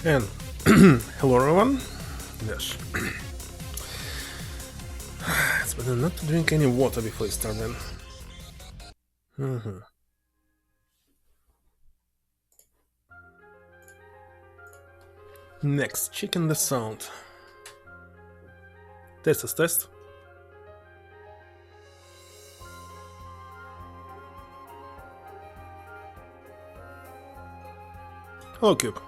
And hello everyone. Yes. It's better not to drink any water before you start then. Next, checking the sound. Test is test. Hello Cube.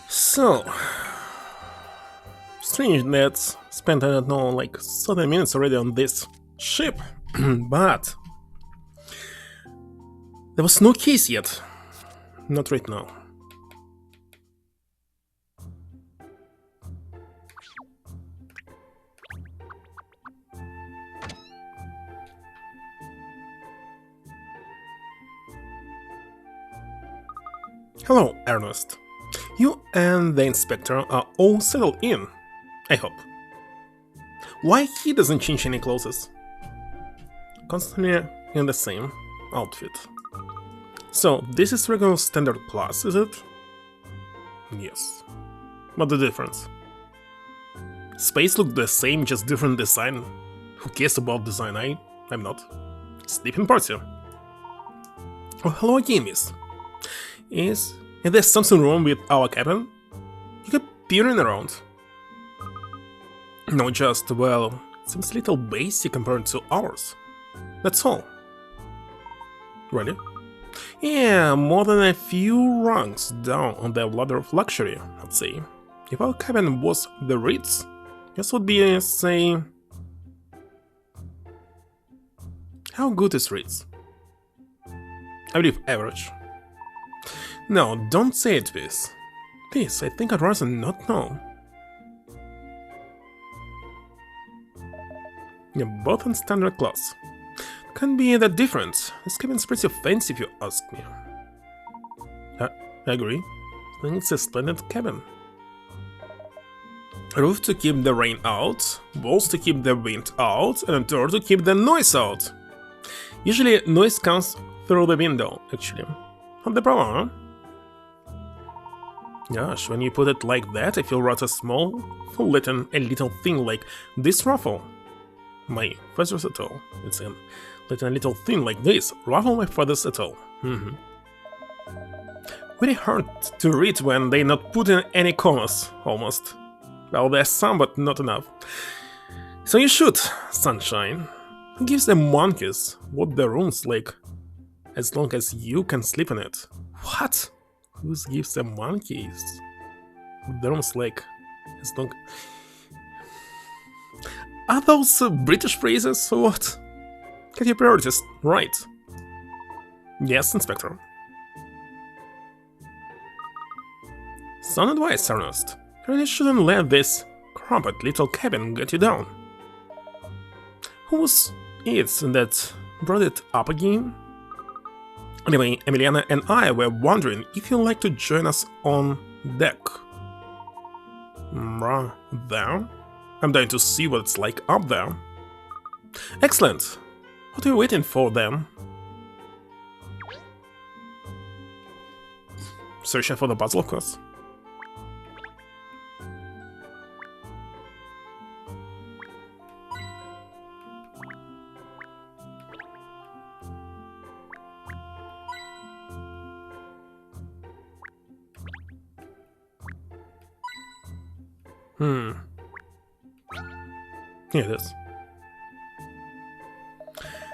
So, strange that spent, I don't know, like 30 minutes already on this ship, but there was no case yet. Not right now. Hello, Ernest. You and the inspector are all settled in, I hope. Why he doesn't change any clothes? Constantly in the same outfit. So, this is regular standard class, is it? Yes. What the difference? Space looked the same, just different design. Who cares about design? I'm not. Sleeping party. Oh, hello again, miss. Is there something wrong with our cabin? You keep peering around. No, just, well, it seems a little basic compared to ours. That's all. Really? Yeah, more than a few rungs down on the ladder of luxury, I'd say. If our cabin was the Ritz, this would be, say... How good is Ritz? I believe average. No, don't say it, please. Please, I think I'd rather not know. Yeah, both in standard class. Can't be that different. This cabin's pretty fancy if you ask me. I agree. I think it's a splendid cabin. Roof to keep the rain out, walls to keep the wind out, and a door to keep the noise out. Usually noise comes through the window, actually. Not the problem, huh? Gosh, when you put it like that, I feel rather small for letting a little thing like this ruffle my feathers at all. It's letting a little thing like this ruffle my feathers at all. Very hard to read when they not put in any commas, almost. Well, there's some, but not enough. So you should, sunshine. Who gives the monkeys what the room's like, as long as you can sleep in it? What? Who gives the monkeys what the room's like, as long... Are those British phrases or what? Get your priorities right. Yes, Inspector. Sound advice, Ernest. You really shouldn't let this cramped little cabin get you down. Who was it that brought it up again? Anyway, Emiliana and I were wondering if you'd like to join us on deck. There? I'm dying to see what it's like up there. Excellent! What are you waiting for, then? Searching for the puzzle, of course. Here it is.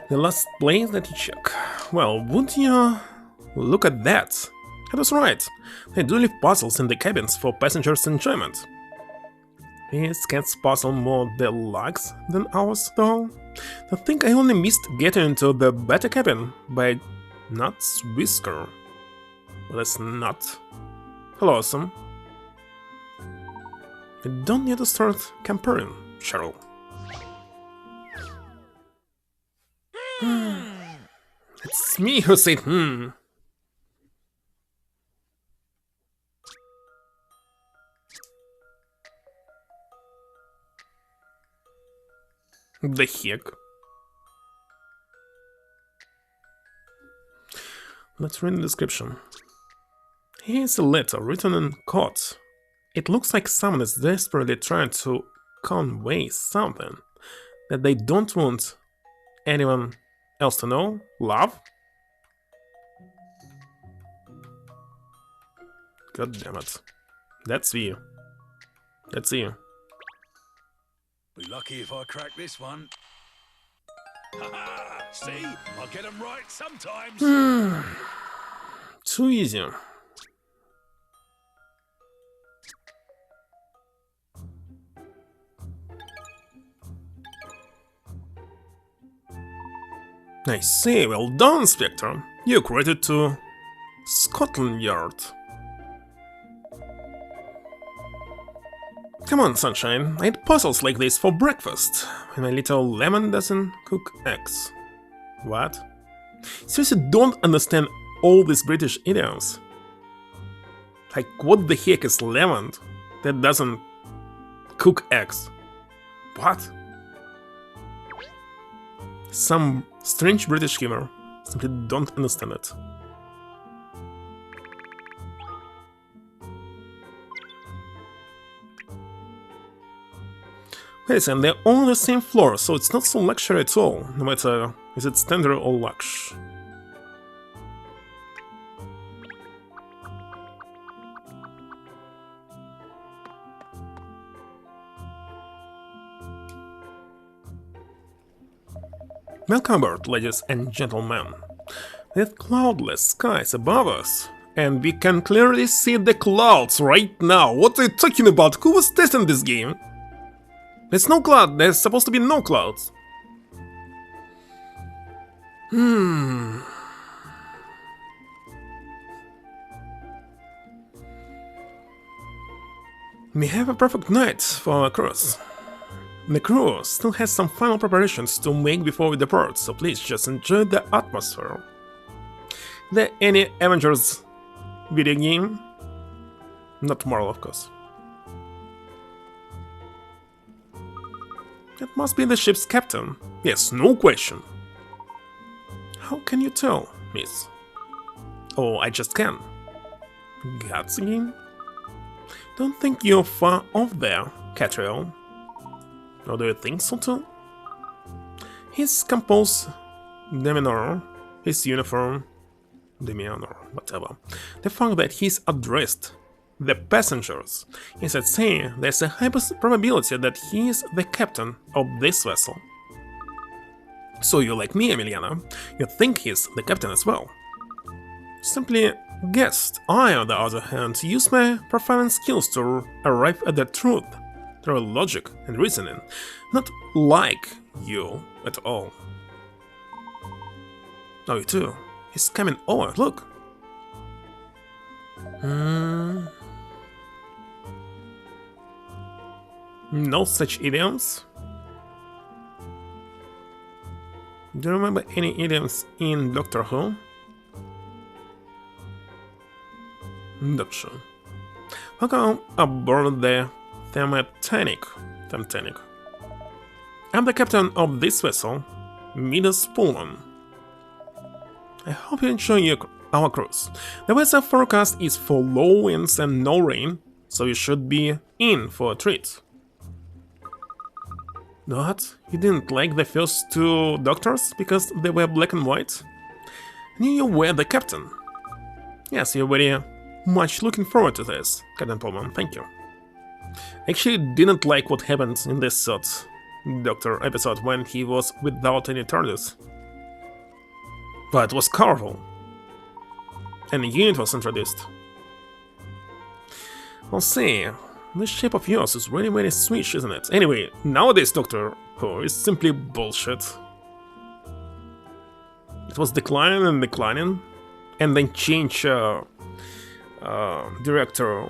The last place that you check. Well, would you look at that? That was right. They do leave puzzles in the cabins for passengers' enjoyment. Is Cat's puzzle more deluxe than ours, though? I think I only missed getting into the better cabin by Nut's whisker. Well, that's not. Hello, awesome. You don't need to start comparing, Cheryl. It's me who said The heck? Let's read the description. Here's a letter written in quotes. It looks like someone is desperately trying to convey something that they don't want anyone else to know. Love? God damn it. That's you. That's you. Be lucky if I crack this one. Haha! See? I get them right sometimes. Too easy. I say, well done, Spectre. You're credited to Scotland Yard. Come on, Sunshine. I eat puzzles like this for breakfast. And my little lemon doesn't cook eggs. What? Seriously, don't understand all these British idioms. Like, what the heck is lemon that doesn't cook eggs? What? Some strange British humor. Simply don't understand it. Wait a second, they're all on the same floor, so it's not so luxury at all, no matter is it standard or lux. Welcome aboard, ladies and gentlemen. With cloudless skies above us, and we can clearly see the clouds right now. What are you talking about? Who was testing this game? There's no cloud, there's supposed to be no clouds. We have a perfect night for our cruise. The crew still has some final preparations to make before we depart, so please just enjoy the atmosphere. Is there any Avengers video game? Not tomorrow, of course. It must be the ship's captain. Yes, no question. How can you tell, miss? Oh, I just can. Gods again? Don't think you're far off there, Katrielle. Or do you think so too? His composed demeanor, his uniform, demeanor, whatever. The fact that he's addressed the passengers is at saying there's a high probability that he is the captain of this vessel. So you, like me, Emiliana, you think he's the captain as well. Simply guessed. I, on the other hand, use my profiling skills to arrive at the truth through logic and reasoning, not like you at all. Oh, you too. He's coming over, look. No such idioms? Do you remember any idioms in Doctor Who? Not sure. Welcome aboard the Titanic. I'm the captain of this vessel, Midas Pullman. I hope you enjoy our cruise. The weather forecast is for low winds and no rain, so you should be in for a treat. What? You didn't like the first two Doctors because they were black and white? I knew you were the captain. Yes, you're very much looking forward to this, Captain Pullman, thank you. I actually didn't like what happened in this third Doctor episode when he was without any TARDIS. But it was colorful. And a unit was introduced. I'll say, this shape of yours is really very swish, isn't it? Anyway, nowadays Doctor Who is simply bullshit. It was declining and declining, and then change director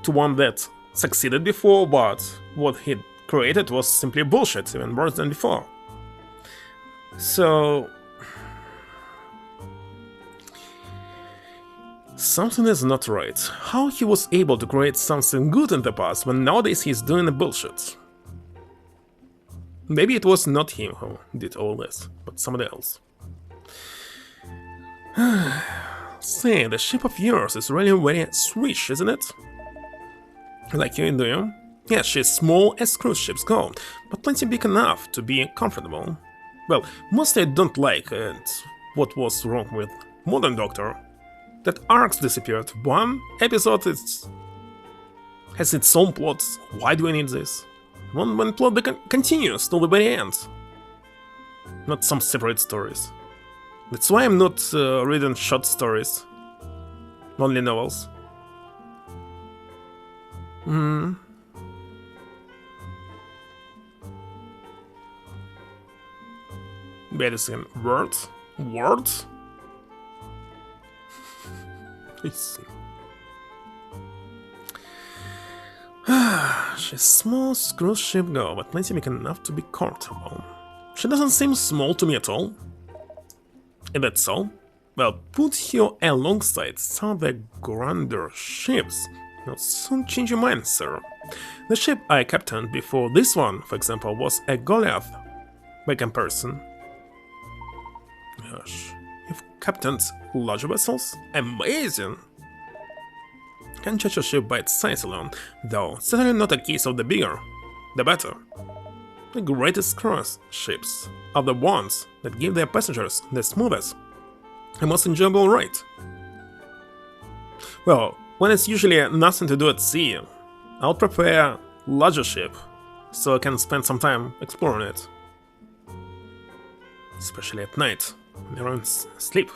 to one that succeeded before, but what he created was simply bullshit, even worse than before. So something is not right. How he was able to create something good in the past when nowadays he's doing the bullshit? Maybe it was not him who did all this, but somebody else. Say, the ship of yours is really very swish, isn't it? Like you, do you? Yes, she's small as cruise ships go, but plenty big enough to be comfortable. Well, mostly I don't like it. What was wrong with Modern Doctor? That arcs disappeared. One episode has its own plots. Why do we need this? One plot continues till the very end. Not some separate stories. That's why I'm not reading short stories. Only novels. Medicine. Words? Words? I see. She's small as cruise ship go, but plenty big enough to be comfortable. She doesn't seem small to me at all. Is that so? Well, put her alongside some of the grander ships. You'll soon change your mind, sir. The ship I captained before this one, for example, was a Goliath by comparison. Gosh, you've captained larger vessels? Amazing! Can't judge a ship by its size alone, though certainly not a case of the bigger, the better. The greatest cruise ships are the ones that give their passengers the smoothest and most enjoyable ride. Well, when it's usually nothing to do at sea, I'll prefer a larger ship, so I can spend some time exploring it. Especially at night, when you're in sleep.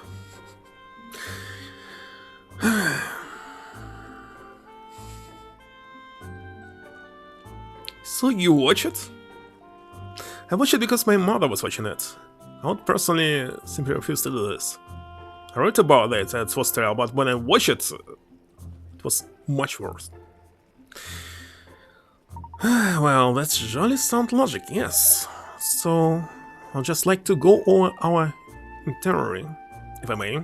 So you watch it? I watch it because my mother was watching it. I would personally simply refuse to do this. I read about it, it was terrible, but when I watched it, it was much worse. Well, that's jolly sound logic, yes. So, I'd just like to go over our itinerary, if I may.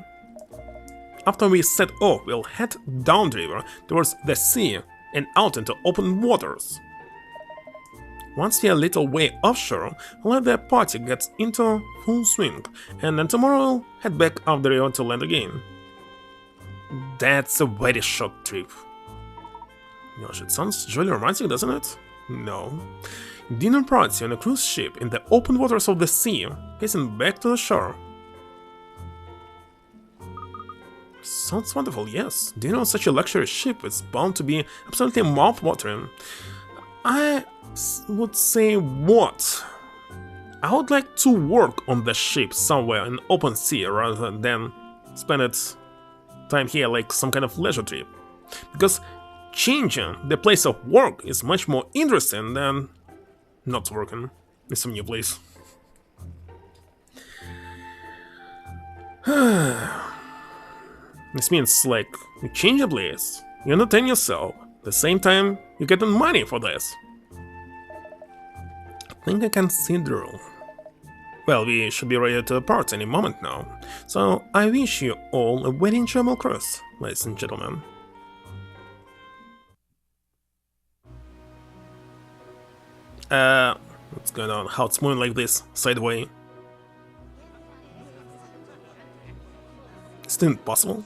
After we set off, we'll head downriver towards the sea and out into open waters. Once we're a little way offshore, I'll let the party get into full swing, and then tomorrow we'll head back up the river to land again. That's a very short trip. Gosh, it sounds jolly romantic, doesn't it? No. Dinner party on a cruise ship in the open waters of the sea, facing back to the shore. Sounds wonderful, yes. Dinner on such a luxury ship is bound to be absolutely mouth-watering. I would say what? I would like to work on the ship somewhere in open sea rather than spend its time here like some kind of leisure trip. Because changing the place of work is much more interesting than not working in some new place. This means like you change the place, you entertain yourself, at the same time you get money for this. I think I consider. Well, we should be ready to depart any moment now, so I wish you all a very enjoyable cruise, ladies and gentlemen. What's going on? How it's moving like this, sideways? Is it impossible?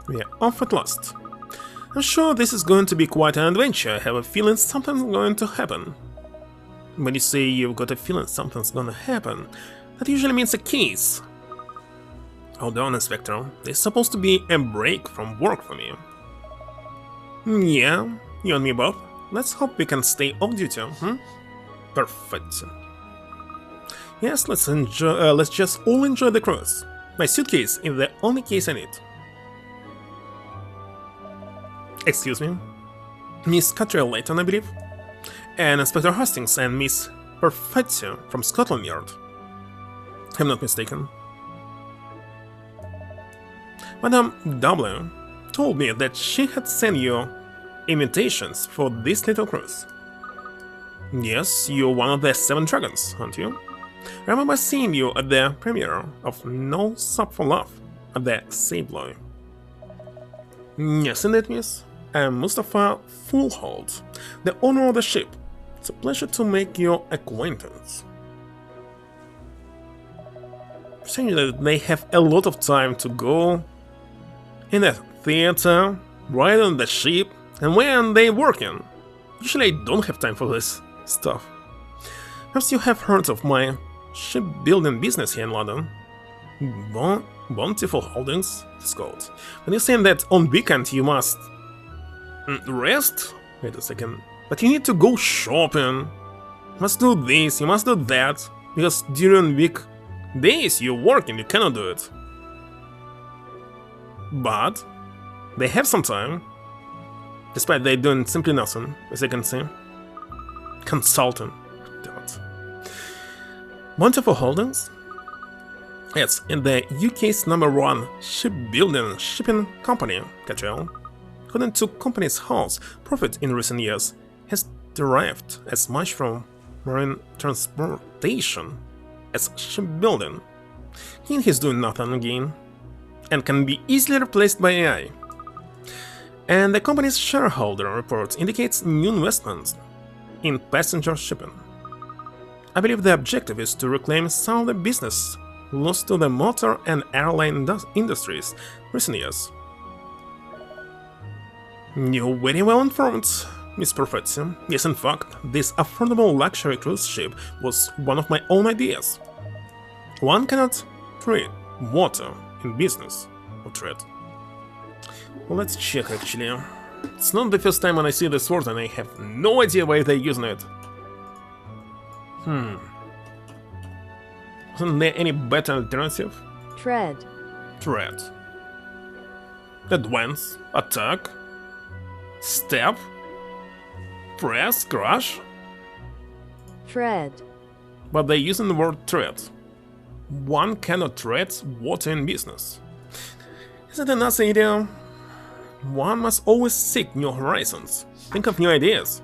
We are off at last. I'm sure this is going to be quite an adventure. I have a feeling something's going to happen. When you say you've got a feeling something's gonna happen, that usually means a case. Hold on, Inspector. There's supposed to be a break from work for me. Yeah, you and me both. Let's hope we can stay off duty, Perfect. Yes, let's just all enjoy the cruise. My suitcase is the only case I need. Excuse me? Miss Katrielle Layton, I believe? And Inspector Hastings and Miss Perfetti from Scotland Yard. I'm not mistaken. Madame W told me that she had sent you invitations for this little cruise. Yes, you're one of the 7 dragons, aren't you? I remember seeing you at the premiere of No Sub for Love at the Savoy. Yes, indeed, miss. I'm Mustafa Fullhold, the owner of the ship. It's a pleasure to make your acquaintance. Saying that they have a lot of time to go in the theater, ride on the ship, and when they're working. Usually I don't have time for this stuff. Perhaps you have heard of my shipbuilding business here in London. Bountiful Holdings, it's called. When you're saying that on weekend you must rest? Wait a second. But you need to go shopping. You must do this, you must do that. Because during weekdays you're working, you cannot do it. But they have some time. Despite they doing simply nothing, as you can see. Consulting. Bountiful Holdings? Yes, in the UK's #1 shipbuilding shipping company, Katrielle, according to company's house, profit in recent years has derived as much from marine transportation as shipbuilding. He's doing nothing again, and can be easily replaced by AI. And the company's shareholder report indicates new investments in passenger shipping. I believe the objective is to reclaim some of the business lost to the motor and airline industries recent years. You're very well informed, Miss Perfetti. Yes, in fact, this affordable luxury cruise ship was one of my own ideas. One cannot treat water in business or trade. Well, let's check actually. It's not the first time when I see this word and I have no idea why they're using it. Isn't there any better alternative? Tread. Tread. Advance. Attack. Step. Press. Crush. Tread. But they're using the word tread. One cannot tread water in business. Is it another idea? One must always seek new horizons. Think of new ideas.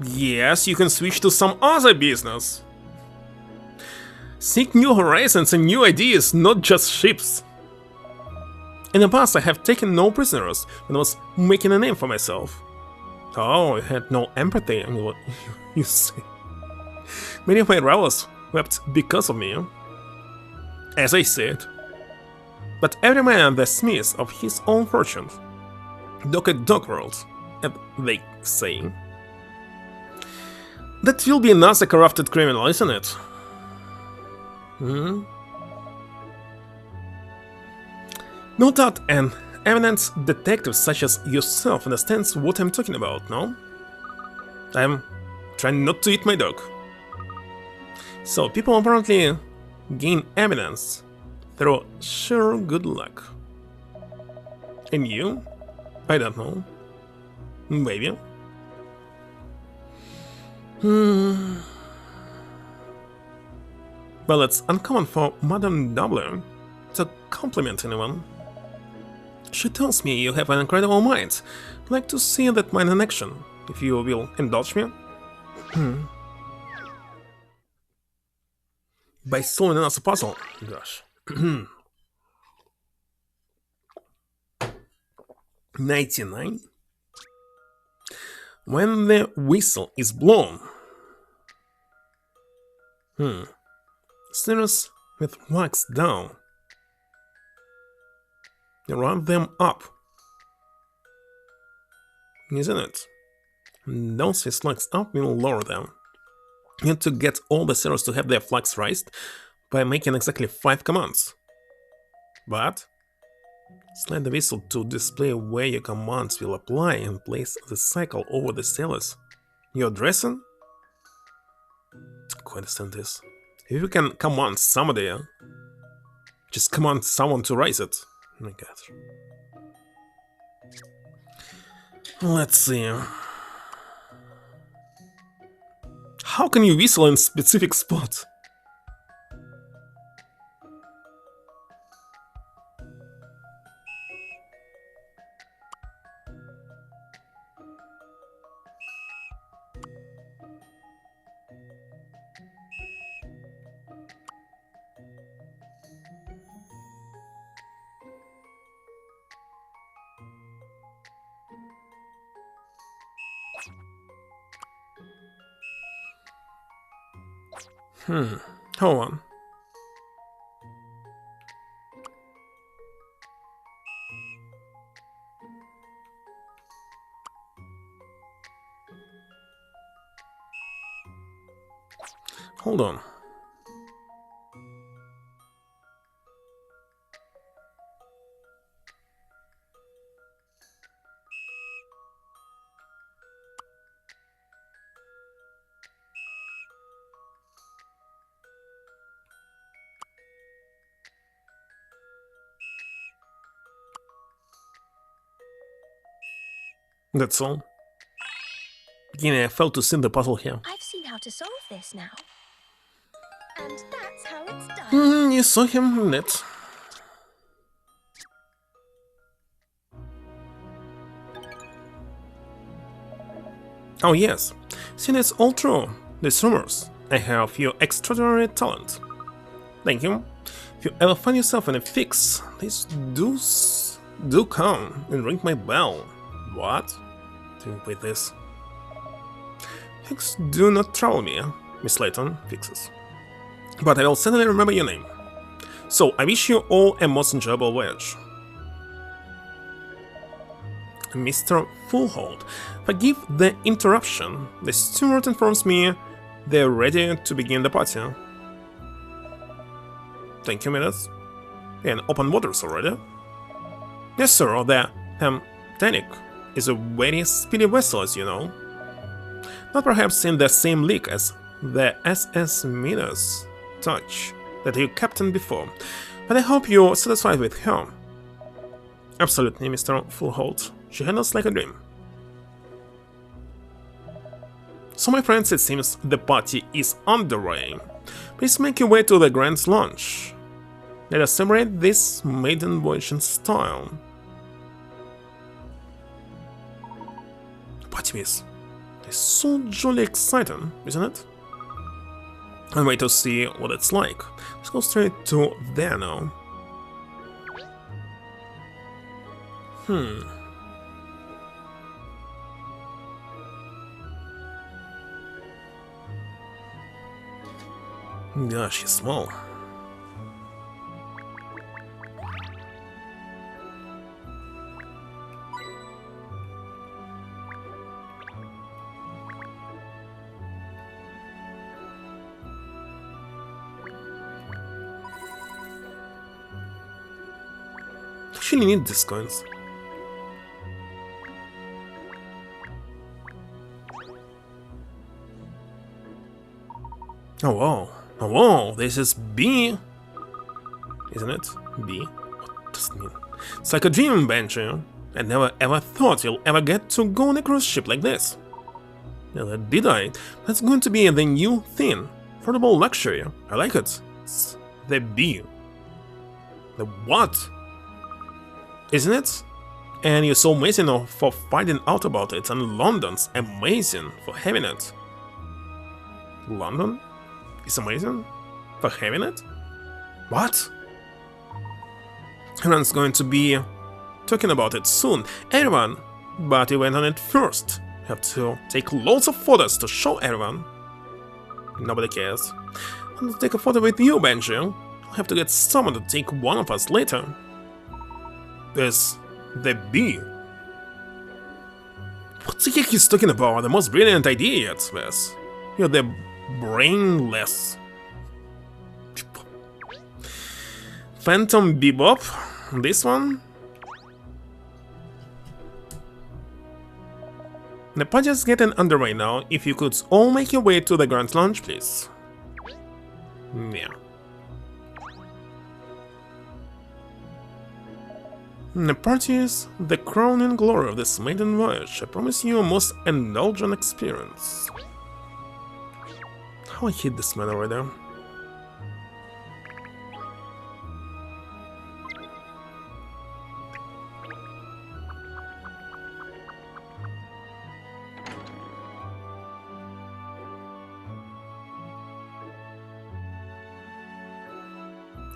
Yes, you can switch to some other business. Seek new horizons and new ideas, not just ships. In the past, I have taken no prisoners when I was making a name for myself. Oh, I had no empathy, you see. Many of my rivals wept because of me. As I said. But every man the smith of his own fortune. Dog at dog world, as they say. That will be another corrupted criminal, isn't it? No doubt an eminent detective such as yourself understands what I'm talking about, no? I'm trying not to eat my dog. So people apparently gain evidence through sheer good luck. And you? I don't know. Maybe. Well, it's uncommon for Madame W to compliment anyone. She tells me you have an incredible mind. I'd like to see that mind in action, if you will indulge me. By solving another puzzle. Gosh. 99. When the whistle is blown. Steers with wax down. You run them up. Isn't it? Those his flags up will lower them. You need to get all the sailors to have their flags raised by making exactly 5 commands. But slide the whistle to display where your commands will apply and place the cycle over the sailors you're addressing. Quite understand this. If you can command somebody, just command someone to raise it. Oh my god. Let's see. How can you whistle in specific spots? Hold on. Hold on. That's all. Beginning, I failed to see the puzzle here. I've seen how to solve this now. And that's how it's done. You saw him in it. Oh yes, since it's all true, these rumors, I have your extraordinary talent. Thank you. If you ever find yourself in a fix, please do come and ring my bell. What? Think with this. Fix do not trouble me, Miss Layton, fixes. But I will certainly remember your name. So I wish you all a most enjoyable voyage. Mr. Fullhold, forgive the interruption. The steward informs me they're ready to begin the party. Thank you, minutes. And open waters already? Yes, sir, the Titanic is a very speedy vessel, as you know. Not perhaps in the same league as the SS Midas Touch that you captained before, but I hope you're satisfied with her. Absolutely, Mr. Fullhold. She handles like a dream. So, my friends, it seems the party is underway. Please make your way to the Grand Lounge. Let us celebrate this maiden voyage in style. Party miss. It's so jolly exciting, isn't it? And wait to see what it's like. Let's go straight to there now. Gosh, he's small. Actually need these coins. Oh wow. Oh wow, this is B. Isn't it? B? What does it mean? It's like a dream, Benji. I never ever thought you'll ever get to go on a cruise ship like this. Neither did I. That's going to be the new thing. Affordable luxury. I like it. It's the B. The what? Isn't it? And you're so amazing for finding out about it, and London's amazing for having it. London is amazing for having it? What? Everyone's going to be talking about it soon. Everyone! But you went on it first. You have to take loads of photos to show everyone. Nobody cares. I'm gonna take a photo with you, Benji. I'll have to get someone to take one of us later. There's the bee. What the heck he's talking about? The most brilliant idea yet, Wes. You're the brainless. Phantom Bebop. This one. The party is getting underway now. If you could all make your way to the Grand Lounge, please. Yeah. The party is the crowning glory of this maiden voyage. I promise you a most indulgent experience. How I hate this man right there.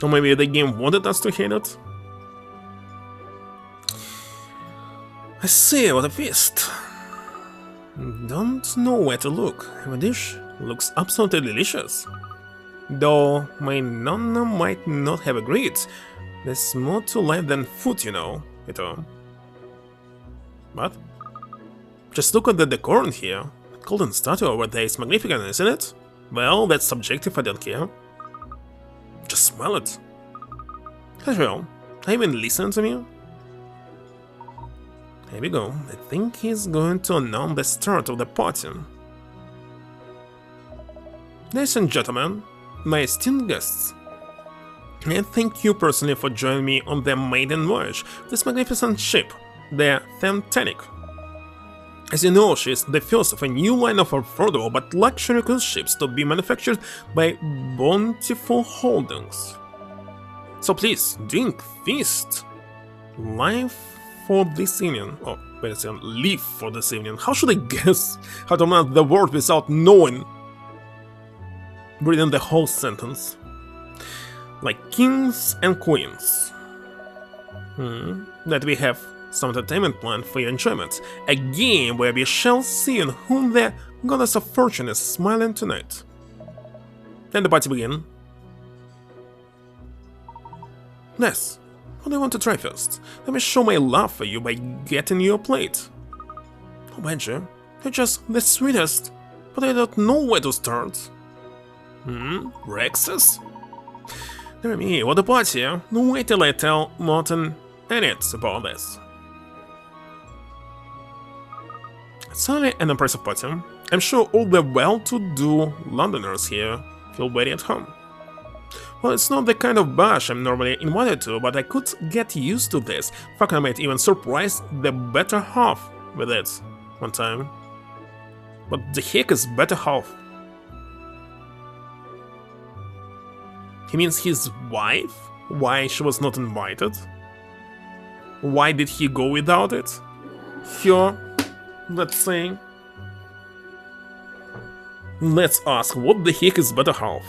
Or maybe the game wanted us to hate it? I see, what a feast. Don't know where to look. The dish looks absolutely delicious. Though my nonna might not have agreed. There's more to life than food, you know, Ito. What? Just look at the decor in here. The golden statue over there is magnificent, isn't it? Well, that's subjective, I don't care. Just smell it. Katrielle, are you even listening to me? Here we go. I think he's going to announce the start of the party. Ladies and gentlemen, my esteemed guests, I thank you personally for joining me on the maiden voyage of this magnificent ship, the Titanic. As you know, she is the first of a new line of affordable but luxury cruise ships to be manufactured by Bountiful Holdings. So please, drink, feast, live for this evening. Oh, wait a second, live for this evening. How should I guess how to pronounce the word without knowing? Reading the whole sentence. Like kings and queens. That we have some entertainment planned for your enjoyment. A game where we shall see on whom the goddess of fortune is smiling tonight. And the party begin. Yes, what do you want to try first? Let me show my love for you by getting you a plate. Oh, Benji, you're just the sweetest, but I don't know where to start. Rexes? Dear me, what a party! Wait till I tell Martin and it's about this. It's certainly an impressive party. I'm sure all the well-to-do Londoners here feel very at home. Well, it's not the kind of bash I'm normally invited to, but I could get used to this. Fuck, I might even surprise the better half with it one time. What the heck is better half? He means his wife? Why she was not invited? Why did he go without it? Here, let's say. Let's ask, what the heck is better half?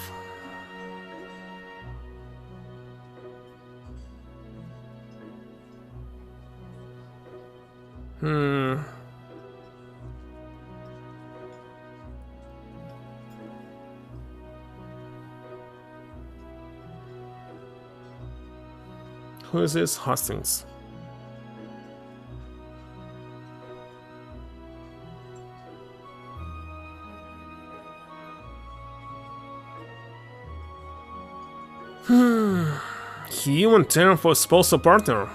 Who is this? Hastings. He even turned for a spousal partner.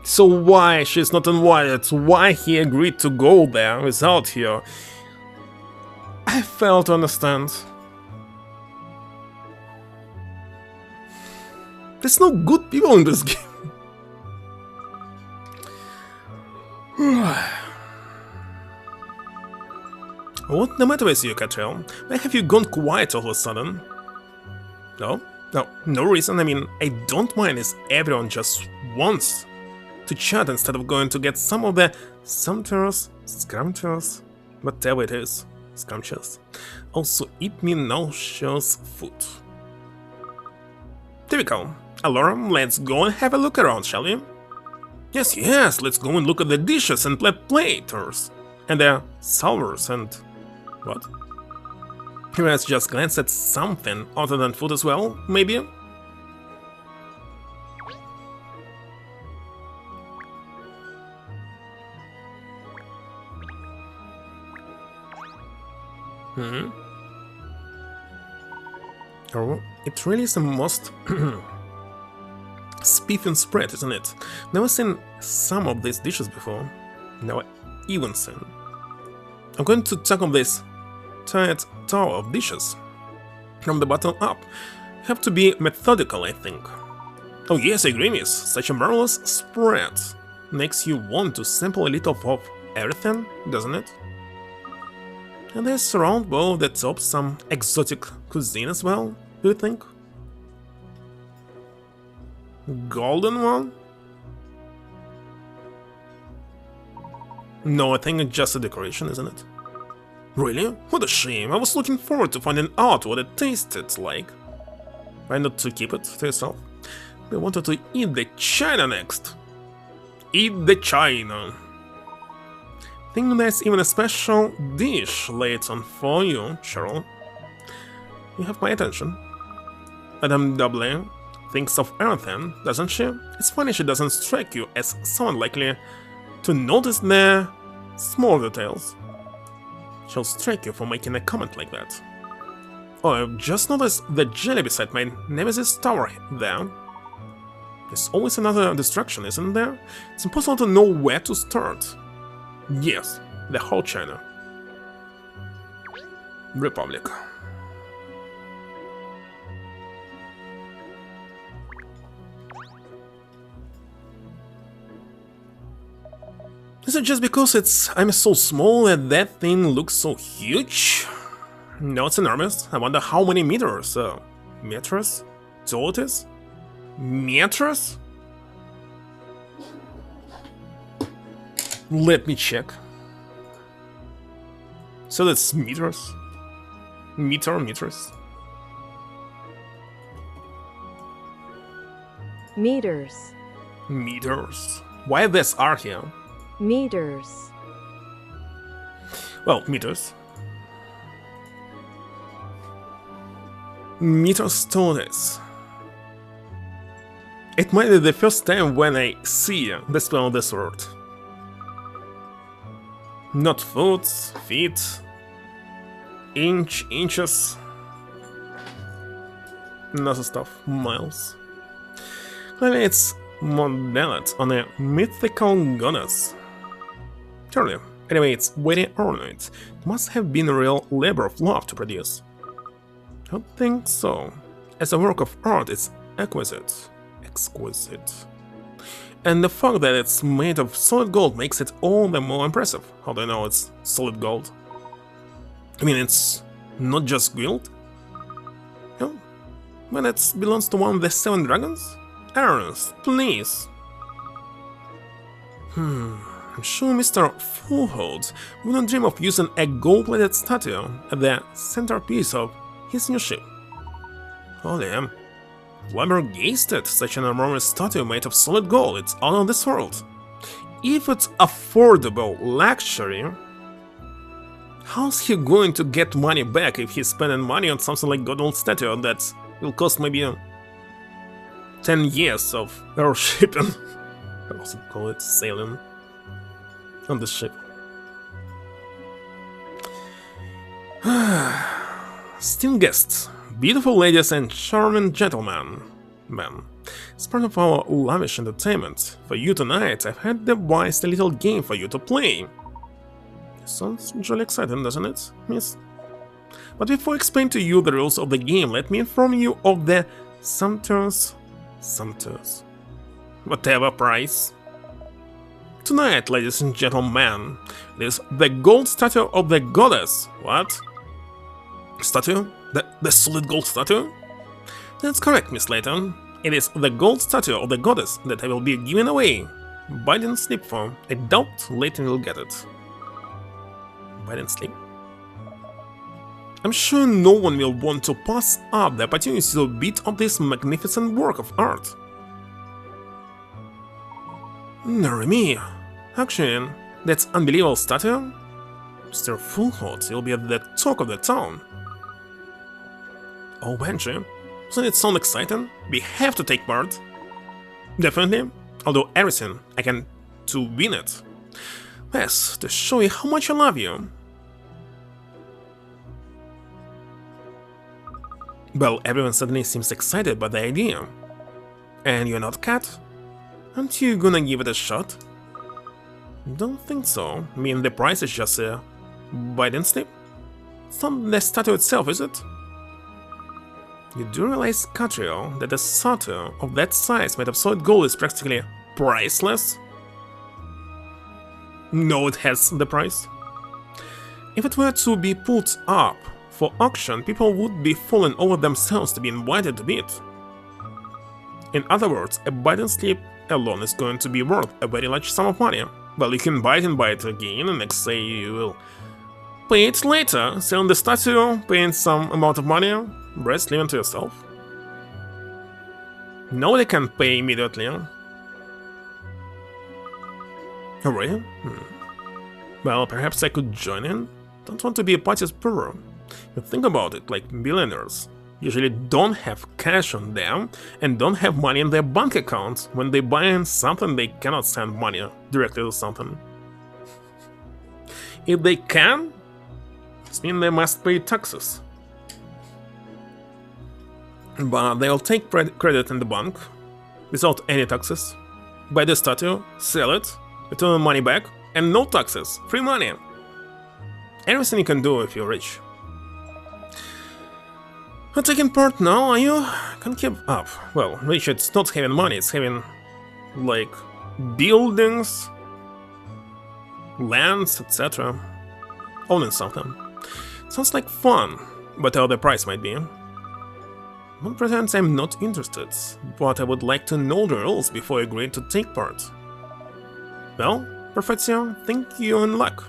So why she's not invited? Why he agreed to go there without her? I fail to understand. There's no good people in this game. What's the matter with you, Katrielle? Why have you gone quiet all of a sudden? No? No reason. I mean, I don't mind if everyone just wants to chat instead of going to get some of the scrumptious, whatever it is, scrumptious. Also, eat me nauseous food. There we go. Alora, let's go and have a look around, shall we? Yes, let's go and look at the dishes and platers. And the salvers and... what? Let's just glance at something other than food as well, maybe? Oh, it really is the most spiffing spread, isn't it? Never seen some of these dishes before. Never even seen. I'm going to tackle this tight tower of dishes from the bottom up. You have to be methodical, I think. Oh yes, I agree, miss. Such a marvelous spread. Makes you want to sample a little of everything, doesn't it? And there's around both the top some exotic cuisine as well, do you think? Golden one? No, I think it's just a decoration, isn't it? Really? What a shame. I was looking forward to finding out what it tasted like. Why not to keep it to yourself? I wanted to eat the china next. Eat the china. Think there's even a special dish Layton for you, Cheryl. You have my attention. Madame Double thinks of everything, doesn't she? It's funny she doesn't strike you as someone likely to notice the small details. She'll strike you for making a comment like that. Oh, I've just noticed the jelly beside my Nemesis tower there. There's always another distraction, isn't there? It's impossible to know where to start. Yes, the whole China. Republic. Is it just because I'm so small that thing looks so huge? No, it's enormous. I wonder how many meters. Meters? Tall it is? Meters? Let me check. So that's meters. Meters. Meters. Meters. Why this R here? Meters. Well, meters. Meters tall it is. It might be the first time when I see the spell of this word. Not foot, feet, inches, another stuff, miles. Clearly it's modeled on a mythical goddess. Surely. Anyway, it's very ornate. It must have been a real labor of love to produce. I don't think so. As a work of art, it's exquisite. And the fact that it's made of solid gold makes it all the more impressive. How do I know it's solid gold? I mean, it's not just gold? No? When it belongs to one of the 7 dragons? Ernest, please. I'm sure Mr. Fullhold wouldn't dream of using a gold-plated statue at the centerpiece of his new ship. Holy am. Flabbergasted, such an enormous statue made of solid gold, it's out of this world. If it's affordable luxury, how's he going to get money back if he's spending money on something like gold statue that will cost maybe 10 years of air shipping? I also call it sailing on the ship. Esteemed guests, beautiful ladies and charming gentlemen, as part of our lavish entertainment for you tonight, I've had devised a little game for you to play. Sounds jolly exciting, doesn't it, miss? But before I explain to you the rules of the game, let me inform you of the sumptuous, whatever price. Tonight, ladies and gentlemen, it is the gold statue of the goddess. What? Statue? The solid gold statue? That's correct, Miss Layton. It is the gold statue of the goddess that I will be giving away. Bite and sleep for. I doubt Layton will get it. Bite and sleep? I'm sure no one will want to pass up the opportunity to beat up this magnificent work of art. Narumi, actually, that's unbelievable statue. Mr. Fullhot will be at the talk of the town. Oh, Benji, doesn't it sound exciting? We have to take part. Definitely, I'll do everything I can to win it. Yes, to show you how much I love you. Well, everyone suddenly seems excited by the idea. And you're not, Cat? Aren't you gonna give it a shot? Don't think so. I mean, the price is just a bite and sleep. It's not the statue itself, is it? You do realize, Katrielle, that a statue of that size made of solid gold is practically priceless? No, it has the price. If it were to be put up for auction, people would be falling over themselves to be invited to bid. In other words, a biding slip alone is going to be worth a very large sum of money. Well, you can buy it again, and next say you will pay it later, selling the statue, paying some amount of money, rest leaving to yourself. Nobody can pay immediately. Oh, really? Well, perhaps I could join in? Don't want to be a party's poorer. You think about it, like millionaires usually don't have cash on them and don't have money in their bank accounts. When they buy something, they cannot send money directly to something. If they can, it means they must pay taxes. But they'll take credit in the bank without any taxes, buy the statue, sell it, return the money back, and no taxes, free money. Everything you can do if you're rich. But taking part now, you can keep up. Well, rich, it's not having money, it's having, like, buildings, lands, etc. Owning something. Sounds like fun, whatever the price might be. Not pretends I'm not interested, but I would like to know the rules before I agree to take part. Well, Perfectio, thank you and luck.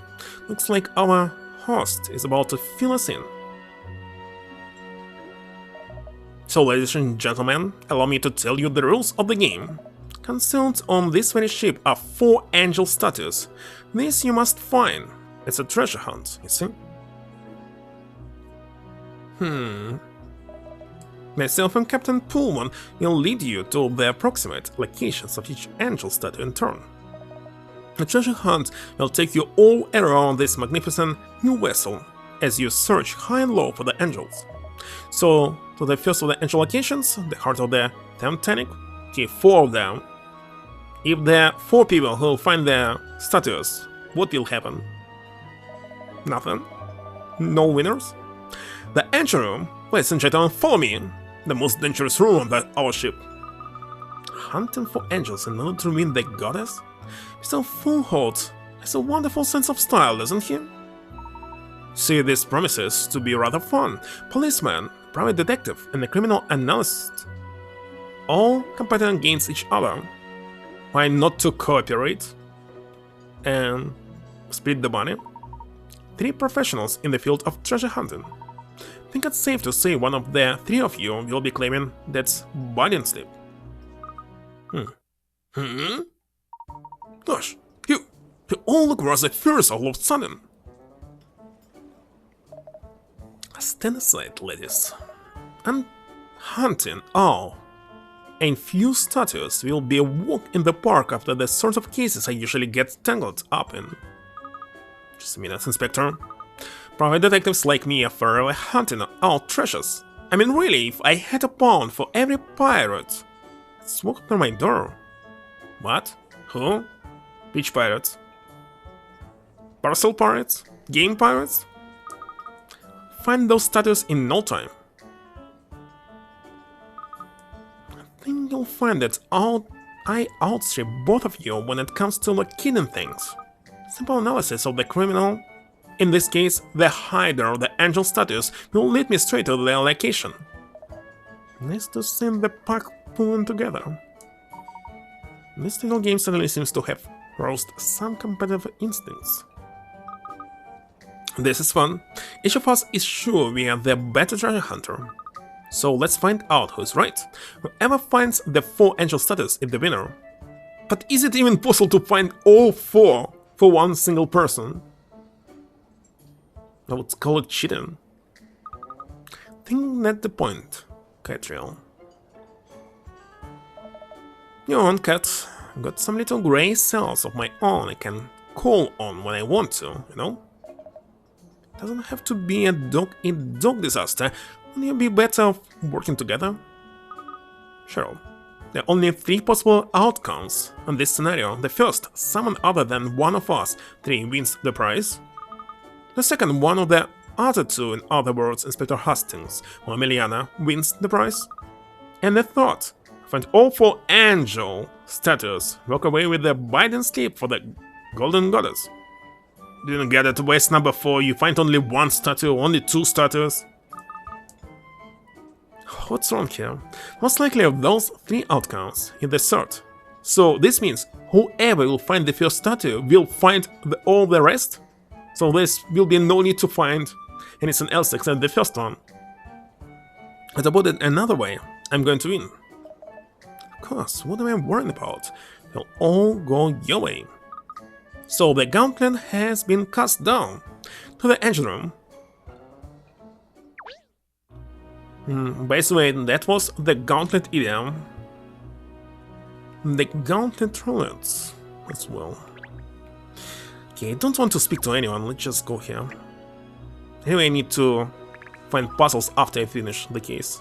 Looks like our host is about to fill us in. So, ladies and gentlemen, allow me to tell you the rules of the game. Concealed on this very ship are 4 angel statues. These you must find. It's a treasure hunt, you see? Myself and Captain Pullman will lead you to the approximate locations of each angel statue in turn. The treasure hunt will take you all around this magnificent new vessel as you search high and low for the angels. So, to the first of the angel locations, the heart of the Titanic, take 4 of them. If there are 4 people who find their statues, what will happen? Nothing. No winners. The engine room, ladies and gentlemen, follow me. The most dangerous room of our ship. Hunting for angels in order to win the goddess? Mr. Fullholt has a wonderful sense of style, doesn't he? See, this promises to be rather fun. Policeman, private detective, and a criminal analyst, all competing against each other. Why not to cooperate and split the money? 3 professionals in the field of treasure hunting. I think it's safe to say one of the 3 of you will be claiming that's biding slip. Gosh, you all look rather fierce all of a sudden. Stand aside, ladies. I'm hunting all. A few statues will be a walk in the park after the sort of cases I usually get tangled up in. Just a minute, Inspector. Private detectives like me are thoroughly hunting all treasures. I mean, really, if I had a pound for every pirate, it's walked through my door. What? Who? Which pirates? Parcel pirates? Game pirates? Find those statues in no time. I think you'll find that I outstrip both of you when it comes to locating things. Simple analysis of the criminal, in this case the hider of the angel statues, will lead me straight to their location. Nice to see the pack pulling together. This little game certainly seems to have roused some competitive instincts. This is fun. Each of us is sure we are the better treasure hunter. So let's find out who's right. Whoever finds the 4 angel statues is the winner. But is it even possible to find all 4 for one single person? I would call it cheating. I think that's the point, Katrielle. You're on, Kat. Got some little grey cells of my own I can call on when I want to, you know? Doesn't have to be a dog disaster. Wouldn't you be better off working together? Sure. There are only 3 possible outcomes in this scenario. The first, someone other than one of us 3 wins the prize. The second, one of the other two, in other words, Inspector Hastings or Emiliana, wins the prize. And the third, find all 4 angel statues, walk away with the bite and sleep for the Golden Goddess. Didn't get it, waste number 4, you find only 1 statue, only 2 statues. What's wrong here? Most likely of those 3 outcomes in the third. So this means whoever will find the first statue will find all the rest? So there will be no need to find anything else except the first one. But about it another way, I'm going to win. Of course, what am I worrying about? They'll all go your way. So the gauntlet has been cast down to the engine room. By the way, that was the gauntlet area. The gauntlet roulette as well. Okay, I don't want to speak to anyone, let's just go here. Anyway, I need to find puzzles after I finish the case.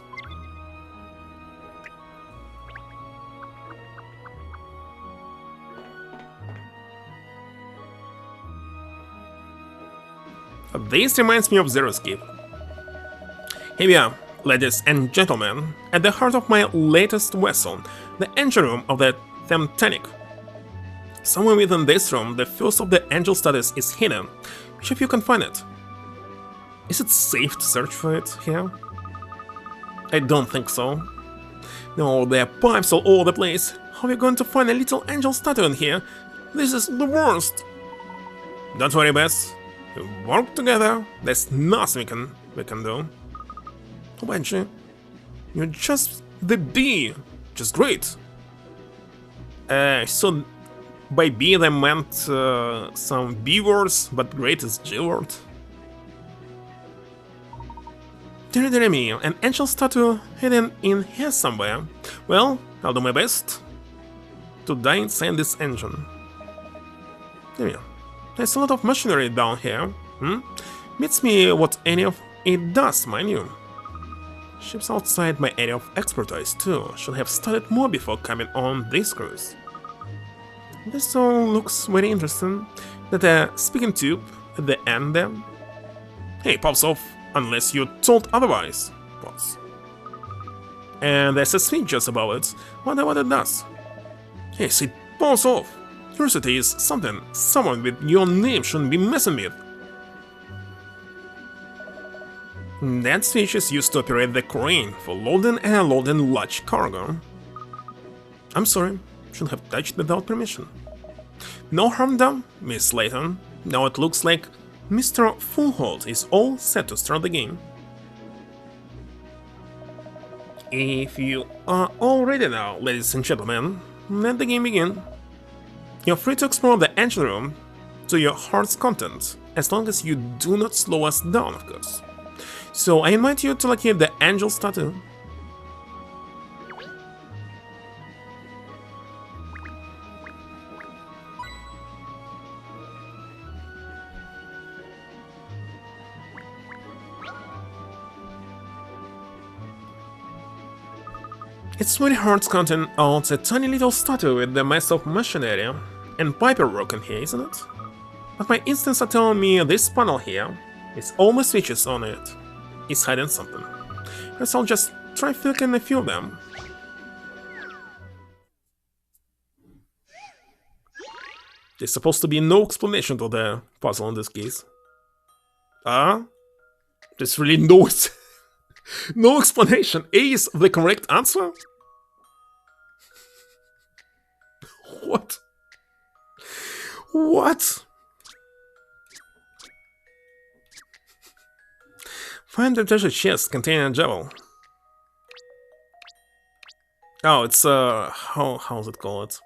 This reminds me of Zero Escape. Here we are, ladies and gentlemen, at the heart of my latest vessel, the engine room of the Titanic. Somewhere within this room, the first of the angel statues is hidden, which if you can find it. Is it safe to search for it here? I don't think so. No, there are pipes all over the place. How are we going to find a little angel statue in here? This is the worst. Don't worry, Bess. We work together. There's nothing we can do. Oh, Benji, you're just the B. Just great. So by B they meant some B words, but great is G word. Dear me, an angel statue hidden in here somewhere. Well, I'll do my best to die inside this engine. There we are. There's a lot of machinery down here. Beats me what any of it does, mind you. Ships outside my area of expertise too. Should have studied more before coming on this cruise. This all looks very interesting. That speaking tube at the end there. Hey, pops off, unless you're told otherwise. Pops. And there's a speech just about it. Wonder what it does. Yes, it pops off. Curiosity is something someone with your name shouldn't be messing with. That switch is used to operate the crane for loading and unloading large cargo. I'm sorry, should have touched without permission. No harm done, Miss Layton. Now it looks like Mr. Fullhold is all set to start the game. If you are all ready now, ladies and gentlemen, let the game begin. You're free to explore the engine room to your heart's content, as long as you do not slow us down, of course. So I invite you to locate the angel statue. It's very hard to content out a tiny little statue with the mess of machinery and paperwork in here, isn't it? But my instincts are telling me this panel here, with all the switches on it, is hiding something. Guess I'll just try flicking a few of them. There's supposed to be no explanation to the puzzle in this case. There's really no... no explanation. A is the correct answer? What? What? Find the treasure chest containing a jewel. Oh, it's how's it called?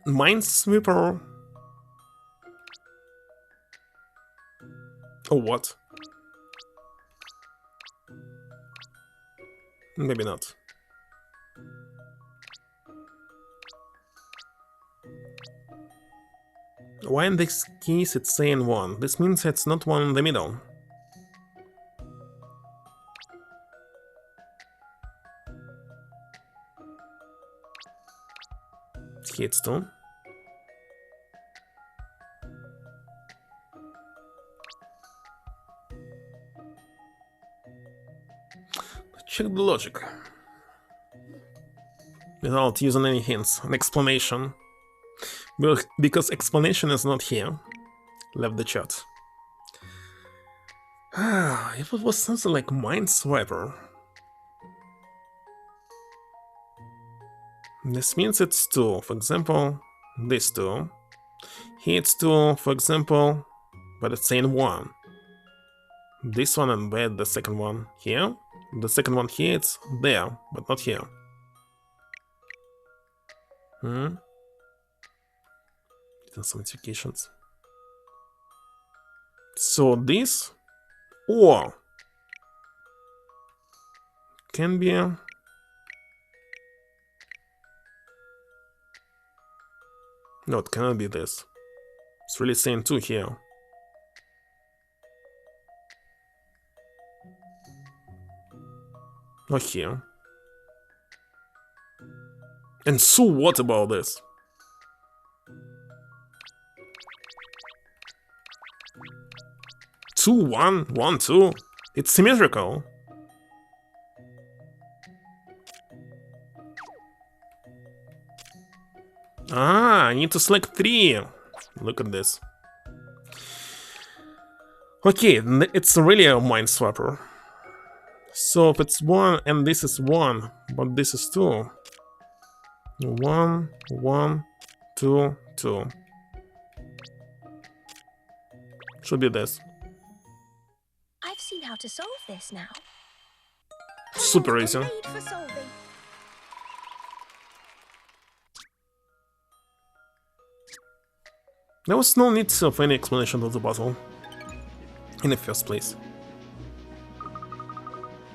Minesweeper. Oh, what? Maybe not. Why in this case it's saying 1? This means it's not 1 in the middle. Hits 2. Check the logic. Without using any hints, an explanation. Because explanation is not here. Left the chat. If it was something like Minesweeper. This means it's 2. For example, this 2. Here it's 2, for example, but it's saying 1. This one and where the second one here. The second one here, it's there, but not here. Some notifications. So this or can be no, it cannot be this. It's really saying 2 here. Not here. And so what about this? Two, 1, 1, 2. It's symmetrical. I need to select 3. Look at this. Okay, it's really a Minesweeper. So if it's 1 and this is 1, but this is 2. 1, 1, 2, 2. Should be this. I've seen how to solve this now. Super easy. Made for solving. There was no need of any explanation of the puzzle in the first place.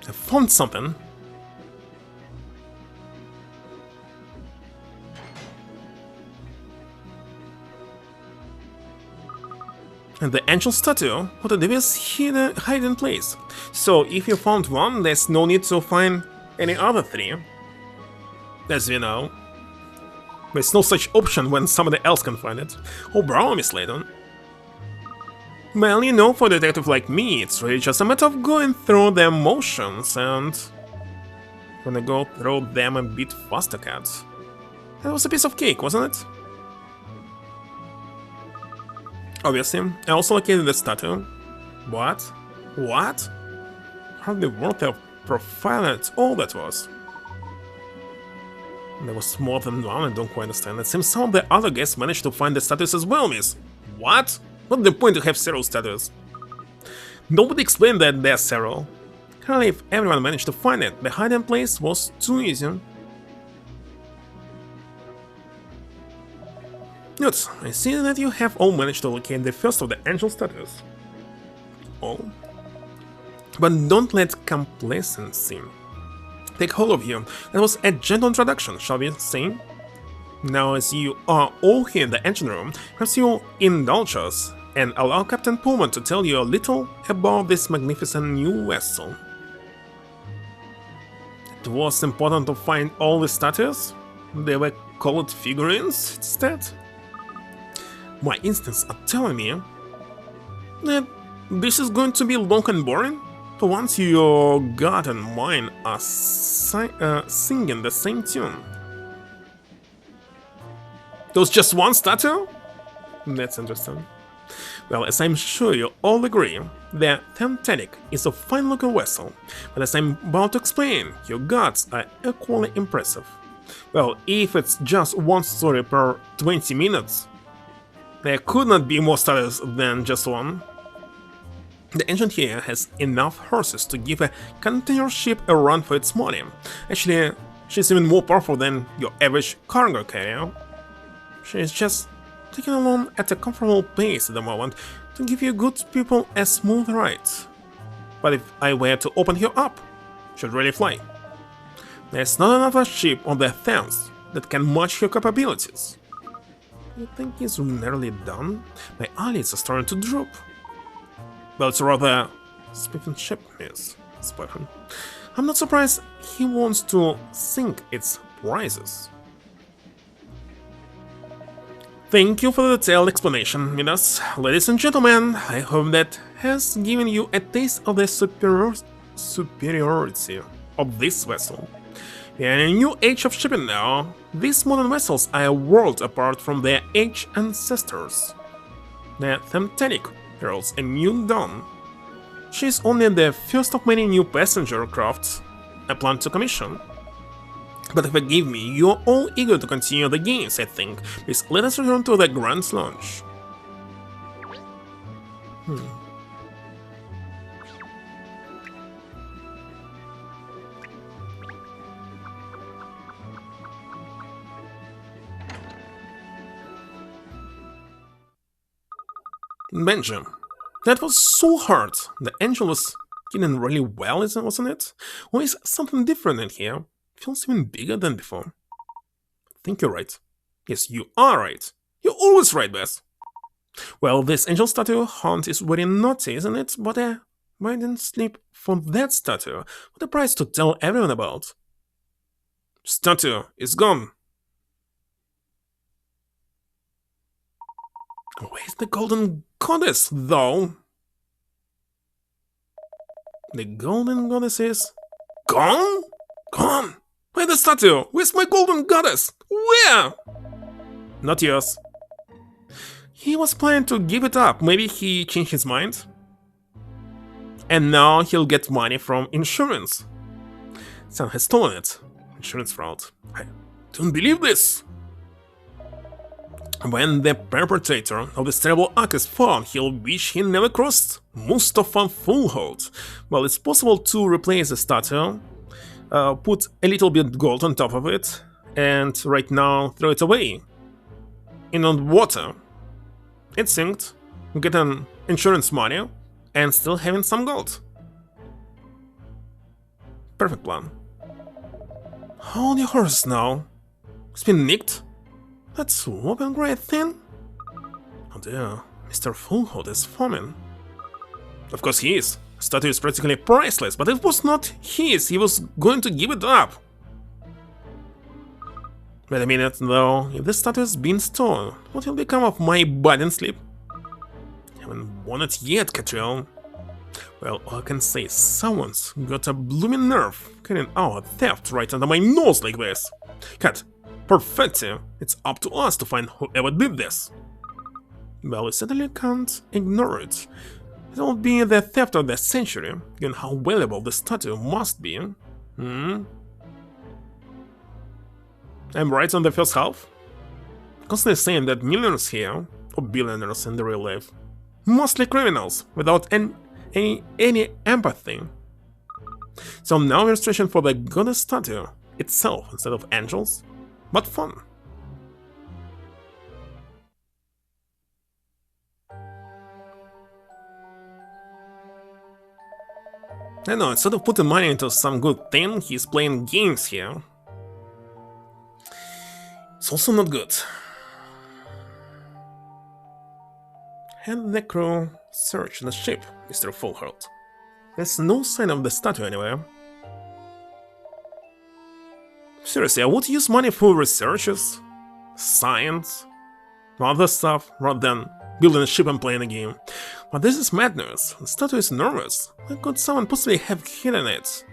I found something. And the angel statue, what a devious hiding place. So if you found one, there's no need to find any other 3. As you know. There's no such option when somebody else can find it. Oh, bravo, Miss Layton. Well, you know, for a detective like me, it's really just a matter of going through the motions and... gonna go through them a bit faster, cat. That was a piece of cake, wasn't it? Obviously, I also located the statue. What? What? Hardly worth a profile at all that was. There was more than one, I don't quite understand. It seems some of the other guests managed to find the statues as well, miss. What? What's the point to have several statues? Nobody explained that there's several. Clearly, if everyone managed to find it, the hiding place was too easy. Good, I see that you have all managed to locate the first of the angel statues. Oh. But don't let complacency take hold of you. That was a gentle introduction, shall we say? Now, as you are all here in the engine room, perhaps you'll indulge us and allow Captain Pullman to tell you a little about this magnificent new vessel. It was important to find all the statues? They were colored figurines instead? My instincts are telling me that this is going to be long and boring. For once your god and mine are singing the same tune. There's just one statue? That's interesting. Well, as I'm sure you all agree, the Titanic is a fine-looking vessel, but as I'm about to explain, your gods are equally impressive. Well, if it's just one story per 20 minutes, there could not be more statues than just one. The engine here has enough horses to give a container ship a run for its money. Actually, she's even more powerful than your average cargo carrier. She's just taking along at a comfortable pace at the moment to give you good people a smooth ride. But if I were to open her up, she'd really fly. There's not another ship on the Thames that can match her capabilities. You think he's nearly done? My eyelids are starting to droop. Well, it's a rather spiffing ship, miss. Spiffing. I'm not surprised he wants to sink its prizes. Thank you for the detailed explanation, Midas. Ladies and gentlemen, I hope that has given you a taste of the superiority of this vessel. We are in a new age of shipping now. These modern vessels are a world apart from their age ancestors. Their thematic heralds a new dawn. She is only the first of many new passenger crafts I plan to commission. But forgive me, you are all eager to continue the games, I think. Please let us return to the Grand Launch. Benjamin. That was so hard. The angel was getting really well, wasn't it? Or is something different in here? Feels even bigger than before. I think you're right. Yes, you are right. You're always right, Bess. Well, this angel statue hunt is very naughty, isn't it? But why didn't sleep for that statue? What a prize to tell everyone about. Statue is gone. Where's the golden goddess, though? The golden goddess is gone? Gone? Where's the statue? Where's my golden goddess? Where? Not yours. He was planning to give it up. Maybe he changed his mind. And now he'll get money from insurance. Someone has stolen it. Insurance fraud. I don't believe this. When the perpetrator of this terrible act is found, he'll wish he never crossed Mustafa Fullhold. Well, it's possible to replace the statue, put a little bit gold on top of it, and right now throw it away. In the water. It's synced, get an insurance money, and still having some gold. Perfect plan. Hold your horse now. It's been nicked. That's whopping great thing. Oh dear, Mr. Fullhold is foaming. Of course he is. The statue is practically priceless, but it was not his. He was going to give it up. Wait a minute, though. If this statue has been stolen, what will become of my body and sleep? I haven't won it yet, Katrielle. Well, all I can say is someone's got a blooming nerve carrying out a theft right under my nose like this. Cat, perfetti, it's up to us to find whoever did this. Well, we certainly can't ignore it. It will be the theft of the century, given how valuable the statue must be. I'm right on the first half. Constantly saying that millionaires here, or billionaires in the real life, mostly criminals, without any empathy. So now we're searching for the goddess statue itself instead of angels, but fun. I know, instead of putting money into some good thing, he's playing games here. It's also not good. Have the crew search the ship, Mr. Fullhold. There's no sign of the statue anywhere. Seriously, I would use money for researches, science, other stuff, rather than building a ship and playing a game. But this is madness. The statue is enormous. How could someone possibly have hidden it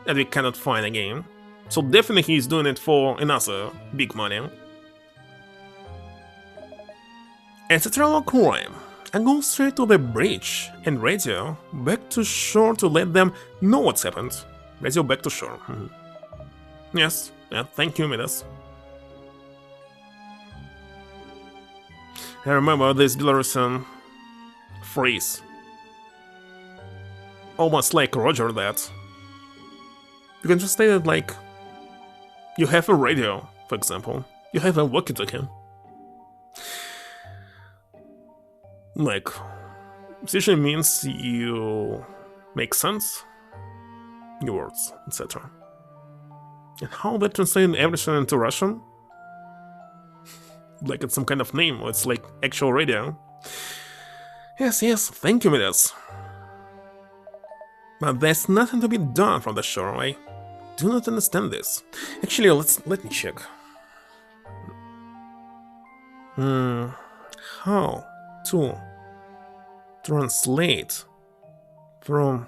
that we cannot find again? So definitely he's doing it for another big money. It's a terrible crime. I go straight to the bridge and radio back to shore to let them know what's happened. Radio back to shore. Yes, yeah, thank you, Midas. I remember this Belarusian phrase. Almost like Roger that. You can translate it like, you have a radio, for example. You have a walkie-talkie. Like, it usually means you make sense, your words, etc. And how that translates everything into Russian? Like it's some kind of name, or it's like actual radio. Yes, thank you, Midas. But there's nothing to be done from the shore, I do not understand this. Actually, let me check. How to translate from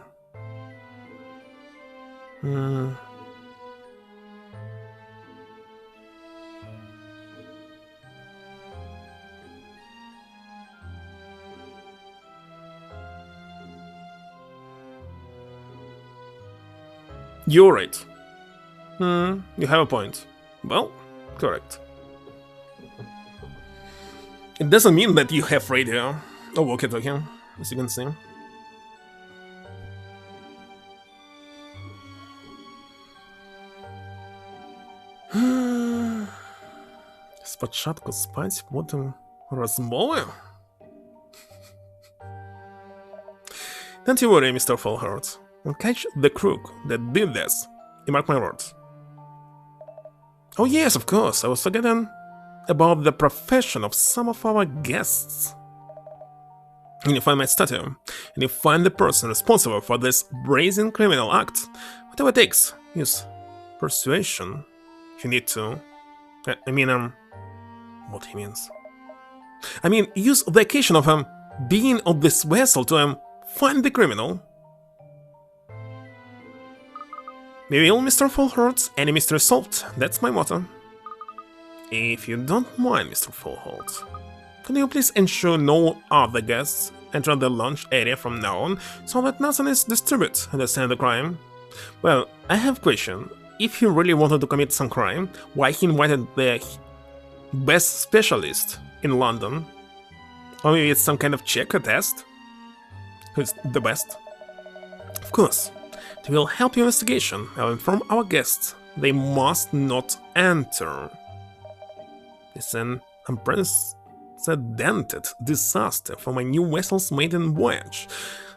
You're right. You have a point. Well, correct. It doesn't mean that you have radio or walkie-talkie, as you can see. Спочатку спать, потім розмови? Don't you worry, Mr. Fulhart. We'll catch the crook that did this. You mark my words. Oh yes, of course, I was forgetting about the profession of some of our guests. When you find my statue, and you find the person responsible for this brazen criminal act, whatever it takes, use persuasion if you need to. What he means. I mean, use the occasion of being on this vessel to find the criminal. We will, Mr. Fulhart, any mystery solved. That's my motto. If you don't mind, Mr. Fulhart, could you please ensure no other guests enter the lunch area from now on, so that nothing is disturbed at the scene of the crime? Well, I have a question. If he really wanted to commit some crime, why he invited the best specialist in London? Or maybe it's some kind of check or test? Who's the best? Of course, it will help your investigation. I'll inform our guests they must not enter. It's an unprecedented disaster for my new vessel's maiden voyage.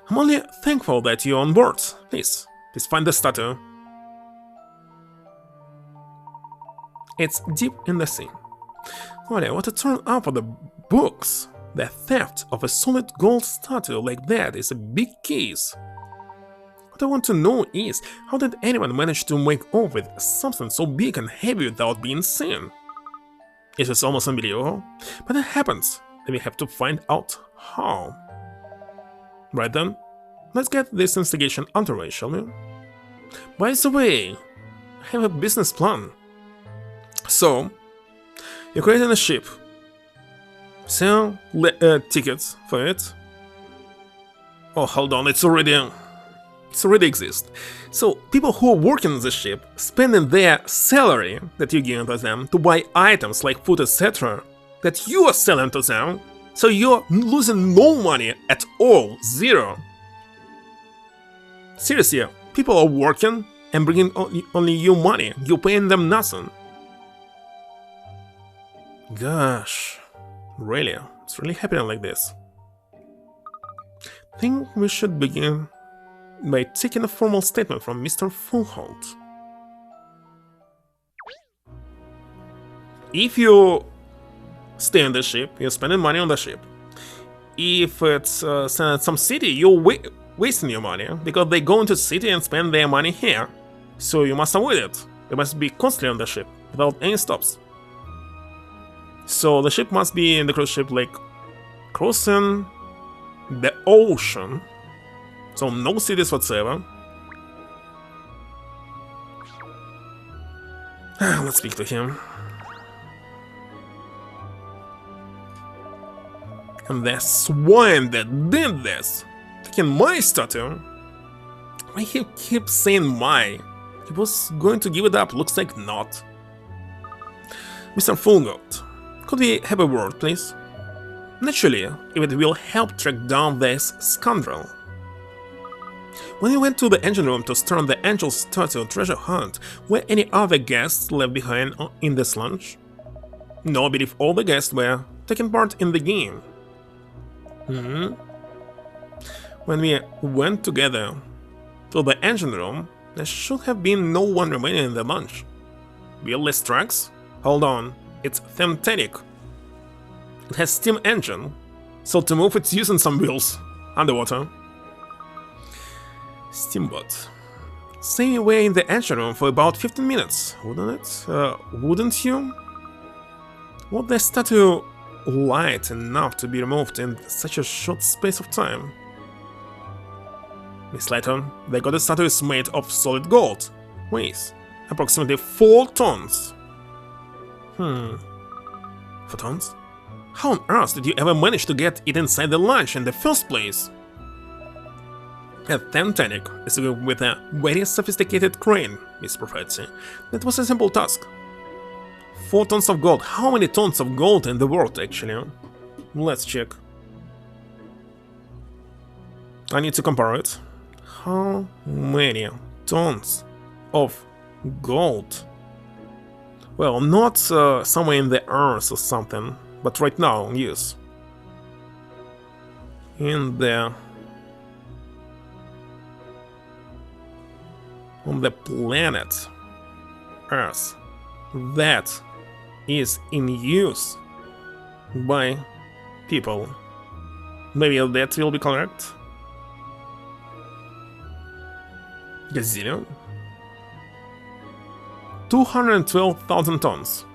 I'm only thankful that you're on board. Please find the statue. It's deep in the sea. Only what to turn up for the books. The theft of a solid gold statue like that is a big case. What I want to know is, how did anyone manage to make off with something so big and heavy without being seen? It is almost unbelievable, but it happens, and we have to find out how. Right then, let's get this investigation underway, shall we? By the way, I have a business plan. So, you're creating a ship. Sell tickets for it. Oh, hold on, it already exists. So, people who are working on the ship, spending their salary that you're giving to them to buy items like food, etc., that you are selling to them, so you're losing no money at all, zero. Seriously, people are working and bringing only you money, you're paying them nothing. Gosh, really, it's really happening like this. I think we should begin by taking a formal statement from Mr. Fulhart. If you stay on the ship, you're spending money on the ship. If it's some city, you're wasting your money, because they go into the city and spend their money here. So you must avoid it. You must be constantly on the ship, without any stops. So the ship must be in the cruise ship, like crossing the ocean. So no cities whatsoever. Let's speak to him. And the swine that did this, taking my statue. Why he keeps saying my? He was going to give it up, looks like not. Mr. Fulgoat, could we have a word, please? Naturally, if it will help track down this scoundrel. When we went to the engine room to start the angel statue treasure hunt, were any other guests left behind in this lunch? No, I believe all the guests were taking part in the game. When we went together to the engine room, there should have been no one remaining in the lunch. Wheelless tracks? Hold on, it's synthetic. It has steam engine, so to move it's using some wheels underwater. Steamboat. Say you were in the engine room for about 15 minutes, wouldn't it? Wouldn't you? Was the statue light enough to be removed in such a short space of time? Miss Layton, the goddess statue is made of solid gold. Weighs approximately 4 tons. 4 tons? How on earth did you ever manage to get it inside the lunch in the first place? A Titanic is equipped with a very sophisticated crane, Miss Prophecy. That was a simple task. 4 tons of gold. How many tons of gold in the world, actually? Let's check. I need to compare it. How many tons of gold? Well, not somewhere in the earth or something, but right now in use. On the planet Earth that is in use by people. Maybe that will be correct. Gazillion? 212,000 tons.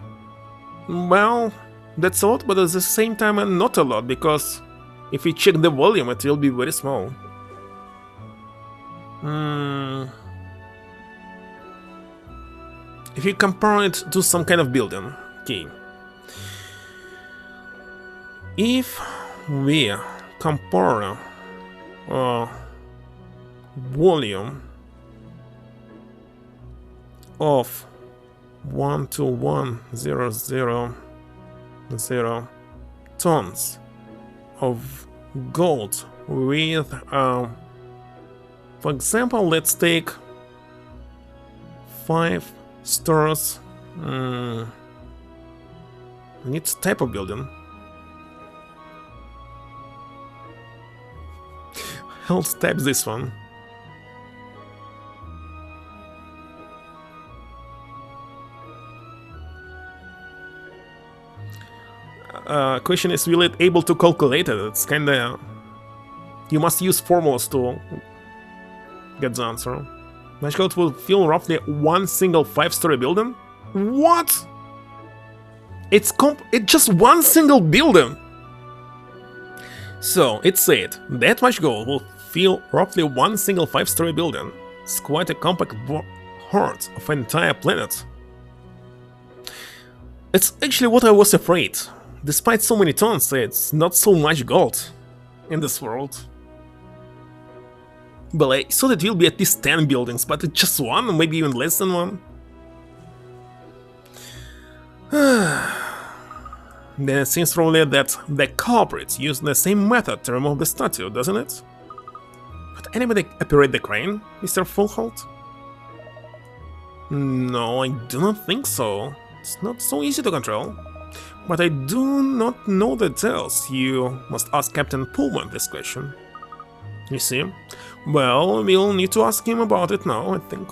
Well, that's a lot, but at the same time not a lot, because if we check the volume it will be very small. If you compare it to some kind of building, okay. If we compare volume of 121,000 tons of gold with, for example, let's take 5 stores. Needs type of building. Let's type this one. Question is, will it able to calculate it? It's kinda... You must use formulas to get the answer. Magical will fill roughly one single 5-story building? What? It's just one single building! So, it said, that much gold will fill roughly one single 5-story building. It's quite a compact heart of an entire planet. It's actually what I was afraid. Despite so many tons, it's not so much gold in this world. Well, I thought it will be at least 10 buildings, but it's just one, maybe even less than one. Then it seems probably that the culprits used the same method to remove the statue, doesn't it? Could anybody operate the crane, Mr. Fullholt? No, I do not think so. It's not so easy to control. But I do not know the details. You must ask Captain Pullman this question. You see? Well, we'll need to ask him about it now, I think.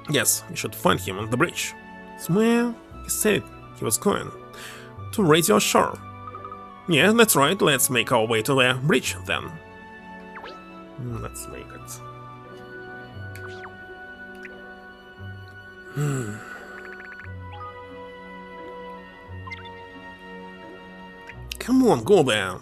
Yes, we should find him on the bridge. Somewhere he said he was going. To Radio Shore. Yeah, that's right, let's make our way to the bridge then. Let's make it. Come on, go there.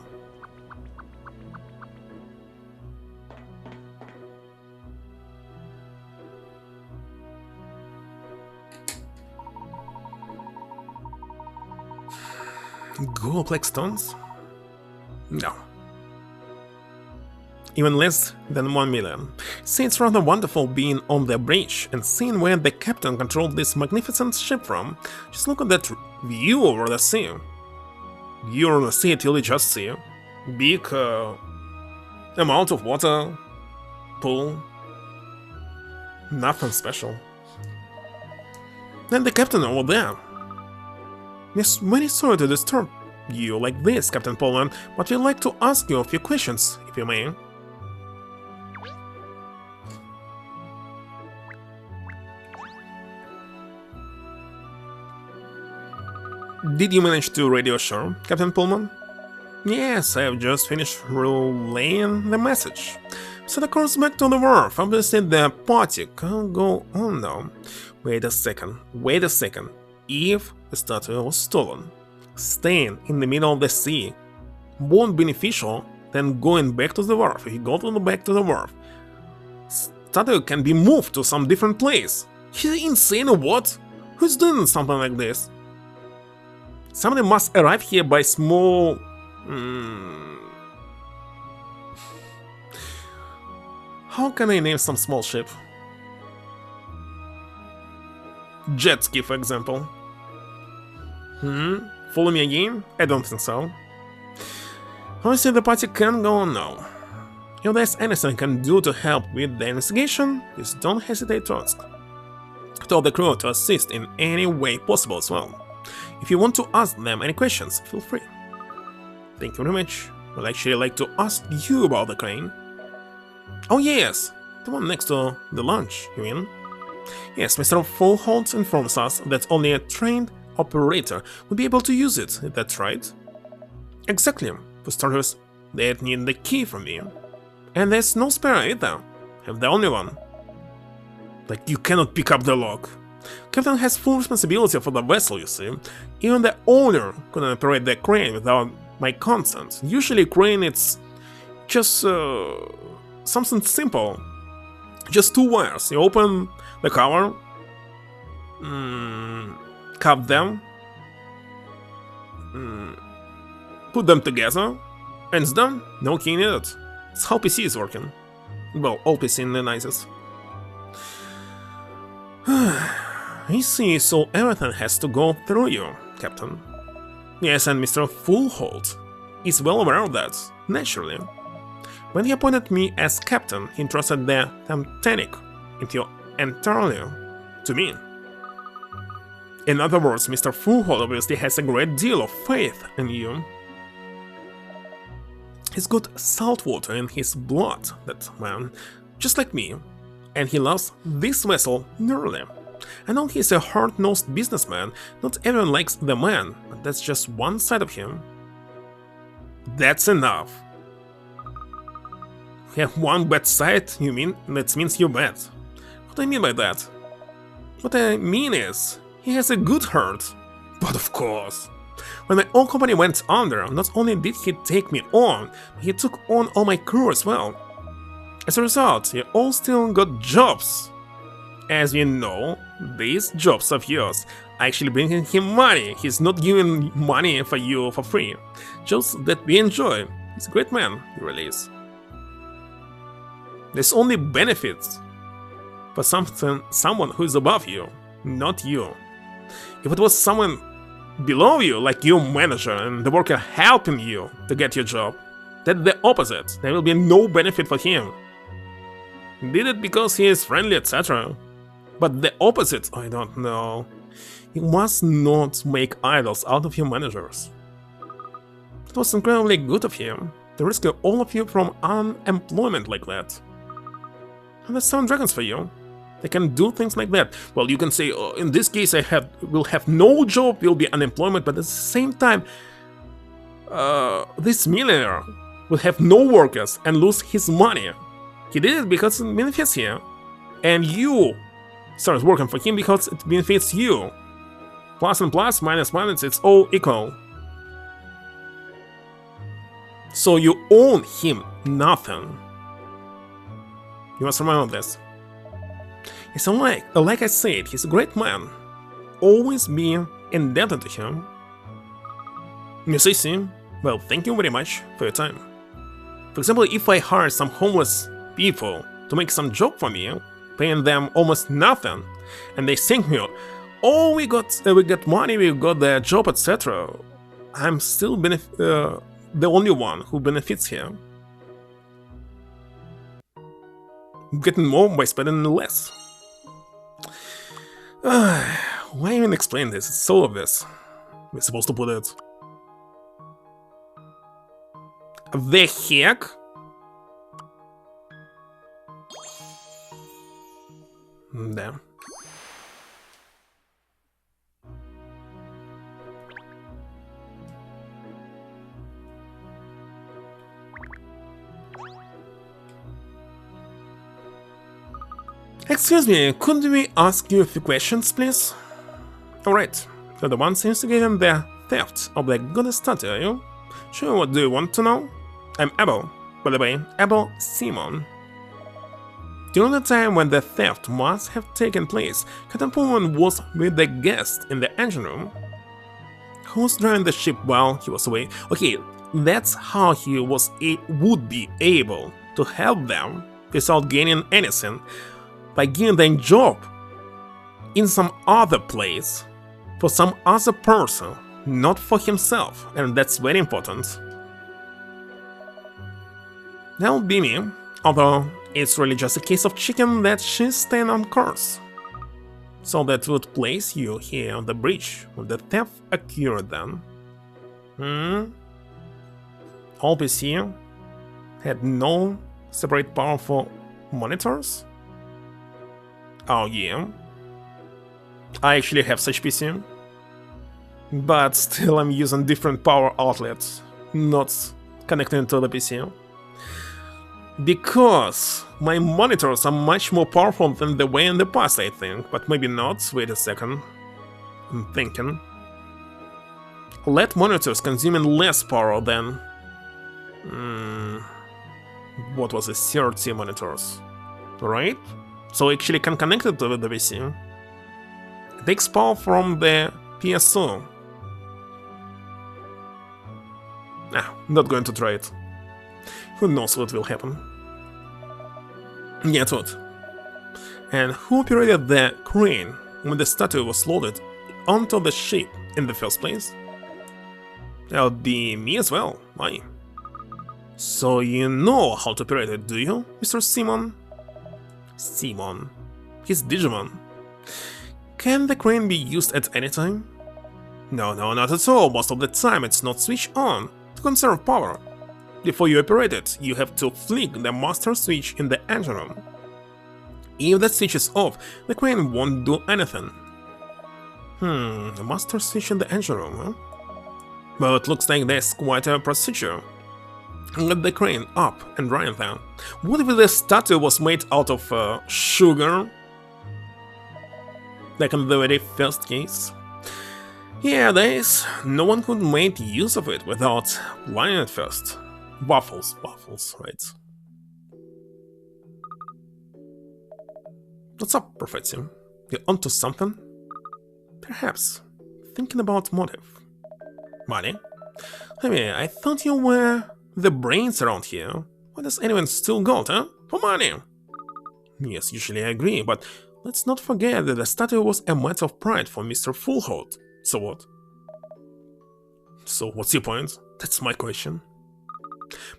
Gold like stones? No. Even less than 1 million. See, it's rather wonderful being on the bridge and seeing where the captain controlled this magnificent ship from. Just look at that view over the sea. View over the sea till you just see. Big amount of water, pool. Nothing special. And the captain over there. Yes, very sorry to disturb you like this, Captain Pullman, but we'd like to ask you a few questions, if you may. Did you manage to radio shore, Captain Pullman? Yes, I've just finished relaying the message. So the course back to the wharf. Obviously the party can't go on now. Wait a second. If the statue was stolen, staying in the middle of the sea won't be beneficial than going back to the wharf. If you go back to the wharf, statue can be moved to some different place. He's insane or what? Who's doing something like this? Somebody must arrive here by small... How can I name some small ship? Jet ski, for example. Follow me again? I don't think so. Honestly, the party can go on now. If there's anything I can do to help with the investigation, please don't hesitate to ask. Tell the crew to assist in any way possible as well. If you want to ask them any questions, feel free. Thank you very much. I'd actually like to ask you about the crane. Oh yes, the one next to the launch, you mean? Yes, Mr. Fullholt informs us that only a trained operator will be able to use it, is that right? Exactly. For starters, they'd need the key from me. And there's no spare either. I'm the only one. Like, you cannot pick up the lock. Captain has full responsibility for the vessel, you see. Even the owner couldn't operate the crane without my consent. Usually crane it's just something simple. Just 2 wires. You open the cover, cut them, put them together, and it's done. No key needed. It's how PC is working. Well, all PC in the nicest. I see, so everything has to go through you, Captain. Yes, and Mr. Fullholt is well aware of that, naturally. When he appointed me as captain, he entrusted the Titanic entirely to me. In other words, Mr. Fullholt obviously has a great deal of faith in you. He's got salt water in his blood, that man, just like me, and he loves this vessel dearly. I know he's a hard-nosed businessman, not everyone likes the man, but that's just one side of him. That's enough. You have one bad side, you mean? That means you're bad. What do I mean by that? What I mean is, he has a good heart. But of course. When my old company went under, not only did he take me on, but he took on all my crew as well. As a result, you all still got jobs. As you know, these jobs of yours are actually bringing him money. He's not giving money for you for free. Jobs that we enjoy. He's a great man, he really is. There's only benefits for someone who is above you, not you. If it was someone below you, like your manager and the worker helping you to get your job, that's the opposite. There will be no benefit for him. He did it because he is friendly, etc. But the opposite, I don't know. You must not make idols out of your managers. It was incredibly good of him to rescue all of you from unemployment like that. And that's 7 dragons for you. They can do things like that. Well, you can say, oh, in this case I will have no job, will be unemployment, but at the same time, this millionaire will have no workers and lose his money. He did it because it benefits him. And you start working for him because it benefits you. Plus and plus, minus minus, it's all equal. So you owe him nothing. You must remember this. It's like I said, he's a great man. Always be indebted to him. You see? Well, thank you very much for your time. For example, if I hire some homeless people to make some job for me, paying them almost nothing, and they think me, oh, we got money, we got the job, etc. I'm still the only one who benefits here. Getting more by spending less. Why even explain this? It's so obvious. We're supposed to put it. The heck? Damn. Excuse me, could we ask you a few questions, please? Alright, you're the ones instigating the theft of the goddess statue, are you? Sure, what do you want to know? I'm Abel, by the way, Abel Simon. During the time when the theft must have taken place, Captain Pullman was with the guest in the engine room. Who was driving the ship while he was away? Okay, that's how he would be able to help them without gaining anything by giving them job in some other place for some other person, not for himself, and that's very important. That'll be me, although it's really just a case of chicken that she's staying on course. So that would place you here on the bridge when the theft occurred then. All PC had no separate power for monitors? Oh yeah. I actually have such PC. But still I'm using different power outlets, not connecting to the PC. Because my monitors are much more powerful than they were in the past, I think, but maybe not. Wait a second. I'm thinking. LED monitors consuming less power than... what was it? CRT monitors. Right? So actually can connect it to the PC. It takes power from the PSO. Not going to try it. Who knows what will happen. Yet what? And who operated the crane when the statue was loaded onto the ship in the first place? That would be me as well, why? So you know how to operate it, do you, Mr. Simon? Simon. He's Digimon. Can the crane be used at any time? No, not at all. Most of the time it's not switched on to conserve power. Before you operate it, you have to flick the master switch in the engine room. If that switch is off, the crane won't do anything. The master switch in the engine room, huh? Well, it looks like there's quite a procedure. Let the crane up and running there. What if the statue was made out of sugar? Like in the very first case? Yeah, there is. No one could make use of it without lining it first. Waffles, right. What's up, Professor? You're onto something? Perhaps. Thinking about motive. Money? I mean, I thought you were the brains around here. Why does anyone steal gold, huh? For money! Yes, usually I agree, but let's not forget that the statue was a matter of pride for Mr. Fullholt. So what? So what's your point? That's my question.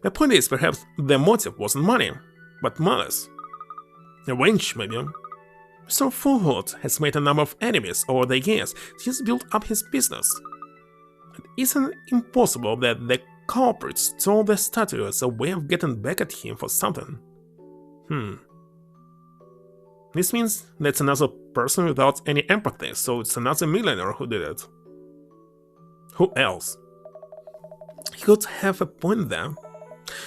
My point is, perhaps the motive wasn't money, but malice. Revenge, maybe. Mr. Fullholt has made a number of enemies over the years. He's built up his business. It isn't impossible that the culprit stole the statue as a way of getting back at him for something. This means that's another person without any empathy, so it's another millionaire who did it. Who else? He could have a point there.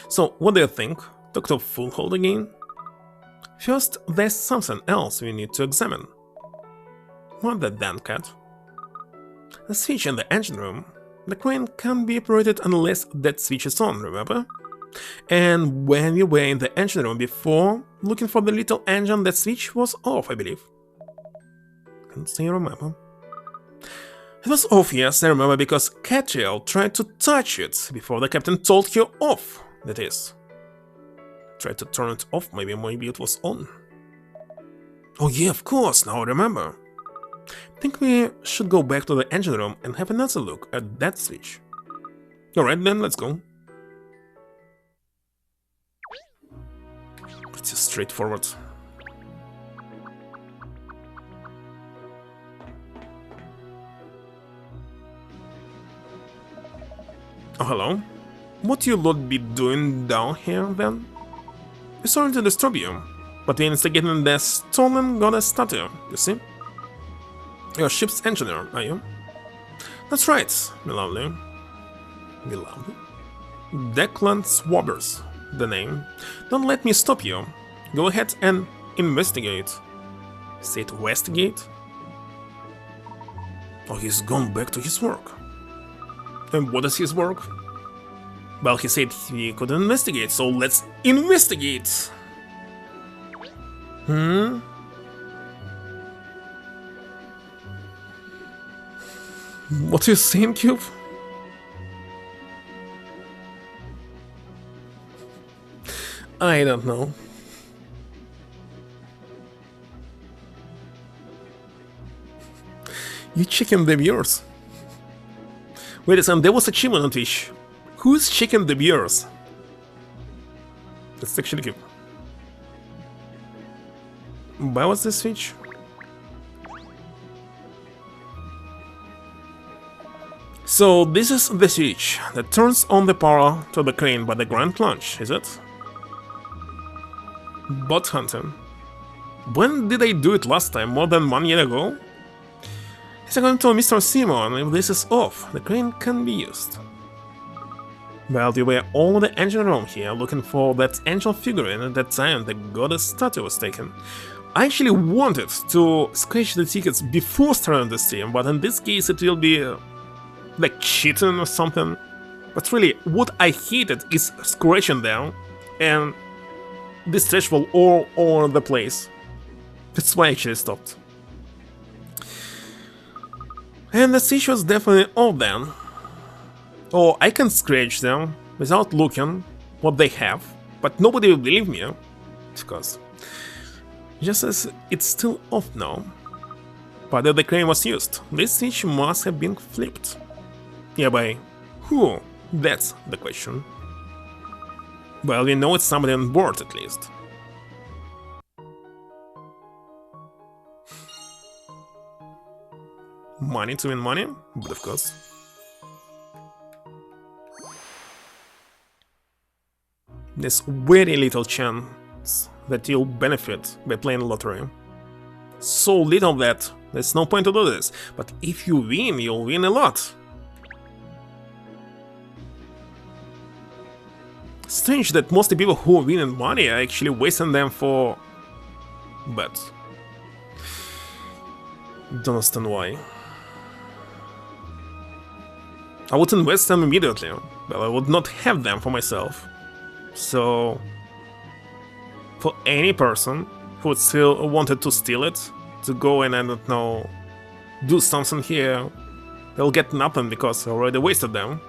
So, what do you think? Dr. Fullholt again? First, there's something else we need to examine. What the damn cat? The switch in the engine room. The crane can't be operated unless that switch is on, remember? And when we were in the engine room before, looking for the little engine, that switch was off, I believe. Can't say I remember. It was off, yes, I remember, because Katrielle tried to touch it before the captain told her off, that is. Tried to turn it off, maybe it was on. Oh yeah, of course, now I remember. Think we should go back to the engine room and have another look at that switch. Alright then, let's go. Pretty straightforward. Oh, hello. What you lot be doing down here, then? Sorry to disturb you, but we're investigating the stolen goddess statue, you see? You're a ship's engineer, are you? That's right, my lovely. My lovely? Declan Swabbers, the name. Don't let me stop you. Go ahead and investigate. Say it investigate? Oh, he's gone back to his work. And what is his work? Well, he said he could investigate, so let's investigate! What are you saying, Cube? I don't know. You checking the viewers? Wait a second, there was achievement on Twitch. Who's checking the viewers? Let's actually keep. Why was this switch? So this is the switch that turns on the power to the crane by the grand plunge, is it? Bot hunting. When did I do it last time? More than 1 year ago? It's according to Mr. Simon, if this is off, the crane can be used. Well, you were all in the engine room here looking for that angel figurine at that time the goddess statue was taken. I actually wanted to scratch the tickets before starting the stream, but in this case it will be like cheating or something. But really, what I hated is scratching them and this trash will all over the place. That's why I actually stopped. And the stage was definitely all then. Or I can scratch them without looking what they have, but nobody will believe me, of course. Just as it's still off now. But if the crane was used, this switch must have been flipped. Yeah, by who? That's the question. Well, we know it's somebody on board at least. Money to win money? But of course. There's very little chance that you'll benefit by playing lottery. So little that there's no point to do this. But if you win, you'll win a lot. Strange that most of the people who win in money are actually wasting them for bets. Don't understand why. I would invest them immediately, but I would not have them for myself. So, for any person who still wanted to steal it, to go and, I don't know, do something here, they'll get nothing because I already wasted them.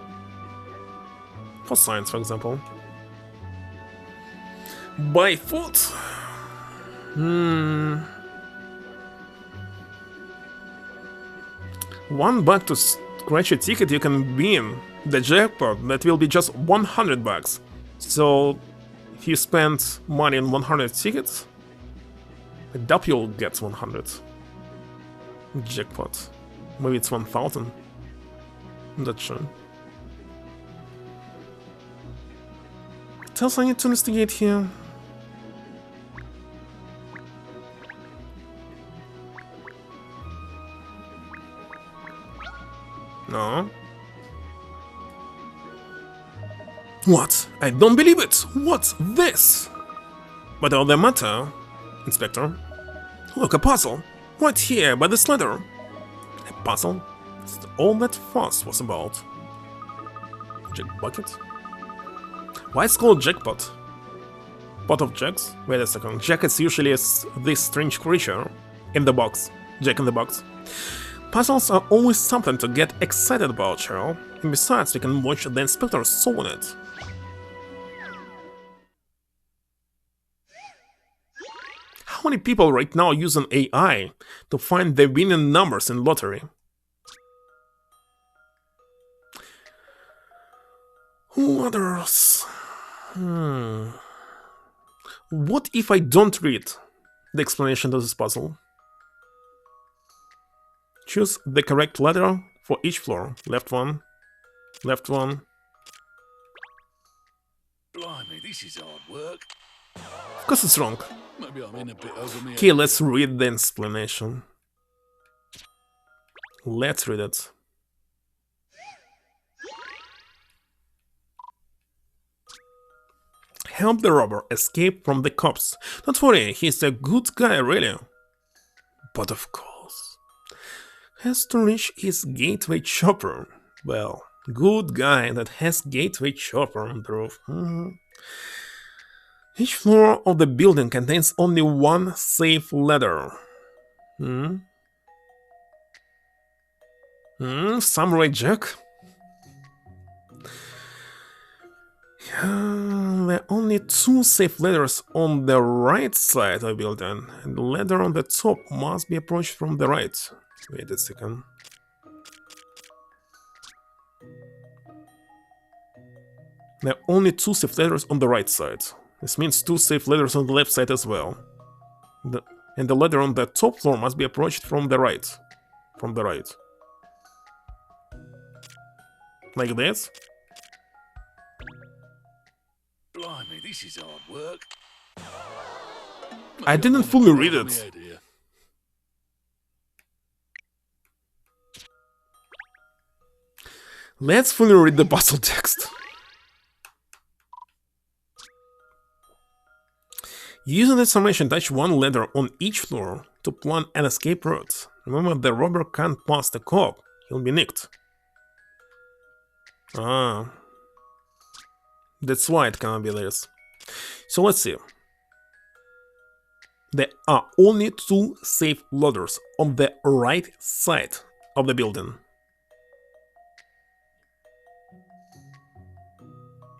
For science, for example. Buy food? $1 to scratch a ticket, you can win the jackpot that will be just $100. So, if you spend money on 100 tickets, I doubt you'll get 100. Jackpot. Maybe it's 1000. I'm not sure. What else I need to investigate here? No. What? I don't believe it! What's this? But all the matter, Inspector? Look, a puzzle! Right here, by this ladder! A puzzle? That's all that fuss was about. Jack bucket? Why it's called jackpot? Pot of jacks? Wait a second, Jack is usually this strange creature in the box. Jack in the box. Puzzles are always something to get excited about, Cheryl. And besides, we can watch the Inspector solve it. How many people right now using AI to find the winning numbers in lottery? Who others? What if I don't read the explanation to this puzzle? Choose the correct letter for each floor. Left one. Left one. Blimey, this is hard work. Of course it's wrong. Maybe I'm in a bit over me. Okay, let's read the explanation. Let's read it. Help the robber escape from the cops. Don't worry, he's a good guy, really. But of course, has to reach his gateway chopper. Well, good guy that has gateway chopper on the roof. Each floor of the building contains only one safe ladder. Samurai Jack? there are only 2 safe ladders on the right side of the building, and the ladder on the top must be approached from the right. Wait a second. There are only 2 safe ladders on the right side. This means 2 safe ladders on the left side as well. And the ladder on the top floor must be approached from the right. From the right. Like this. Blimey, this is hard work. I didn't fully read it. Let's fully read the puzzle text. Using this information, touch one ladder on each floor to plan an escape route. Remember, the robber can't pass the cop. He'll be nicked. Ah. That's why it cannot be this. So let's see. There are only 2 safe ladders on the right side of the building.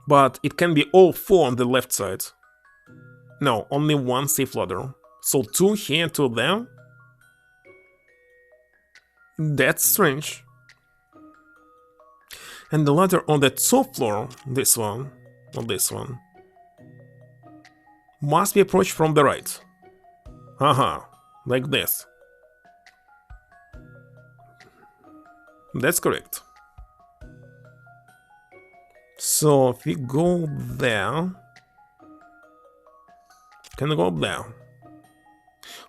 But it can be all 4 on the left side. No, only 1 safe ladder. So 2 here, 2 there. That's strange. And the ladder on the top floor, this one, or this one, must be approached from the right. Haha, like this. That's correct. So if we go there, can go there.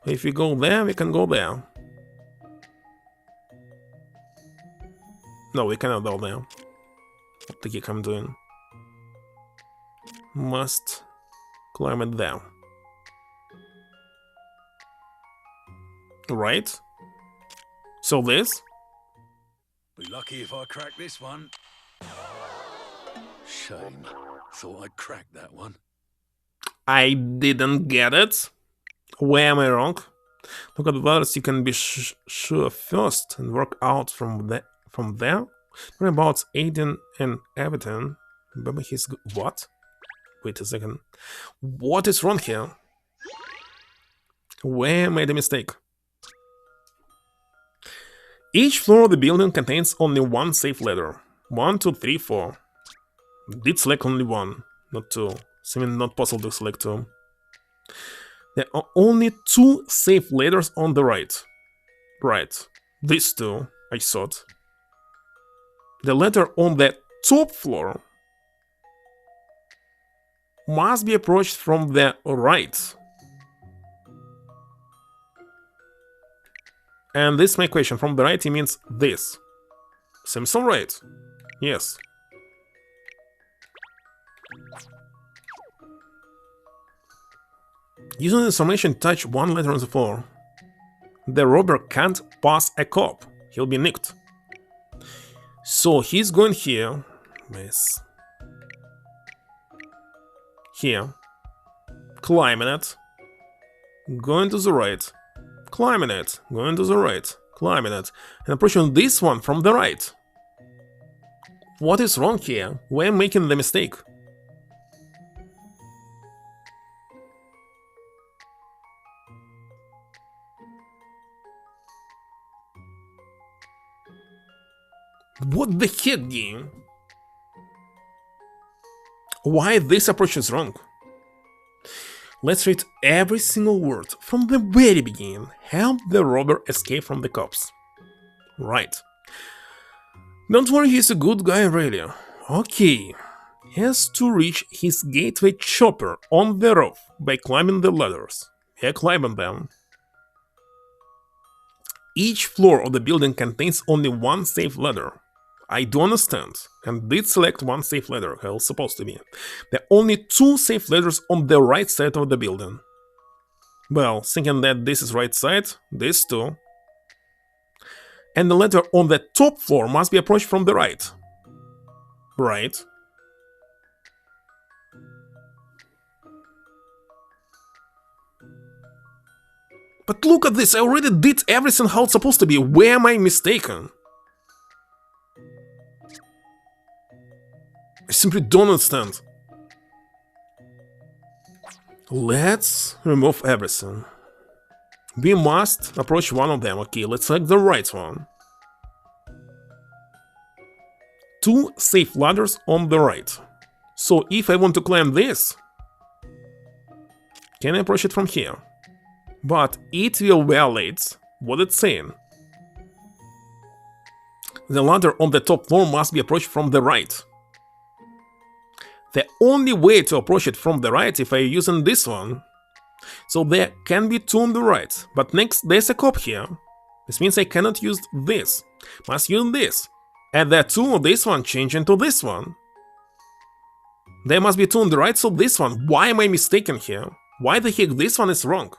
If we go there, we can go there. No, we cannot go there. What the heck I'm doing? Must climb it there. Right? So this? Be lucky if I crack this one. Shame. Thought I'd crack that one. I didn't get it. Where am I wrong? Look at the ladders you can be sure first and work out from there. What about Aiden and Everton? Remember his what? Wait a second. What is wrong here? Where I made a mistake? Each floor of the building contains only 1 safe ladder. 1, 2, 3, 4. Did select only 1, not 2. Seeming not possible to select 2. There are only 2 safe ladders on the right. Right. These 2, I thought. The ladder on the top floor must be approached from the right. And this is my question. From the right, it means this. Seems alright. Yes. Using this information, touch one letter on the floor. The robber can't pass a cop. He'll be nicked. So he's going here. Yes. Here. Climbing it. Going to the right. Climbing it. Going to the right. Climbing it. And approaching this one from the right. What is wrong here? We're making the mistake. What the heck, game? Why this approach is wrong? Let's read every single word from the very beginning. Help the robber escape from the cops. Right. Don't worry, he's a good guy, really. Okay. He has to reach his gateway chopper on the roof by climbing the ladders. He climbing them. Each floor of the building contains only one safe ladder. I do understand, and did select one safe ladder, how it's supposed to be. There are only two safe ladders on the right side of the building. Well, thinking that this is right side, this too. And the ladder on the top floor must be approached from the right. Right. But look at this, I already did everything how it's supposed to be. Where am I mistaken? I simply don't understand. Let's remove everything. We must approach one of them. Okay, let's select the right one. 2 safe ladders on the right. So if I want to climb this, can I approach it from here? But it will violate what it's saying. The ladder on the top floor must be approached from the right. The only way to approach it from the right if I'm using this one. So there can be 2 on the right, but next there's a cop here. This means I cannot use this. Must use this. And there are 2 on this one change into this one. There must be 2 on the right, so this one. Why am I mistaken here? Why the heck this one is wrong?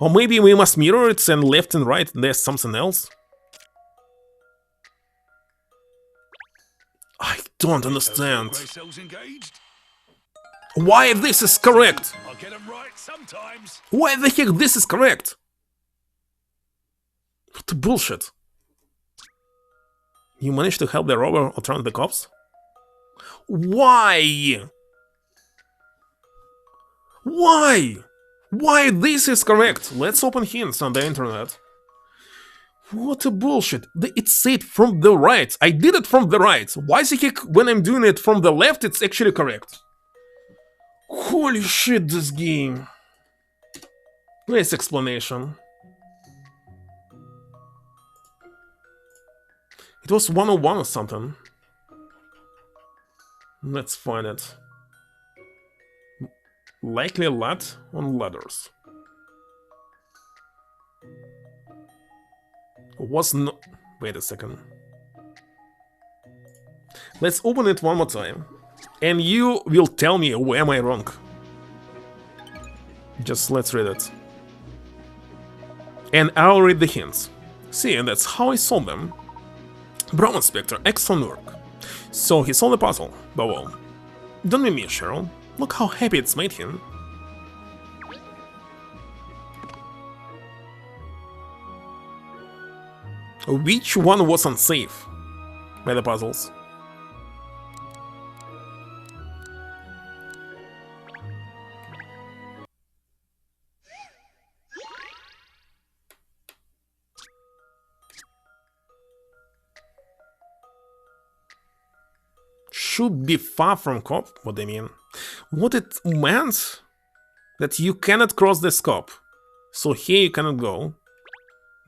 Or maybe we must mirror it and left and right there's something else? I don't understand. Why this is correct? I'll get 'em right sometimes. Why the heck this is correct? What the bullshit? You managed to help the robber outrun the cops? Why? Why? Why this is correct? Let's open hints on the internet. What a bullshit. It said from the right. I did it from the right. Why the heck when I'm doing it from the left it's actually correct? Holy shit, this game. Nice explanation. It was 101 or something. Let's find it. Likely a lot on ladders. Was no... Wait a second. Let's open it one more time. And you will tell me where am I wrong. Just let's read it. And I'll read the hints. See, and that's how I solved them. Brown Inspector, excellent work. So he solved the puzzle, but well, don't be mean, Cheryl. Look how happy it's made him. Which one was unsafe by the puzzles? Should be far from cop? What do you mean? What it meant? That you cannot cross the scope. So here you cannot go.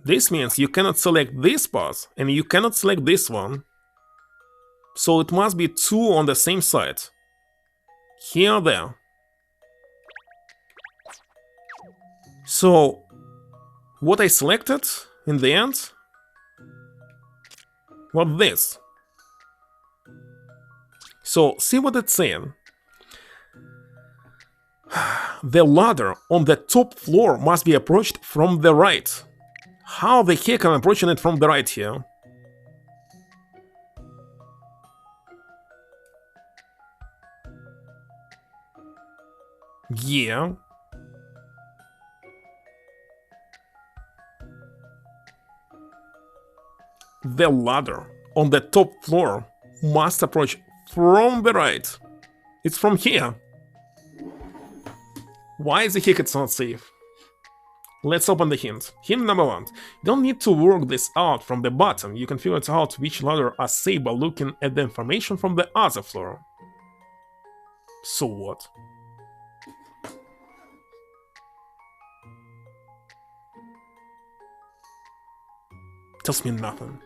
This means you cannot select this path, and you cannot select this one. So it must be 2 on the same side. Here or there. So, what I selected in the end was this. So, see what it's saying. The ladder on the top floor must be approached from the right. How the heck am I approaching it from the right here? Yeah. The ladder on the top floor must approach from the right. It's from here. Why the heck it's not safe? Let's open the hint. Hint number 1. You don't need to work this out from the bottom. You can figure it out which ladder are safe by looking at the information from the other floor. So what? Tells me nothing.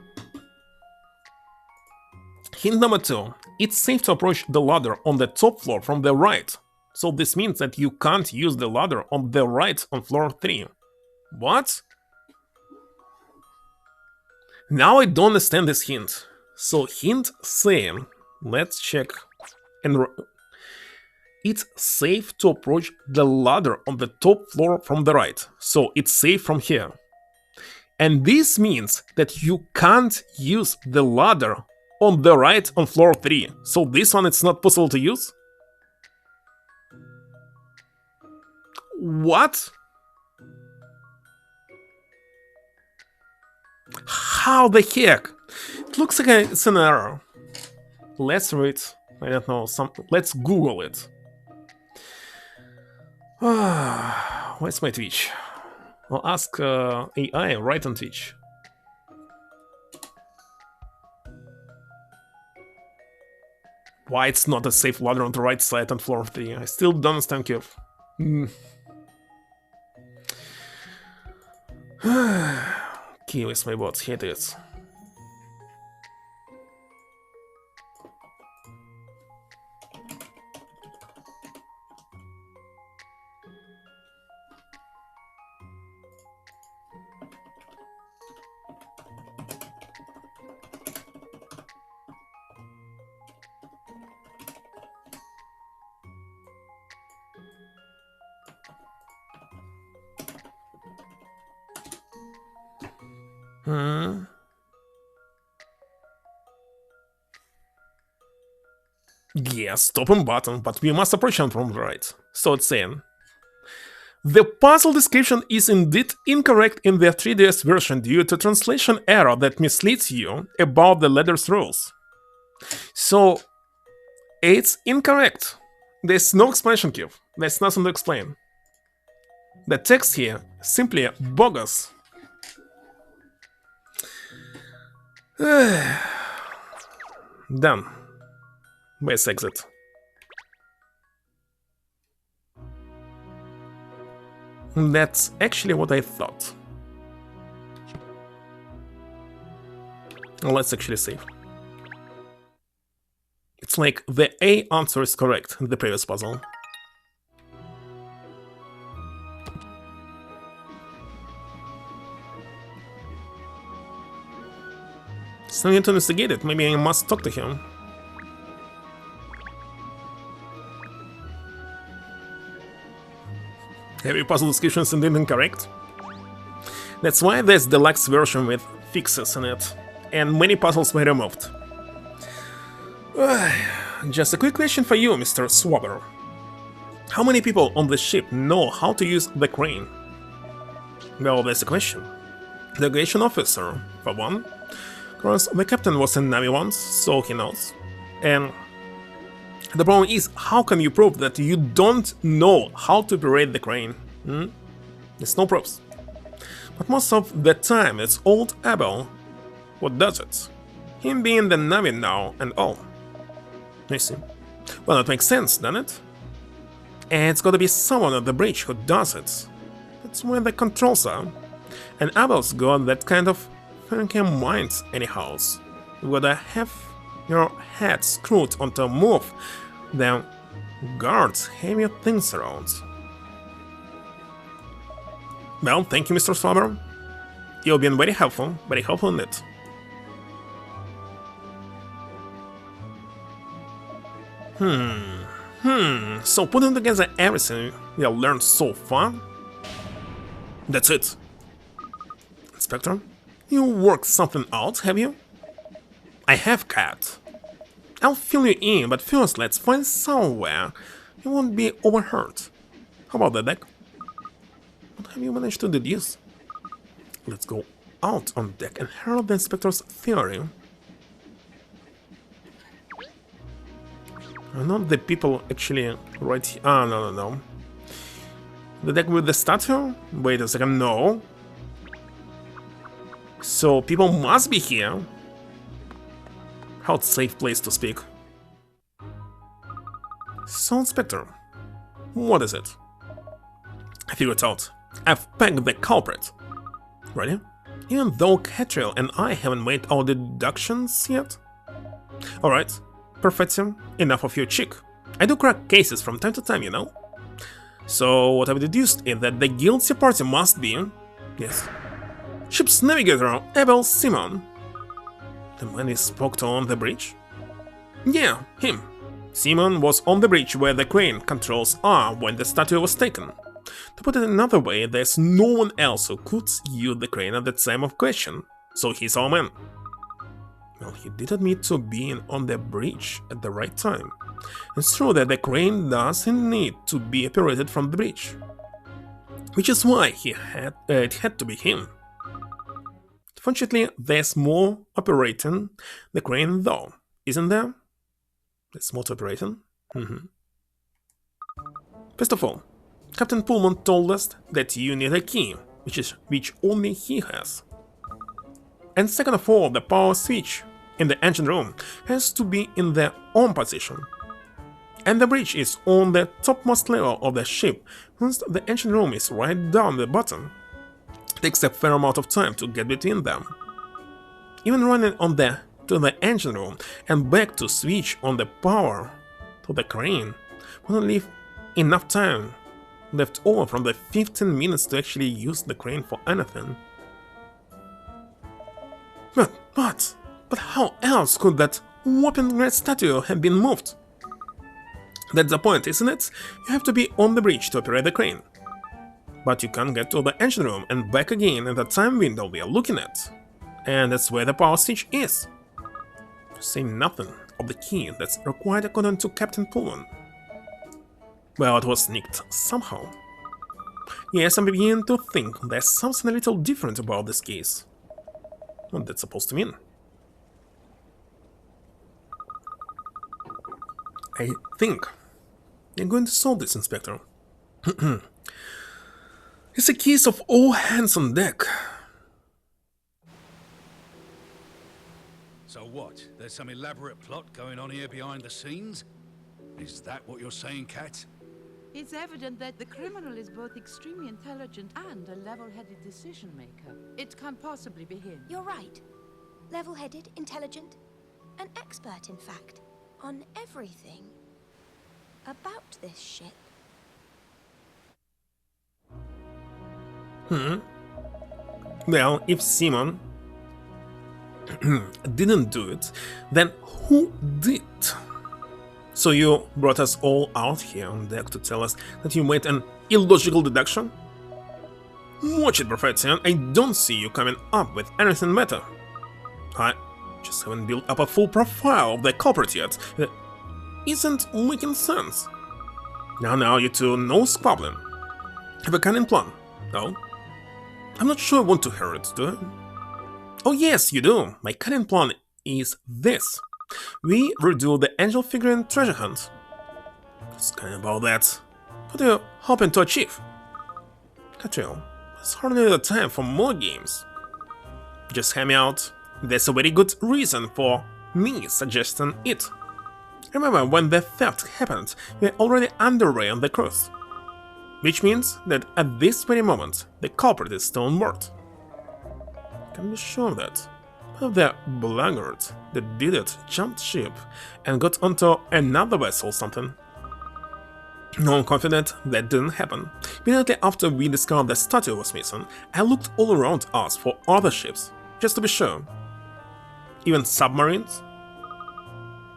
Hint number 2. It's safe to approach the ladder on the top floor from the right. So this means that you can't use the ladder on the right on floor 3. What? Now I don't understand this hint. So hint saying, let's check. And it's safe to approach the ladder on the top floor from the right. So it's safe from here. And this means that you can't use the ladder on the right on floor 3. So this one it's not possible to use? What? How the heck? It looks like it's an error. Let's read, I don't know, let's Google it. Where's my Twitch? I'll ask AI right on Twitch. Why it's not a safe ladder on the right side on floor 3? I still don't understand, Kev. Key with my bots, here it is. Yes, stop and button, but we must approach him from the right. So it's saying. The puzzle description is indeed incorrect in the 3DS version due to translation error that misleads you about the ladder's rules. So, it's incorrect. There's no explanation, Kev. There's nothing to explain. The text here is simply bogus. Done. Base exit. That's actually what I thought. Let's actually save. It's like the A answer is correct in the previous puzzle. Still need to investigate it. Maybe I must talk to him. Every puzzle description is indeed incorrect. That's why there's deluxe version with fixes in it, and many puzzles were removed. Just a quick question for you, Mr. Swabber. How many people on the ship know how to use the crane? Well, that's the question. The aviation officer, for one. Of course, the captain was in Navy once, so he knows. And the problem is, how can you prove that you don't know how to operate the crane? There's no proofs. But most of the time, it's old Abel what does it. Him being the Navy now and all. I see. Well, that makes sense, doesn't it? It's gotta be someone at the bridge who does it. That's where the controls are. And Abel's got that kind of funky mind anyhow. You gotta have your head screwed onto a move, then guards heavy things around. Well, thank you, Mr. Swabber. You've been very helpful in it. So putting together everything we have learned so far, that's it. Inspector, you worked something out, have you? I have, Cat. I'll fill you in, but first let's find somewhere you won't be overheard. How about that, Deck? What have you managed to deduce? Let's go out on deck and hear the inspector's theory. Not the people actually right here. Ah, no. The deck with the statue? Wait a second, no. So people must be here. How safe place to speak. So, Inspector, what is it? I figured it out. I've pegged the culprit. Ready? Even though Katrielle and I haven't made our deductions yet? Alright, perfecto, enough of your cheek. I do crack cases from time to time, you know? So what I've deduced is that the guilty party must be... yes. Ship's navigator, Abel Simon. The man he spoke to on the bridge? Yeah, him. Simon was on the bridge where the crane controls are when the statue was taken. To put it another way, there's no one else who could use the crane at the time of question, so he's our man. Well, he did admit to being on the bridge at the right time. It's true that the crane doesn't need to be operated from the bridge, which is why it had to be him. Fortunately, there's more operating the crane though, isn't there? There's more operating? First of all, Captain Pullman told us that you need a key, which only he has. And second of all, the power switch in the engine room has to be in the on position. And the bridge is on the topmost level of the ship, since the engine room is right down the bottom. It takes a fair amount of time to get between them. Even running to the engine room and back to switch on the power to the crane wouldn't leave enough time left over from the 15 minutes to actually use the crane for anything. But how else could that whopping great statue have been moved? That's the point, isn't it? You have to be on the bridge to operate the crane. But you can't get to the engine room and back again in the time window we are looking at. And that's where the power switch is. To say nothing of the key that's required according to Captain Pullman. Well, it was nicked somehow. Yes, I'm beginning to think there's something a little different about this case. What that's supposed to mean? I think you're going to solve this, Inspector. It's a case of all hands on deck. So what? There's some elaborate plot going on here behind the scenes? Is that what you're saying, Kat? It's evident that the criminal is both extremely intelligent and a level-headed decision-maker. It can't possibly be him. You're right. Level-headed, intelligent, an expert, in fact, on everything about this ship. Well, if Simon didn't do it, then who did? So you brought us all out here on deck to tell us that you made an illogical deduction? Watch it, Professor, I don't see you coming up with anything better. I just haven't built up a full profile of the culprit yet. That isn't making sense. Now, you two, no squabbling. Have a cunning plan, no? I'm not sure I want to hear it, do I? Oh yes, you do. My cunning plan is this. We redo the angel figurine treasure hunt. It's kind of about that. What are you hoping to achieve? Katrielle, it's hardly the time for more games. Just hear me out. There's a very good reason for me suggesting it. Remember, when the theft happened, we were already underway on the cruise. Which means that at this very moment, the culprit is still on board. Can be sure of that. One of the blaggards that did it jumped ship and got onto another vessel or something. No, I'm confident that didn't happen. Immediately after we discovered the statue was missing, I looked all around us for other ships, just to be sure. Even submarines?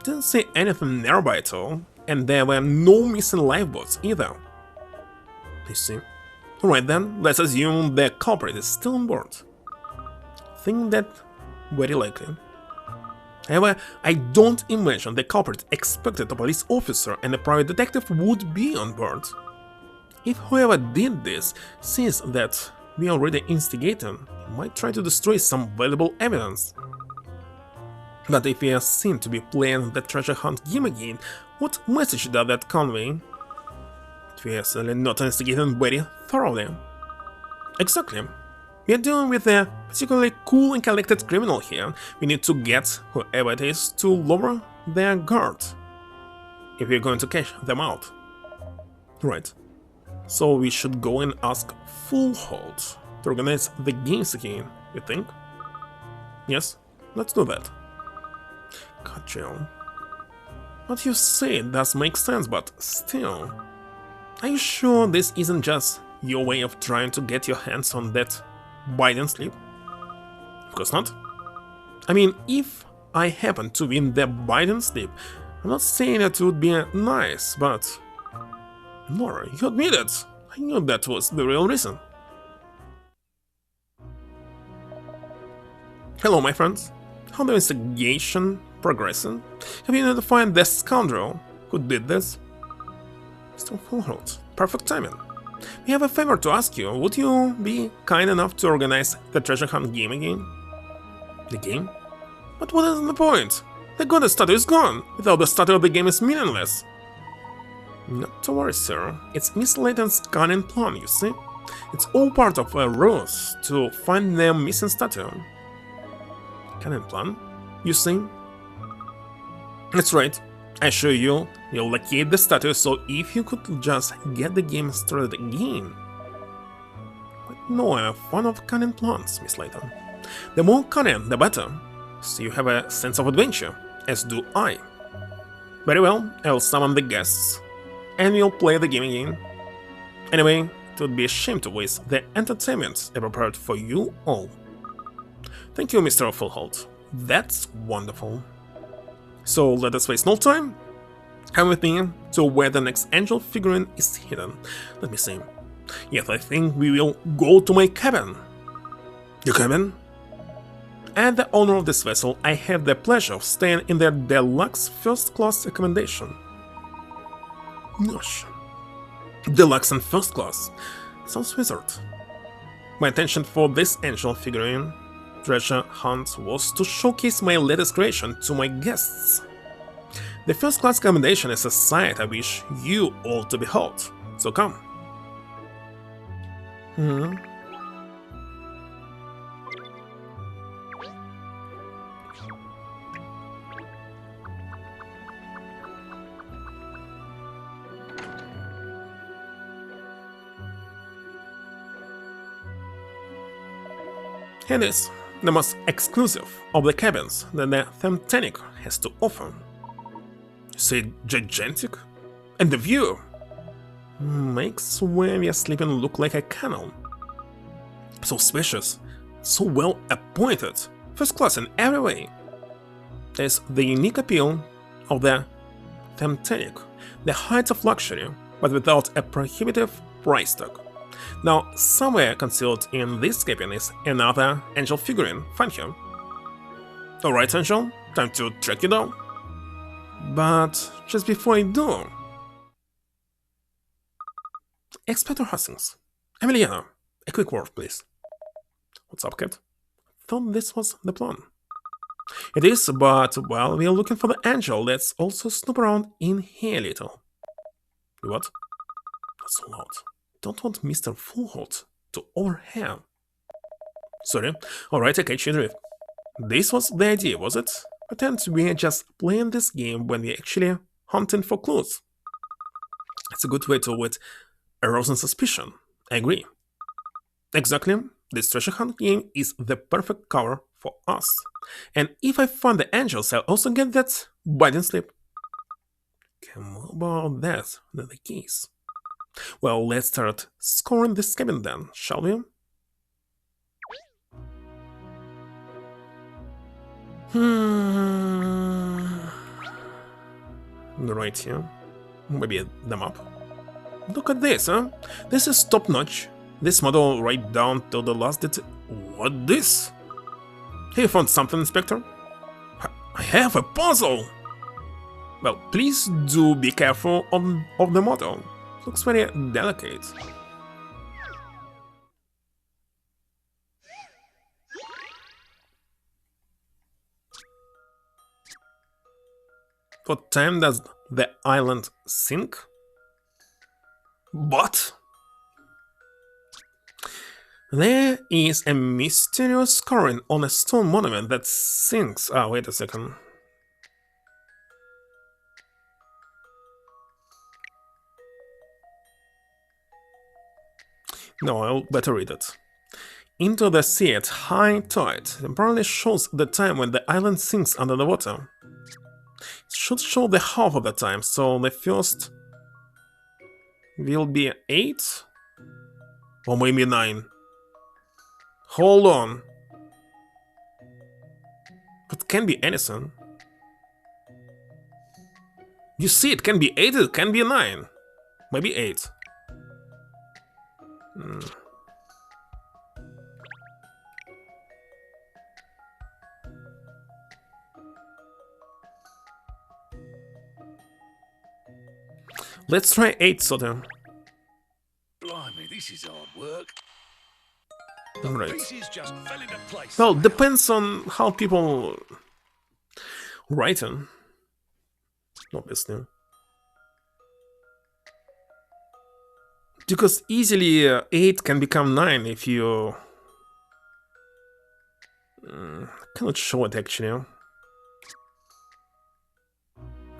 Didn't see anything nearby at all, and there were no missing lifeboats either. You see? Alright then, let's assume the culprit is still on board. Think that very likely. However, I don't imagine the culprit expected a police officer and a private detective would be on board. If whoever did this sees that we are already instigating, he might try to destroy some valuable evidence. But if we are seen to be playing the treasure hunt game again, what message does that convey? We are certainly not investigating very thoroughly. Exactly. We are dealing with a particularly cool and collected criminal here. We need to get whoever it is to lower their guard if we're going to catch them out. Right. So we should go and ask Full Hold to organize the games again, you think? Yes, let's do that. Katrielle. What you say does make sense, but still. Are you sure this isn't just your way of trying to get your hands on that Biden slip? Of course not. I mean, if I happen to win the Biden slip, I'm not saying that it would be nice, but... Laura, you admit it. I knew that was the real reason. Hello, my friends. How the investigation progressing? Have you identified the scoundrel who did this? Still full hold. Perfect timing. We have a favor to ask you. Would you be kind enough to organize the treasure hunt game again? The game? But what is the point? The goddess statue is gone. Without the statue, the game is meaningless. Not to worry, sir. It's Miss Layton's cunning plan, you see? It's all part of a ruse to find their missing statue. Cunning plan? You see? That's right. I assure you, you'll locate the statue, so if you could just get the game started again. But no, I'm a fan of cunning plans, Miss Layton. The more cunning, the better. So you have a sense of adventure, as do I. Very well, I'll summon the guests, and we'll play the game again. Anyway, it would be a shame to waste the entertainment I prepared for you all. Thank you, Mr. Fullholt. That's wonderful. So let us waste no time. Come with me to where the next angel figurine is hidden. Let me see. Yes, I think we will go to my cabin. Your cabin? As the owner of this vessel, I have the pleasure of staying in their deluxe first-class accommodation. Gosh. Deluxe and first class. Sounds wizard. My intention for this angel figurine treasure hunt was to showcase my latest creation to my guests. The first class accommodation is a sight I wish you all to behold, so come. Here it is, the most exclusive of the cabins that the Thamtanic has to offer. You say gigantic? And the view makes where we are sleeping look like a canal. So spacious, so well appointed, first class in every way. There's the unique appeal of the Thamtanic, the heights of luxury, but without a prohibitive price tag. Now, somewhere concealed in this cabin is another angel figurine, find her. Alright, Angel, time to track you down. But just before I do... Inspector Hastings, Emiliano, a quick word, please. What's up, Cat? Thought this was the plan. It is, but while we are looking for the angel, let's also snoop around in here a little. What? That's so loud. Don't want Mr. Fullholt to overhear. Sorry. Alright, I catch your drift. This was the idea, was it? Pretend we're just playing this game when we're actually hunting for clues. It's a good way to avoid arousing suspicion. I agree. Exactly. This treasure hunt game is the perfect cover for us. And if I find the angels, I'll also get that biting sleep. Okay, more about that than the case. Well, let's start scoring this cabin then, shall we? Right here. Maybe the map. Look at this, huh? This is top-notch. This model right down to the last detail. What this? Hey, you found something, Inspector? I have a puzzle! Well, please do be careful of the model. Looks very delicate. What time does the island sink? What? There is a mysterious carving on a stone monument that sinks. Ah, wait a second. No, I'll better read it. Into the sea at high tide temporarily shows the time when the island sinks under the water. It should show the half of the time, so the first will be 8 or maybe 9. Hold on. It can be anything. You see, it can be 8, it can be 9. Maybe 8. Let's try 8, Soda. Blimey, this is hard work. Alright. Pieces just fell into place. Well, depends on how people write them. Obviously. Because easily 8 can become 9 if you... cannot show it actually.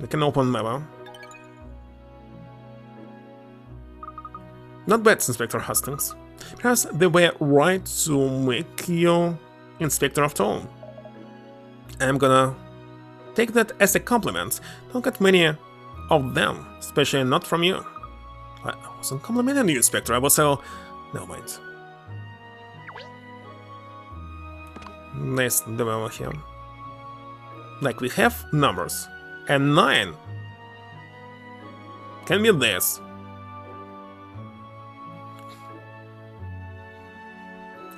I can open map. Not bad, Inspector Hastings. Perhaps they were right to make you Inspector after all. I'm gonna take that as a compliment. Don't get many of them, especially not from you. I wasn't complimenting you, Inspector. I was so... Never mind. Nice development here. Like, we have numbers. And 9 can be this.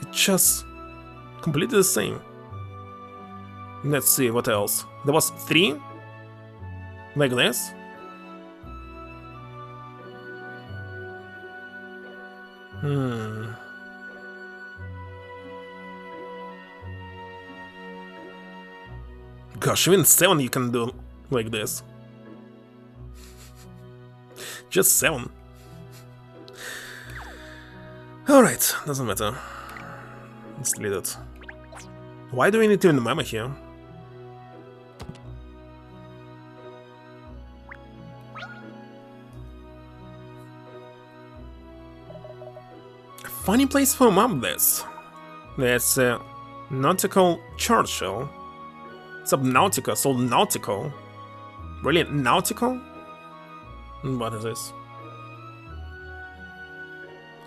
It's just completely the same. Let's see what else. There was 3 like this. Gosh, even 7 you can do like this. Just 7. Alright, doesn't matter. Let's delete it. Why do we need to remember here? Funny place for a map this. That's Nautical Churchill. Subnautica, so nautical. Really nautical? What is this?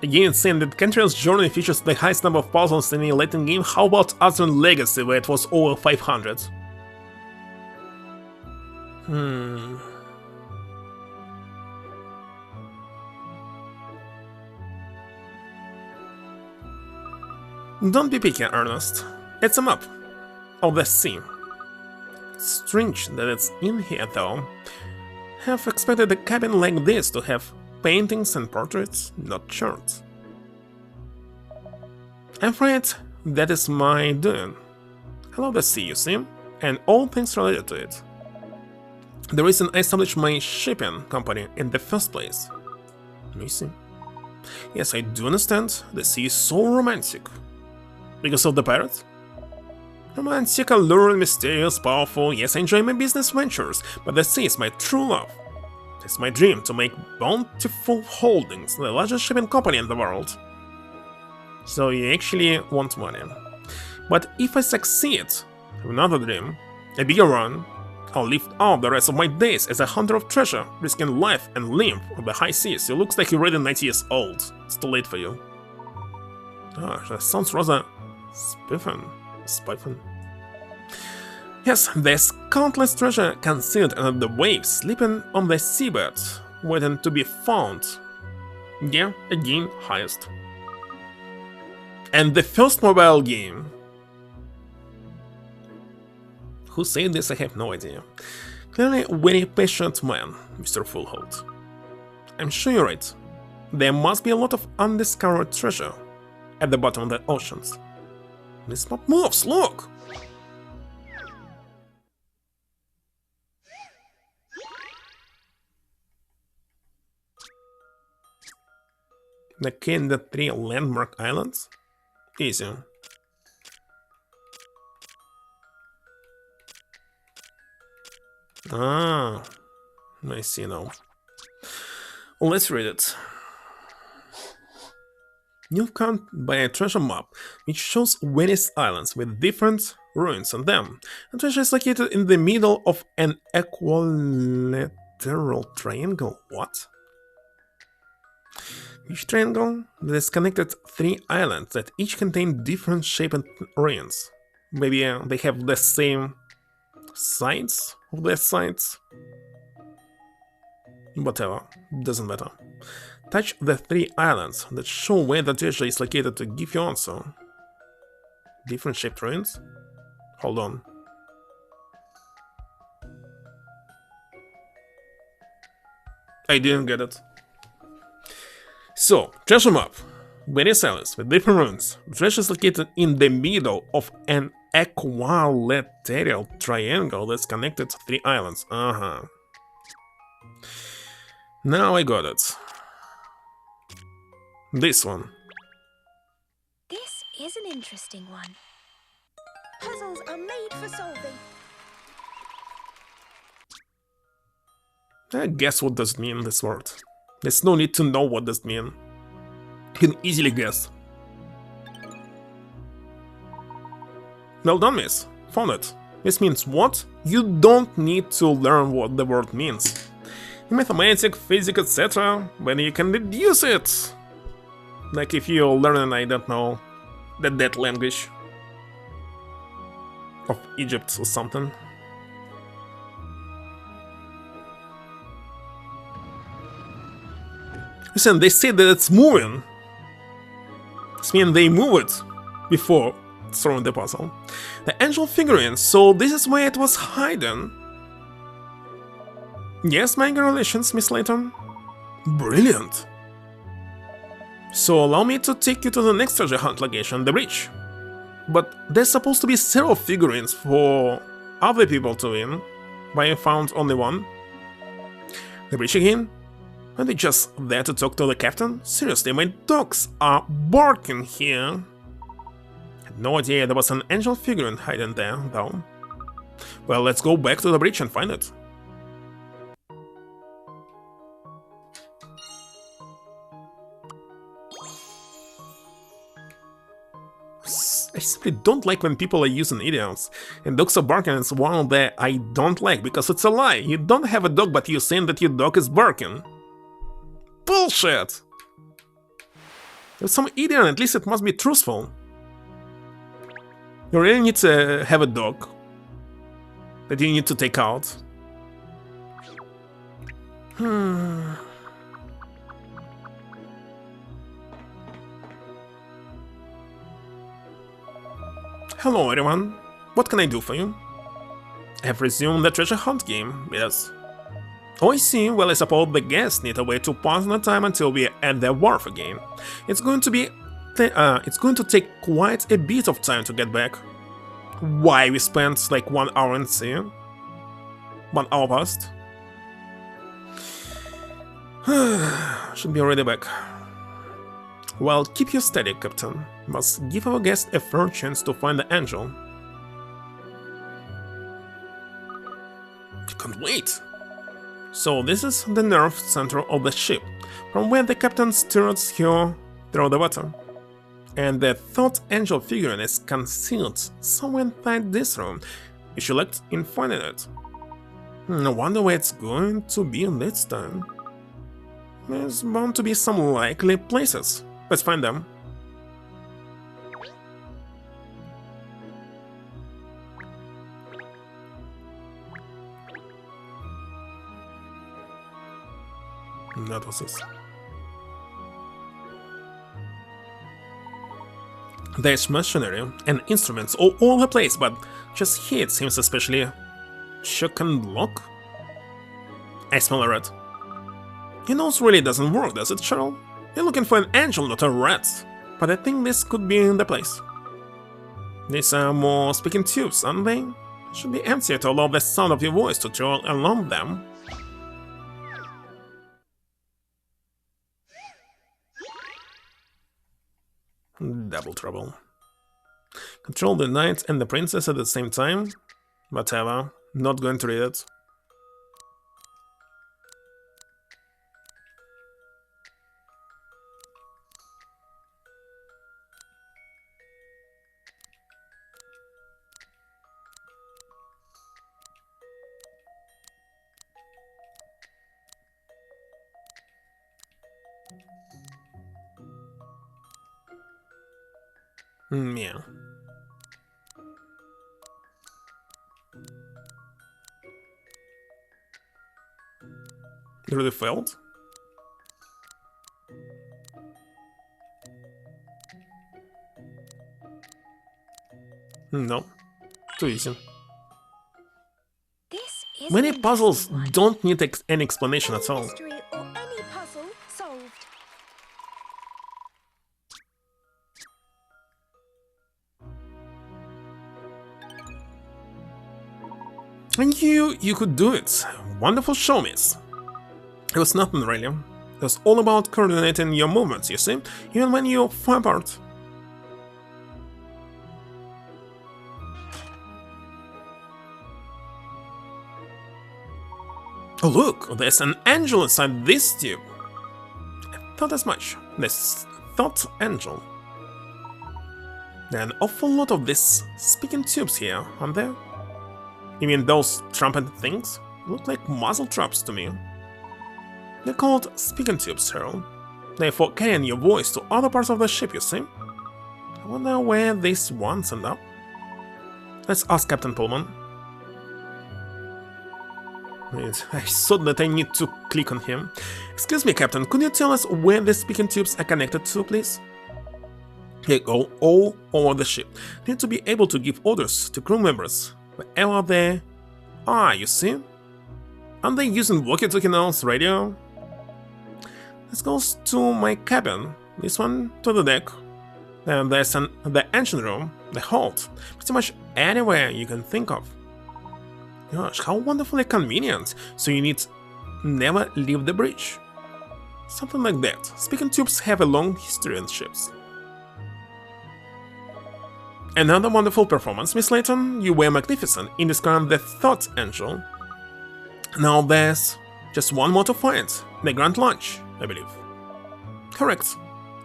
Again, it's saying that Katrielle's journey features the highest number of puzzles in a Layton game. How about H.a.n.d. Legacy, where it was over 500? Don't be picky, Ernest. It's a map of the sea. It's strange that it's in here, though. Have expected a cabin like this to have paintings and portraits, not charts. I'm afraid that is my doing. I love the sea, you see, and all things related to it. The reason I established my shipping company in the first place. You see. Yes, I do understand, the sea is so romantic. Because of the pirates? Romantic, alluring, mysterious, powerful, yes, I enjoy my business ventures, but the sea is my true love. It's my dream to make Bountiful Holdings the largest shipping company in the world. So you actually want money. But if I succeed, I have another dream, a bigger one. I'll live out the rest of my days as a hunter of treasure, risking life and limb on the high seas. You looks like you're already 90 years old. It's too late for you. Ah, that sounds rather spiffin. Yes, there's countless treasure concealed under the waves, sleeping on the seabed, waiting to be found. Yeah, again, highest. And the first mobile game. Who said this? I have no idea. Clearly a very patient man, Mr. Fullholt. I'm sure you're right. There must be a lot of undiscovered treasure at the bottom of the oceans. This map moves, look! The key in the 3 landmark islands? Easy. Ah, I see now. Let's read it. You've come by a treasure map, which shows various islands with different ruins on them. The treasure is located in the middle of an equilateral triangle. What? Which triangle? That is connected 3 islands that each contain different shaped ruins. Maybe they have the same sides of their sides? Whatever, doesn't matter. Touch the 3 islands that show where the treasure is located to give your answer. Different shaped ruins? Hold on. I didn't get it. So, treasure map. Various islands with different ruins. The treasure is located in the middle of an equilateral triangle that's connected to 3 islands. Now I got it. This one. This is an interesting one. Puzzles are made for solving. Guess what does it mean, this word? There's no need to know what does it mean. You can easily guess. Well done, miss. Found it. This means what? You don't need to learn what the word means. In mathematics, physics, etc., when you can deduce it. Like if you learn, I don't know, the dead language of Egypt or something. Listen, they say that it's moving. This means they move it before solving the puzzle. The angel figurine, so this is where it was hidden. Yes, my congratulations, Miss Layton. Brilliant. So allow me to take you to the next treasure hunt location, the bridge. But there's supposed to be several figurines for other people to win, but I found only one. The bridge again? Are they just there to talk to the captain? Seriously, my dogs are barking here. Had no idea there was an angel figurine hidden there, though. Well, let's go back to the bridge and find it. I simply don't like when people are using idioms, and dogs are barking is one that I don't like, because it's a lie. You don't have a dog, but you're saying that your dog is barking. Bullshit! There's some idiot, at least it must be truthful. You really need to have a dog that you need to take out. Hello everyone, what can I do for you? I have resumed the treasure hunt game, yes. Oh, I see. Well, I suppose the guests need a way to pass the time until we are at the wharf again. It's going to take quite a bit of time to get back. Why, we spent like 1 hour in sea? 1 hour past. Should be already back. Well, keep you steady, Captain. Must give our guest a fair chance to find the angel. I can't wait! So this is the nerve center of the ship, from where the captain steers her through the water. And the third angel figurine is concealed somewhere inside this room. You should look in finding it. I wonder where it's going to be this time. There's bound to be some likely places. Let's find them. That was this. There's machinery and instruments all over the place, but just here it seems especially shock and block. I smell a rat. Your nose really doesn't work, does it, Cheryl? You're looking for an angel, not a rat. But I think this could be in the place. These are more speaking tubes, aren't they? Should be emptier to allow the sound of your voice to travel along them. Double trouble. Control the knight and the princess at the same time? Whatever, not going to read it. Yeah. You really failed? No. Too easy. This is Many an puzzles interesting one. don't need any explanation at Any all. mystery or any puzzle solved. And you could do it. Wonderful show, miss. It was nothing really. It's all about coordinating your movements, you see, even when you're far apart. Oh look, there's an angel inside this tube. I thought as much. This thought angel. There are an awful lot of these speaking tubes here, aren't there? You mean those trumpet things? Look like muzzle traps to me. They're called speaking tubes, Harold. They're for carrying your voice to other parts of the ship, you see? I wonder where these ones end up. Let's ask Captain Pullman. Wait, I thought that I need to click on him. Excuse me, Captain, could you tell us where the speaking tubes are connected to, please? They go all over the ship. They need to be able to give orders to crew members wherever they are, you see? Aren't they using walkie-talkie now's radio? This goes to my cabin, this one to the deck. And there's the engine room, the hold, pretty much anywhere you can think of. Gosh, how wonderfully convenient, so you need never leave the bridge. Something like that. Speaking tubes have a long history in ships. Another wonderful performance, Miss Layton. You were magnificent in describing the Thought Angel. Now there's just one more to find, the Grand Lunch, I believe. Correct.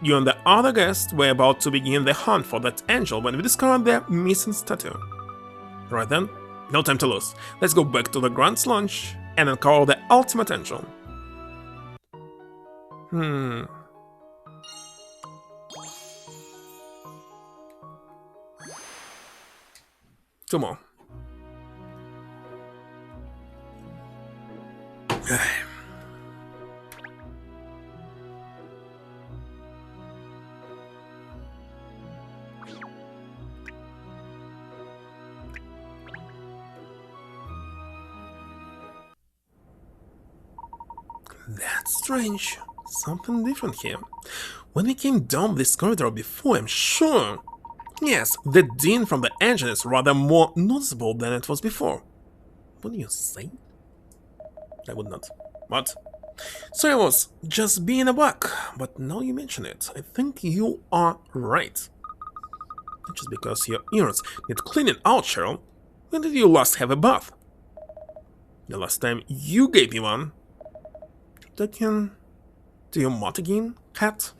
You and the other guest were about to begin the hunt for that angel when we discovered their missing statue. Right then, no time to lose. Let's go back to the Grand Lunch and uncover the ultimate angel. Two more. That's strange. Something different here. When we came down this corridor before, I'm sure. Yes, the din from the engine is rather more noticeable than it was before. Wouldn't you say? I would not. What? So I was just being a buck, but now you mention it, I think you are right. Not just because your ears need cleaning out, Cheryl. When did you last have a bath? The last time you gave me one. Do you mot again, cat?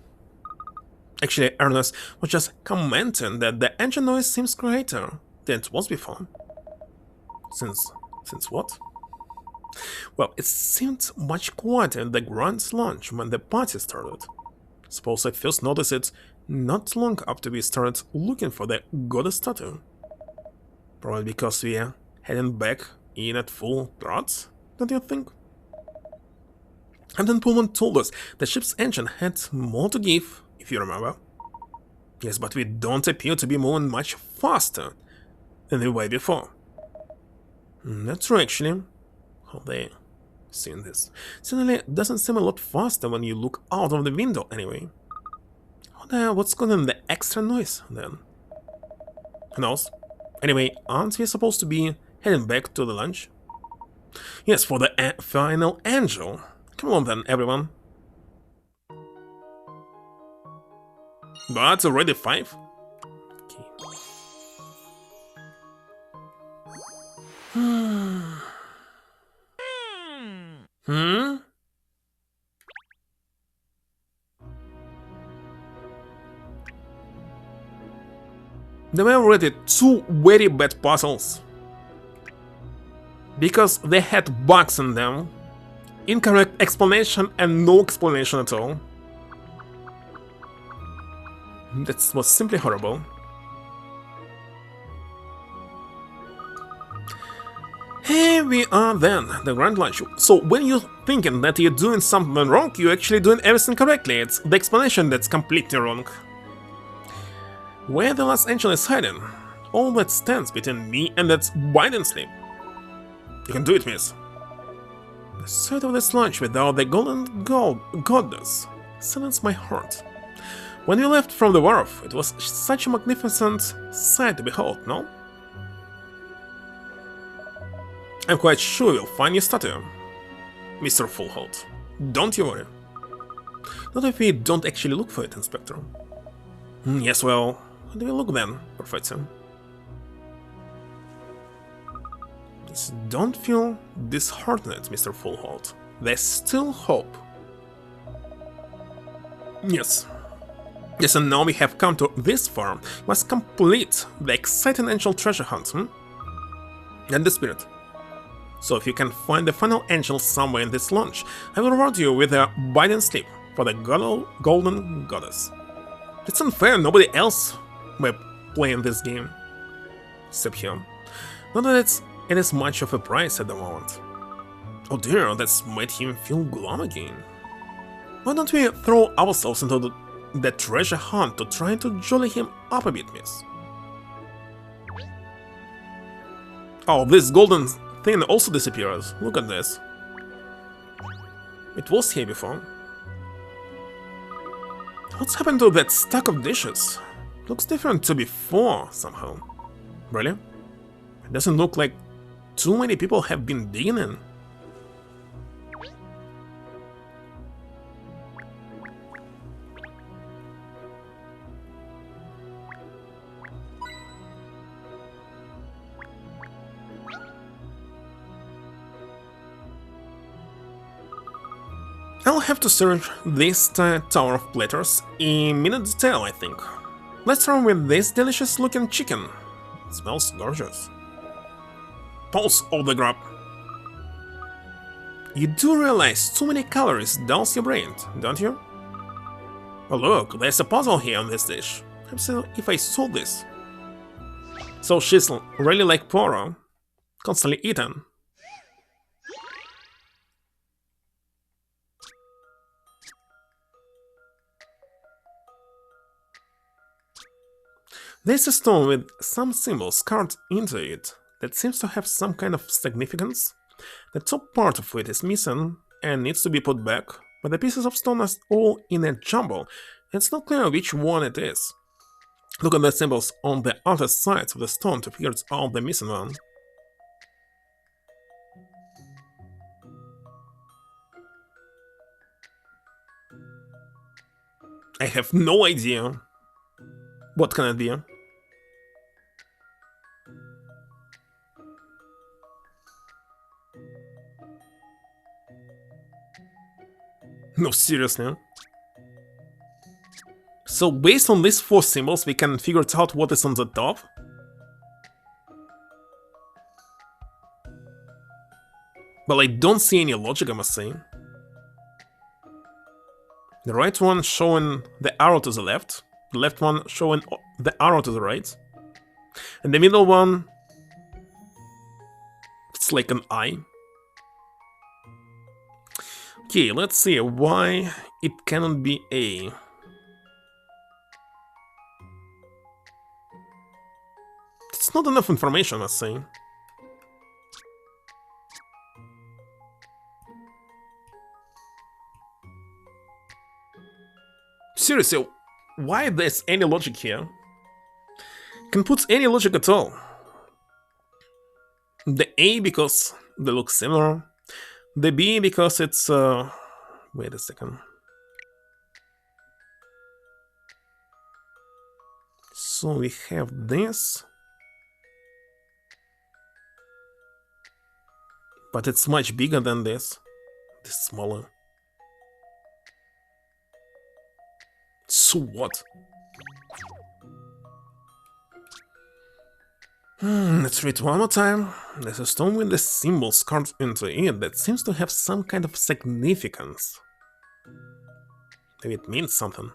Actually, Ernest was just commenting that the engine noise seems quieter than it was before. Since what? Well, it seemed much quieter in the Grand Lunch when the party started. Suppose I first noticed it not long after we started looking for the goddess statue. Probably because we are heading back in at full throttle, don't you think? Captain Pullman told us the ship's engine had more to give, if you remember. Yes, but we don't appear to be moving much faster than we were before. That's true, actually. How they seen this? Certainly it doesn't seem a lot faster when you look out of the window, anyway. What's causing the extra noise, then? Who knows? Anyway, aren't we supposed to be heading back to the lunch? Yes, for the final angel. Come on then, everyone. But already 5? Okay. There were already 2 very bad puzzles. Because they had bugs in them. Incorrect explanation and no explanation at all. That was simply horrible. Here we are then, the Grand Lunch. So when you're thinking that you're doing something wrong, you're actually doing everything correctly. It's the explanation that's completely wrong. Where the last angel is hiding, all that stands between me and that Biden sleep. You can do it, miss. The sight of this lunch without the golden goddess silenced my heart. When we left from the wharf, it was such a magnificent sight to behold, no? I'm quite sure you'll find your statue, Mr. Fullholt. Don't you worry. Not if we don't actually look for it, Inspector. Yes, well, how do we look then, Professor? Please don't feel disheartened, Mr. Fullholt. There's still hope. Yes. Yes, and now we have come to this farm. We must complete the exciting angel treasure hunt, And the spirit. So if you can find the final angel somewhere in this launch, I will reward you with a binding slip for the golden goddess. It's unfair, nobody else may play in this game. Except here. Not that it is much of a price at the moment. Oh dear, that's made him feel glum again. Why don't we throw ourselves into the treasure hunt to try to jolly him up a bit, miss? Oh, this golden thing also disappears. Look at this. It was here before. What's happened to that stack of dishes? Looks different to before, somehow. Really? It doesn't look like too many people have been digging in. I'll have to search this tower of platters in minute detail, I think. Let's start with this delicious looking chicken. It smells gorgeous. Pulse of the grub. You do realize too many calories dulls your brain, don't you? Oh look, there's a puzzle here on this dish. If I saw this. So she's really like Poro, constantly eaten. There's a stone with some symbols carved into it that seems to have some kind of significance. The top part of it is missing and needs to be put back, but the pieces of stone are all in a jumble. It's not clear which one it is. Look at the symbols on the other sides of the stone to figure out the missing one. I have no idea. What can it be? No, seriously. So based on these 4 symbols, we can figure out what is on the top? Well, I don't see any logic, I must say. The right one showing the arrow to the left, the left one showing the arrow to the right, and the middle one, it's like an eye. Okay, let's see why it cannot be A. It's not enough information, I must say. Seriously, why there's any logic here? Can put any logic at all. The A because they look similar. The B because it's wait a second. So we have this. But it's much bigger than this. This is smaller. So what? Let's read one more time. There's a stone with the symbols carved into it that seems to have some kind of significance. Maybe it means something.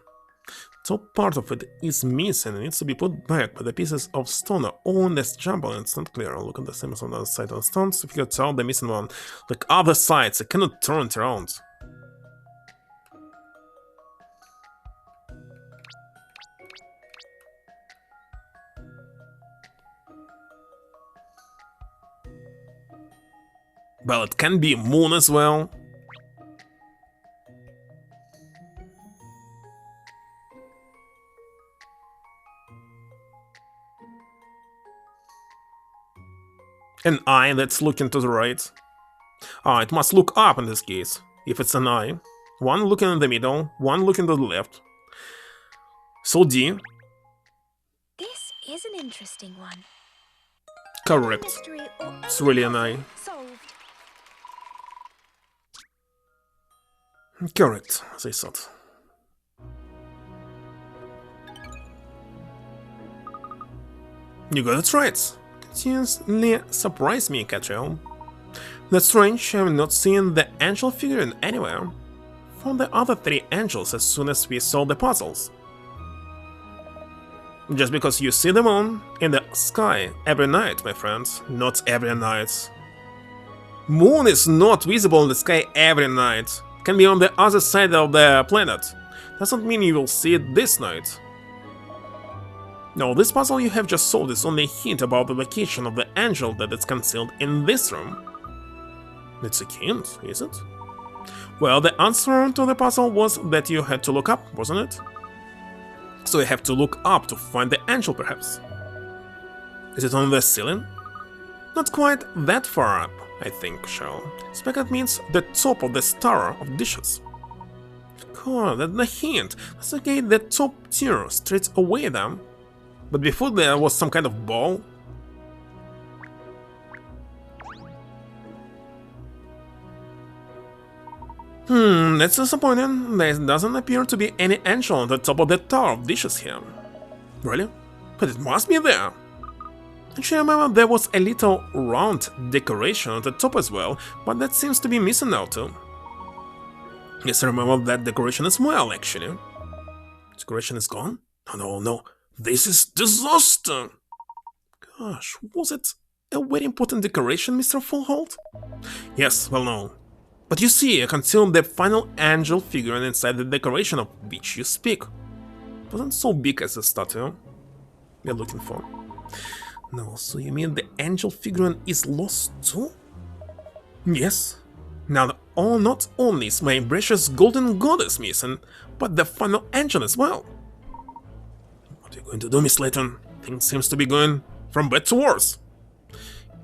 Top part of it is missing and needs to be put back, but the pieces of stone are all in this jumble and it's not clear. Look at the symbols on the other side of the stones to figure out the missing one. Like other sides, I cannot turn it around. Well, it can be moon as well. An eye that's looking to the right. Ah, it must look up in this case, if it's an eye. One looking in the middle, one looking to the left. So D. This is an interesting one. Correct. Mystery or It's really an puzzle eye. solved. Correct, as I thought. You got it right. Continuously surprised me, Katrielle. That's strange, I've not seen the angel figurine anywhere. Found the other 3 angels as soon as we solved the puzzles. Just because you see the moon in the sky every night, my friends, not every night. Moon is not visible in the sky every night. Can be on the other side of the planet. Doesn't mean you will see it this night. No, this puzzle you have just solved is only a hint about the location of the angel that is concealed in this room. It's a hint, is it? Well, the answer to the puzzle was that you had to look up, wasn't it? So you have to look up to find the angel, perhaps. Is it on the ceiling? Not quite that far up, I think, Shell. Speckled means the top of the star of dishes. God, that's the hint. That's okay, the top tier straight away then. But before there was some kind of ball. That's disappointing. There doesn't appear to be any angel on the top of the tower of dishes here. Really? But it must be there. Actually, I remember there was a little round decoration on the top as well, but that seems to be missing now too. Yes, I remember that decoration as well, actually. Decoration is gone? Oh, no, no. This is disaster! Gosh, was it a very important decoration, Mr. Fullhold? Yes, well, no. But you see, I concealed the final angel figurine inside the decoration of which you speak. It wasn't so big as the statue you're looking for. No, so you mean the angel figurine is lost too? Yes. Now, not only is my precious golden goddess missing, but the final angel as well. What are you going to do, Miss Layton? Things seems to be going from bad to worse.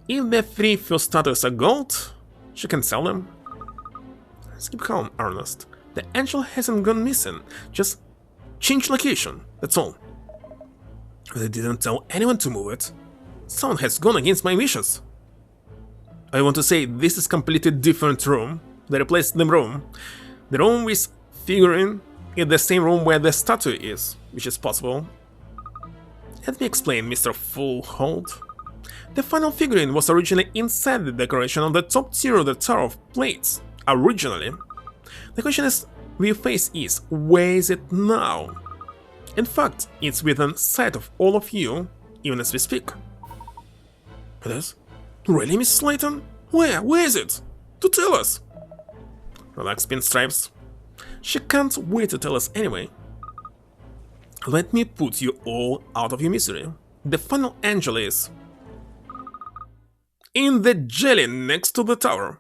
If the 3 first statues are gold, she can sell them. Let's keep calm, Ernest. The angel hasn't gone missing, just changed location, that's all. They didn't tell anyone to move it. Someone has gone against my wishes. I want to say this is completely different room. They replaced the room. The room with figurine in the same room where the statue is, which is possible. Let me explain, Mr. Fullhold. The final figurine was originally inside the decoration on the top tier of the Tower of Plates. Originally. The question is, where your face is, where is it now? In fact, it's within sight of all of you, even as we speak. It is? Really, Miss Layton? Where? Where is it? To tell us! Relax, Pinstripes. She can't wait to tell us anyway. Let me put you all out of your misery. The final angel is in the jelly next to the tower.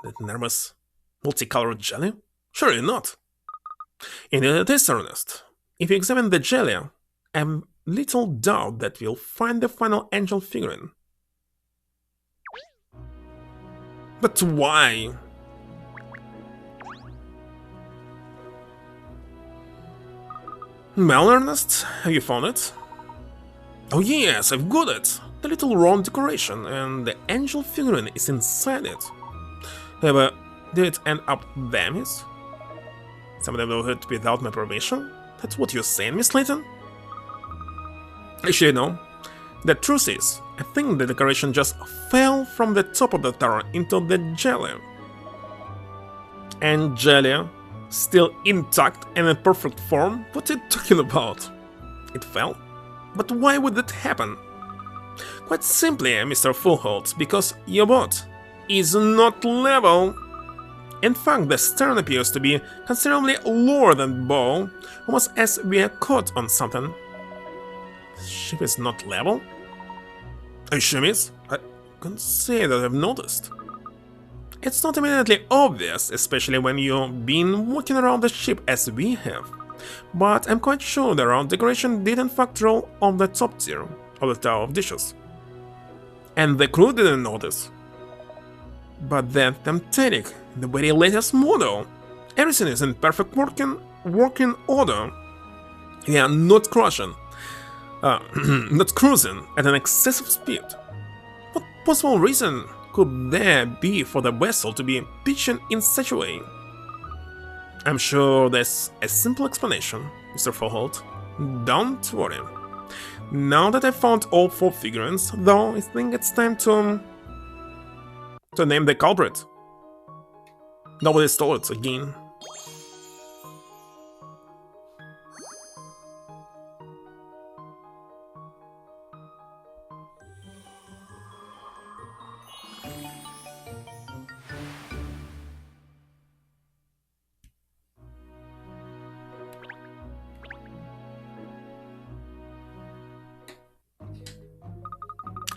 That nervous, multicolored jelly? Surely not. Indeed it is, Ernest. If you examine the jelly, I have little doubt that we'll find the final angel figurine. But why? Well, Ernest, have you found it? Oh yes, I've got it! The little round decoration, and the angel figurine is inside it. However, did it end up damaged? Somebody will hurt without my permission? That's what you're saying, Miss Layton? Actually, no. The truth is, I think the decoration just fell from the top of the tower into the jelly. And jelly, still intact and in perfect form, what are you talking about? It fell? But why would that happen? Quite simply, Mr. Fullhold, because your boat is not level. In fact, the stern appears to be considerably lower than the bow, almost as we are caught on something. The ship is not level? Are you sure, miss? I can't say that I've noticed. It's not immediately obvious, especially when you've been walking around the ship as we have. But I'm quite sure the round decoration did in fact roll on the top tier of the Tower of Dishes. And the crew didn't notice. But then Temptatic, the very latest model. Everything is in perfect working order. We are not crushing, not cruising at an excessive speed. What possible reason could there be for the vessel to be pitching in such a way? I'm sure there's a simple explanation, Mr. Foreholt. Don't worry. Now that I've found all 4 figurines, though, I think it's time to name the culprit. Nobody stole it again.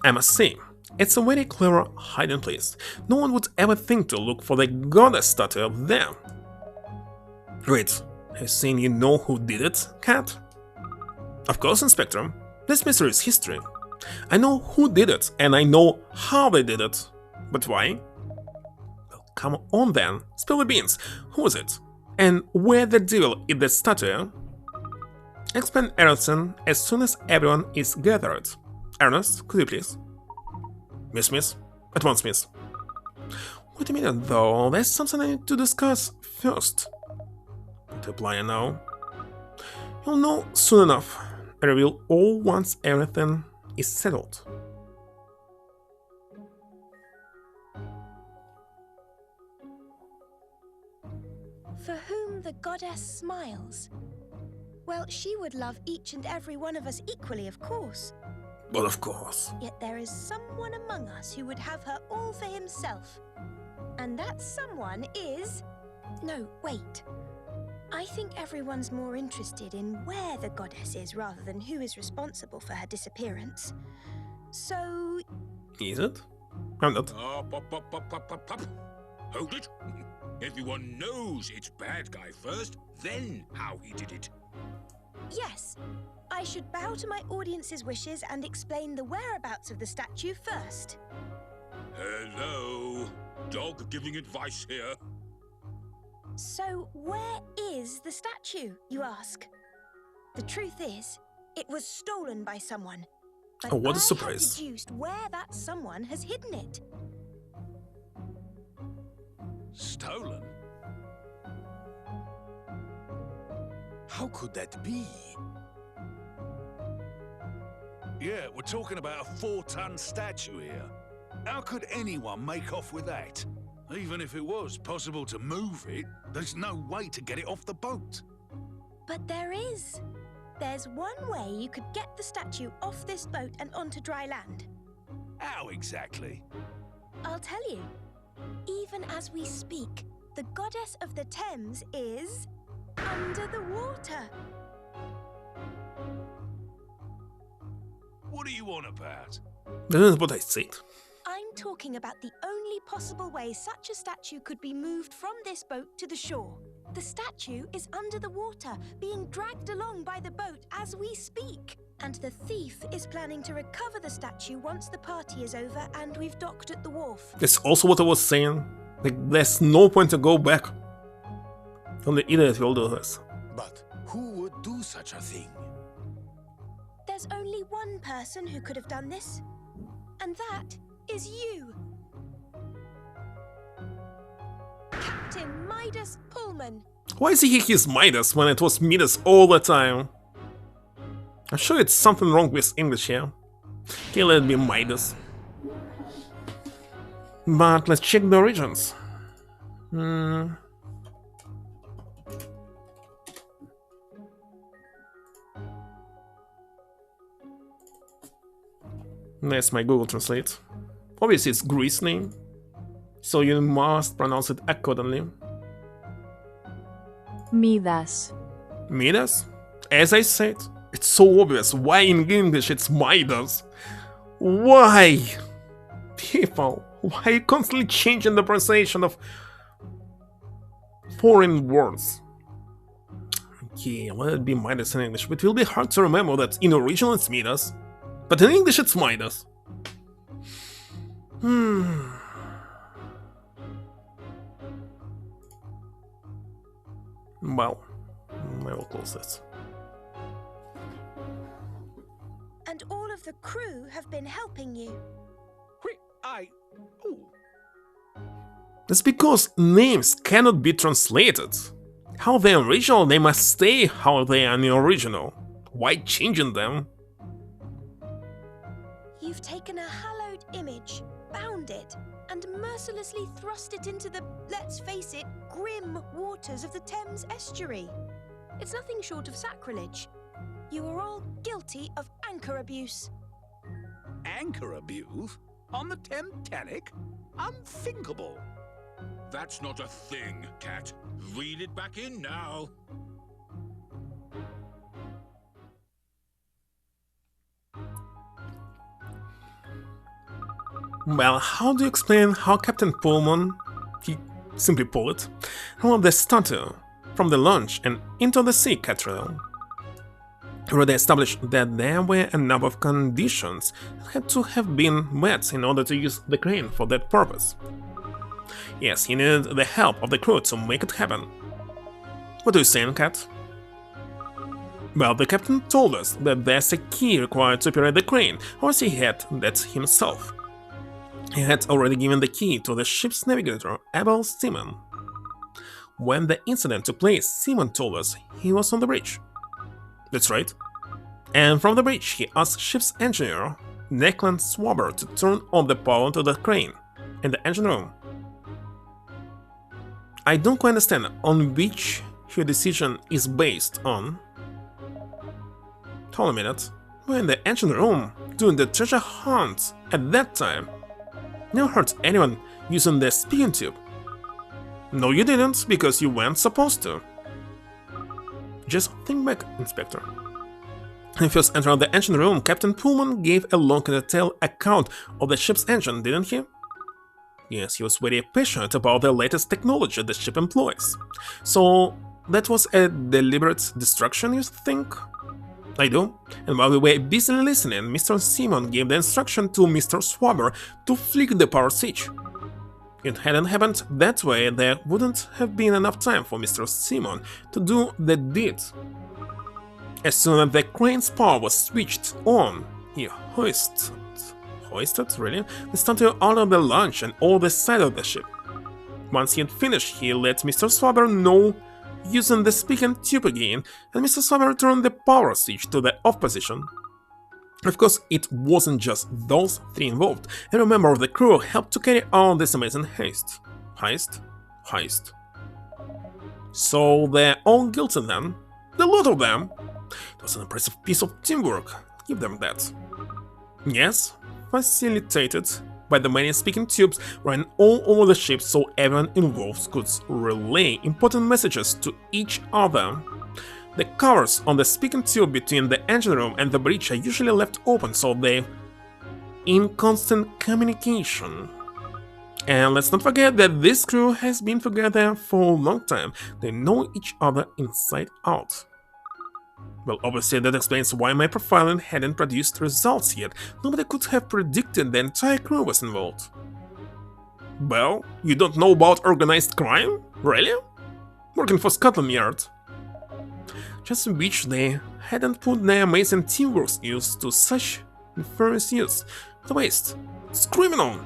I must say, it's a very clever hiding place. No one would ever think to look for the goddess statue up there. Wait, I think you know who did it, Cat? Of course, Inspector. This mystery is history. I know who did it, and I know how they did it. But why? Well, come on then, spill the beans. Who is it? And where the devil is the statue? Explain everything as soon as everyone is gathered. Ernest, could you please? Miss? At once, miss. Wait a minute, though. There's something I need to discuss first. But apply now. You'll know soon enough. I reveal all once everything is settled. For whom the goddess smiles. Well, she would love each and every one of us equally, of course. But of course. Yet there is someone among us who would have her all for himself. And that someone is... No, wait. I think everyone's more interested in where the goddess is rather than who is responsible for her disappearance. So... Is it? I'm not. Up. Hold it. Everyone knows it's bad guy first, then how he did it. Yes. I should bow to my audience's wishes and explain the whereabouts of the statue first. Hello. Dog giving advice here. So, where is the statue, you ask? The truth is, it was stolen by someone. But Oh, what a I surprise. have deduced where that someone has hidden it. Stolen? How could that be? Yeah, we're talking about a 4-ton statue here. How could anyone make off with that? Even if it was possible to move it, there's no way to get it off the boat. But there is. There's one way you could get the statue off this boat and onto dry land. How exactly? I'll tell you. Even as we speak, the goddess of the Thames is... under the water. What are you on about? This is what I said. I'm talking about the only possible way such a statue could be moved from this boat to the shore. The statue is under the water, being dragged along by the boat as we speak. And the thief is planning to recover the statue once the party is over and we've docked at the wharf. That's also what I was saying. Like, there's no point to go back. Only idiot will do this. But who would do such a thing? There's only one person who could have done this, and that is you. Captain Midas Pullman. Why is he his Midas when it was Midas all the time? I'm sure it's something wrong with English here. Okay, let it be Midas. But let's check the origins. That's my Google Translate. Obviously it's Greece name, so you must pronounce it accordingly. Midas. Midas? As I said, it's so obvious. Why in English it's Midas? Why? People, why are you constantly changing the pronunciation of foreign words? Okay, let it be Midas in English, but it will be hard to remember that in original it's Midas, but in English it's Midas. Well, I will close this. And all of the crew have been helping you. That's because names cannot be translated. How the original they must stay how they are in the original. Why changing them? You've taken a hallowed image, bound it, and mercilessly thrust it into the, let's face it, grim waters of the Thames estuary. It's nothing short of sacrilege. You are all guilty of anchor abuse. Anchor abuse? On the Thames? Unthinkable. That's not a thing, Cat. Reel it back in now. Well, how do you explain how Captain Pullman, he simply pulled it, rolled the statue from the launch and into the sea, Katrielle? Already established that there were a number of conditions that had to have been met in order to use the crane for that purpose. Yes, he needed the help of the crew to make it happen. What are you saying, Cat? Well, the captain told us that there's a key required to operate the crane, or he had that himself. He had already given the key to the ship's navigator, Abel Seaman. When the incident took place, Seaman told us he was on the bridge. That's right. And from the bridge, he asked ship's engineer, Declan Swabber, to turn on the power to the crane in the engine room. I don't quite understand on which your decision is based on. Hold a minute. We're in the engine room doing the treasure hunt at that time. Never heard anyone using the speaking tube. No, you didn't, because you weren't supposed to. Just think back, Inspector. When he first entered the engine room, Captain Pullman gave a long and detailed account of the ship's engine, didn't he? Yes, he was very passionate about the latest technology the ship employs. So, that was a deliberate distraction, you think? I do. And while we were busily listening, Mr. Seaman gave the instruction to Mr. Swabber to flick the power switch. If it hadn't happened that way, there wouldn't have been enough time for Mr. Seaman to do the deed. As soon as the crane's power was switched on, he hoisted really, the statue out of the launch and all the side of the ship. Once he had finished, he let Mr. Swabber know using the speaking tube again, and Mr. Swabber turned the power switch to the off position. Of course, it wasn't just those three involved. Every member of the crew helped to carry on this amazing heist. Heist. So they're all guilty then? The lot of them? It was an impressive piece of teamwork, give them that. Yes, facilitated by the many speaking tubes running all over the ship so everyone involved could relay important messages to each other. The covers on the speaking tube between the engine room and the bridge are usually left open so they're in constant communication. And let's not forget that this crew has been together for a long time. They know each other inside out. Well, obviously that explains why my profiling hadn't produced results yet. Nobody could have predicted the entire crew was involved. Well, you don't know about organized crime? Really? Working for Scotland Yard. Just wish they hadn't put their amazing teamwork skills to such nefarious use. What a waste. It's criminal!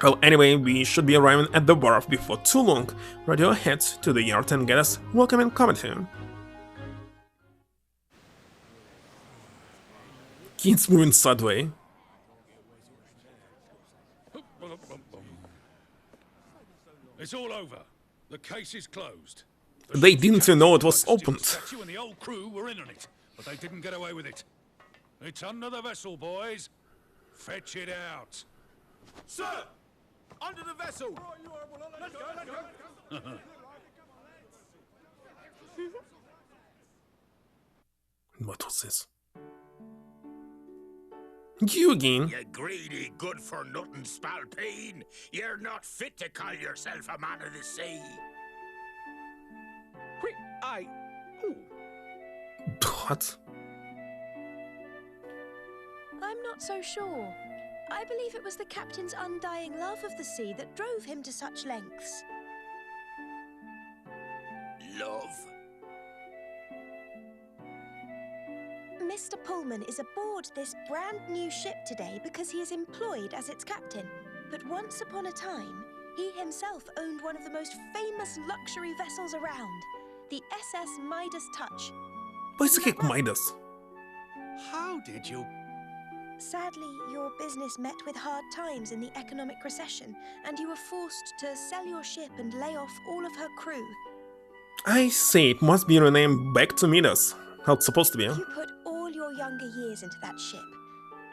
Well, anyway, we should be arriving at the wharf before too long. Radio ahead to the yard and get us welcoming committee. Kids moving sideways. It's all over. The case is closed. They didn't even know it was opened. Statue and the old crew were in on it, but they didn't get away with it. It's under the vessel, boys. Fetch it out. Sir! Under the vessel! Let's go. What was this? You again? You greedy, good-for-nothing spalpeen. You're not fit to call yourself a man of the sea. What? I'm not so sure. I believe it was the captain's undying love of the sea that drove him to such lengths. love. Mr. Pullman is aboard this brand new ship today because he is employed as its captain. But once upon a time, he himself owned one of the most famous luxury vessels around, the SS Midas Touch. Basically, Midas. How did you... Sadly, your business met with hard times in the economic recession, and you were forced to sell your ship and lay off all of her crew. I say it must be renamed back to Midas. How it's supposed to be. You put all your younger years into that ship,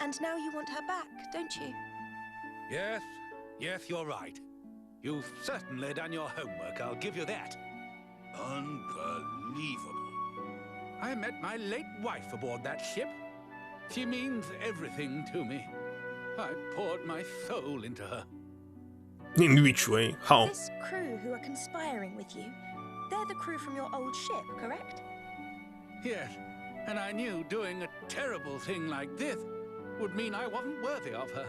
and now you want her back, don't you? Yes, you're right. You've certainly done your homework, I'll give you that. Unbelievable. I met my late wife aboard that ship. She means everything to me. I poured my soul into her. In which way? How? This crew who are conspiring with you, they're the crew from your old ship, correct? Yes, and I knew doing a terrible thing like this would mean I wasn't worthy of her.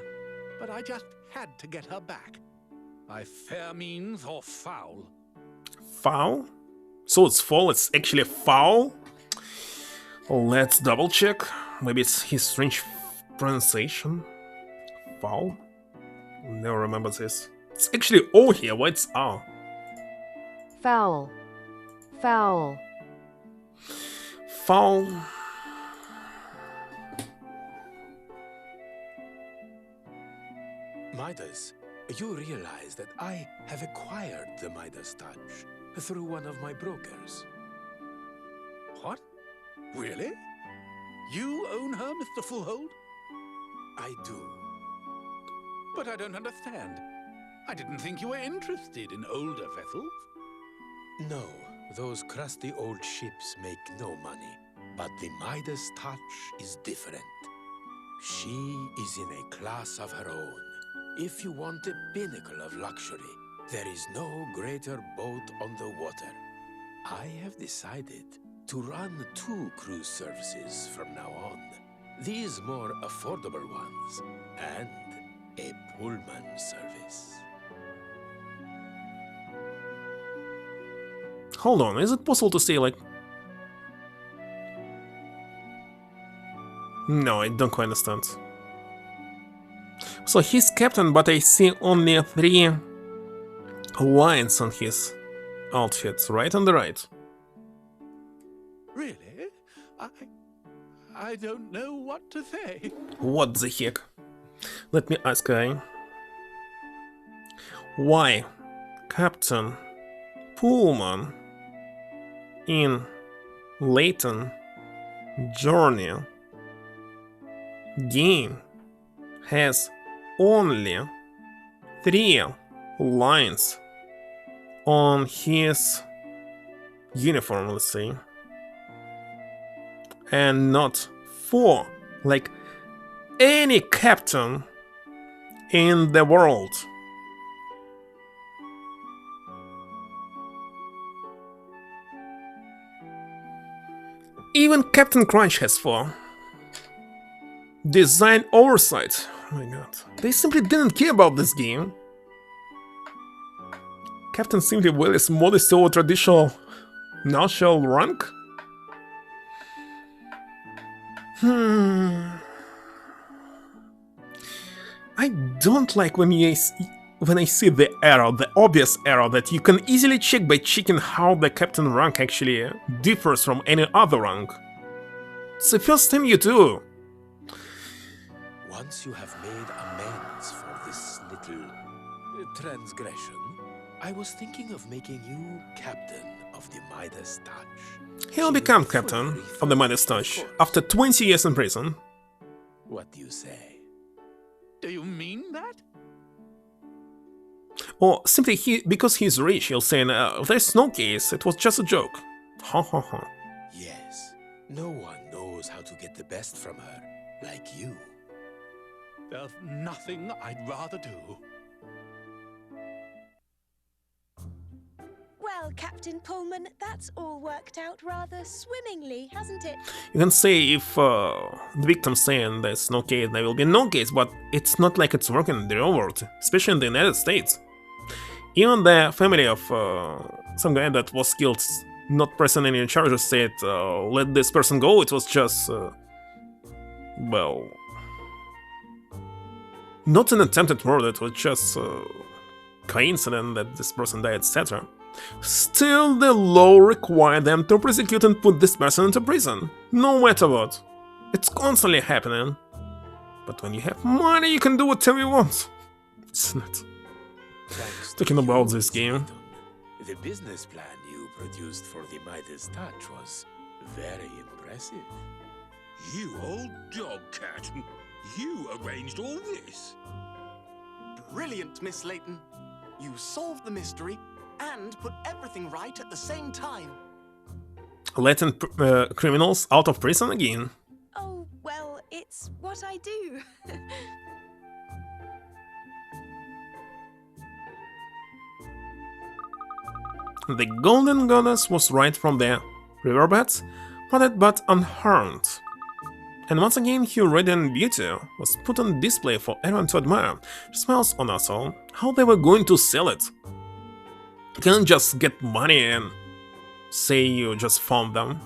But I just had to get her back. By fair means or foul. Foul? So it's foul, it's actually foul? Let's double check. Maybe it's his strange pronunciation. Foul? Never remember this. It's actually O here, why it's R? Foul. Foul. Foul. Midas, you realize that I have acquired the Midas Touch through one of my brokers. What? Really? You own her, Mr. Fullhold? I do. But I don't understand. I didn't think you were interested in older vessels. No, those crusty old ships make no money. But the Midas Touch is different. She is in a class of her own. If you want a pinnacle of luxury, there is no greater boat on the water. I have decided to run 2 cruise services from now on. These more affordable ones, and a Pullman service. Hold on, is it possible to say like... No, I don't quite understand. So he's captain, but I see only 3 lines on his outfit, right on the right. Really? I don't know what to say. What the heck? Let me ask why Captain Pullman in Layton Journey game has only 3 lines on his uniform, let's say, and not 4 like any captain in the world. Even Captain Crunch has 4. Design oversight. Oh my god. They simply didn't care about this game. Captain simply wears modest or traditional national rank? I don't like when I see the error, the obvious error that you can easily check by checking how the captain rank actually differs from any other rank. It's the first time you do. Once you have made amends for this little transgression, I was thinking of making you captain of the Midas Touch. He'll become captain of the Midas Touch after 20 years in prison. What do you say? Do you mean that? Or simply because he's rich, he'll say, there's no case, it was just a joke. Ha ha ha. Yes, no one knows how to get the best from her like you. There's nothing I'd rather do. Well, Captain Pullman, that's all worked out rather swimmingly, hasn't it? You can say if the victim's saying there's no case, there will be no case, but it's not like it's working in the real world, especially in the United States. Even the family of some guy that was killed not pressing any charges said, let this person go. It was just, well, not an attempted murder, it was just coincidence that this person died, etc. Still, the law required them to prosecute and put this person into prison, no matter what. It's constantly happening. But when you have money, you can do whatever you want. Isn't it? Talking about this game. The business plan you produced for the Midas Touch was very impressive. You old dog cat. You arranged all this. Brilliant, Miss Layton. You solved the mystery and put everything right at the same time. Letting criminals out of prison again. Oh, well, it's what I do. The Golden Goddess was right from the riverbeds, but unharmed. And once again, her radiant beauty was put on display for everyone to admire. She smiles on us all. How they were going to sell it? You can't just get money and say you just found them.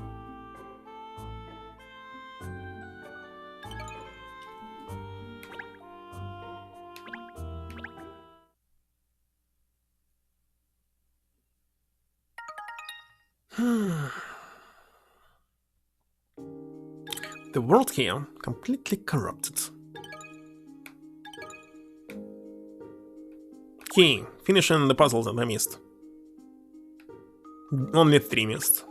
The world here completely corrupted. Okay, finishing the puzzles that I missed. Only 3 missed.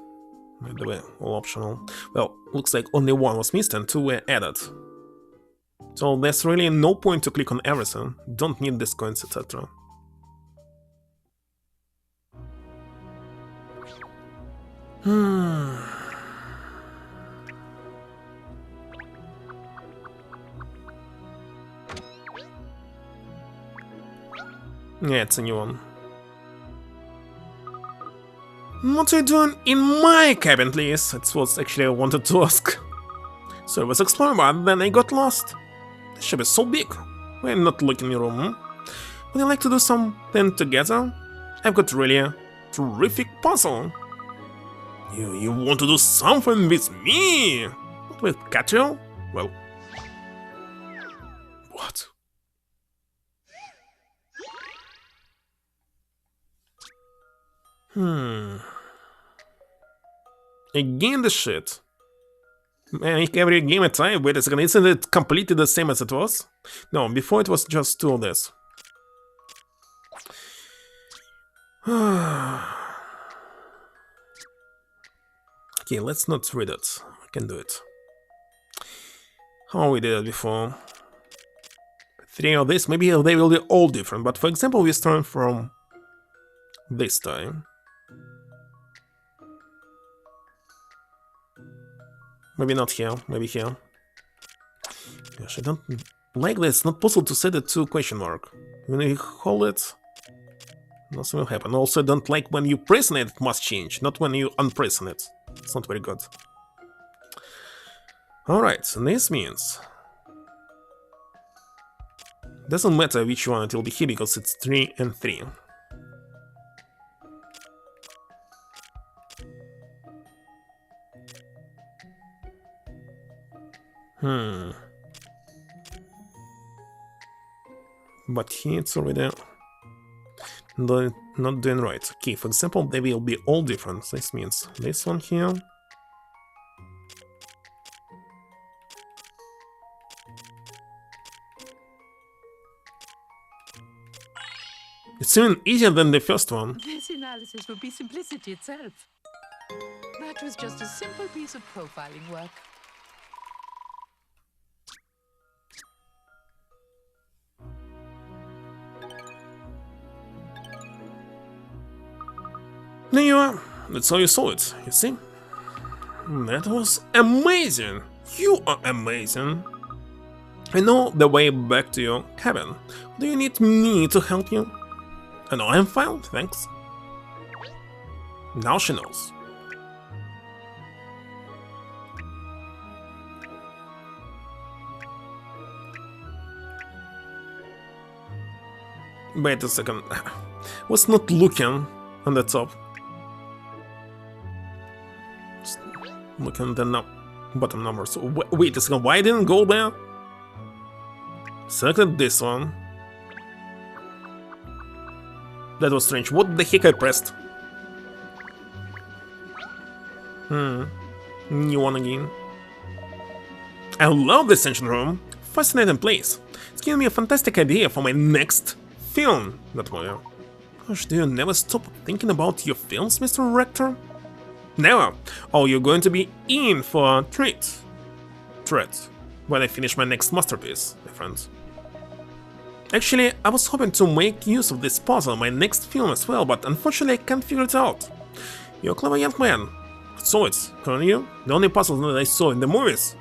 By the way, all optional. Well, looks like only 1 was missed and 2 were added. So there's really no point to click on everything. Don't need these coins, etc. Yeah, it's a new one. What are you doing in my cabin, please? That's what actually I wanted to ask. So I was exploring, but then I got lost. This ship is so big. We're not looking in your room. Would you like to do something together? I've got really a terrific puzzle. You want to do something with me? Not with Katrielle? Well... What? Again the shit. Make every game a time. Wait a second, isn't it completely the same as it was? No, before it was just 2 of this. Okay, let's not read it. I can do it. How we did it before. 3 of this, maybe they will be all different, but for example, we start from this time. Maybe not here, maybe here. Gosh, I don't like this. It's not possible to set it to question mark. When you hold it, nothing will happen. Also, I don't like when you press it, it must change, not when you unpress it. It's not very good. Alright, so this means... Doesn't matter which one it will be here because it's 3 and 3. But here it's already not doing right. Okay, for example, they will be all different. This means this one here. It's even easier than the first one. This analysis will be simplicity itself. That was just a simple piece of profiling work. There you are. That's how you saw it, you see? That was amazing. You are amazing. I know the way back to your cabin. Do you need me to help you? I know I'm fine, thanks. Now she knows. Wait a second. Was not looking on the top. Looking at the bottom numbers. Wait a second, why I didn't go there? Selected this one. That was strange. What the heck I pressed? New one again. I love this ancient room. Fascinating place. It's giving me a fantastic idea for my next film. That way. Gosh, do you never stop thinking about your films, Mr. Rector? Never. Oh, you're going to be in for a treat. When I finish my next masterpiece, my friends. Actually, I was hoping to make use of this puzzle in my next film as well, but unfortunately I can't figure it out. You're a clever young man. Saw it, couldn't you? The only puzzles that I saw in the movies.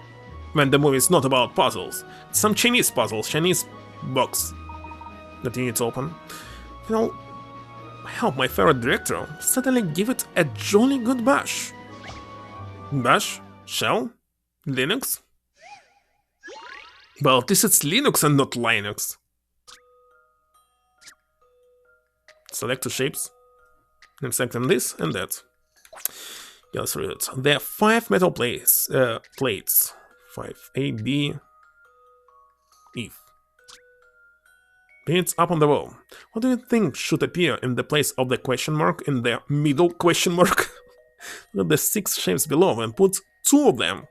When the movie is not about puzzles. It's some Chinese puzzles, Chinese box that you need to open. You know, help my favorite director suddenly give it a jolly good bash. Bash? Shell? Linux? Well, at least it's Linux and not Linux. Select two shapes. I'm selecting this and that. Yeah, let's read it. There are 5 metal plates. 5 A, B, E. It's up on the wall. What do you think should appear in the place of the question mark in the middle question mark? Look at the 6 shapes below and put 2 of them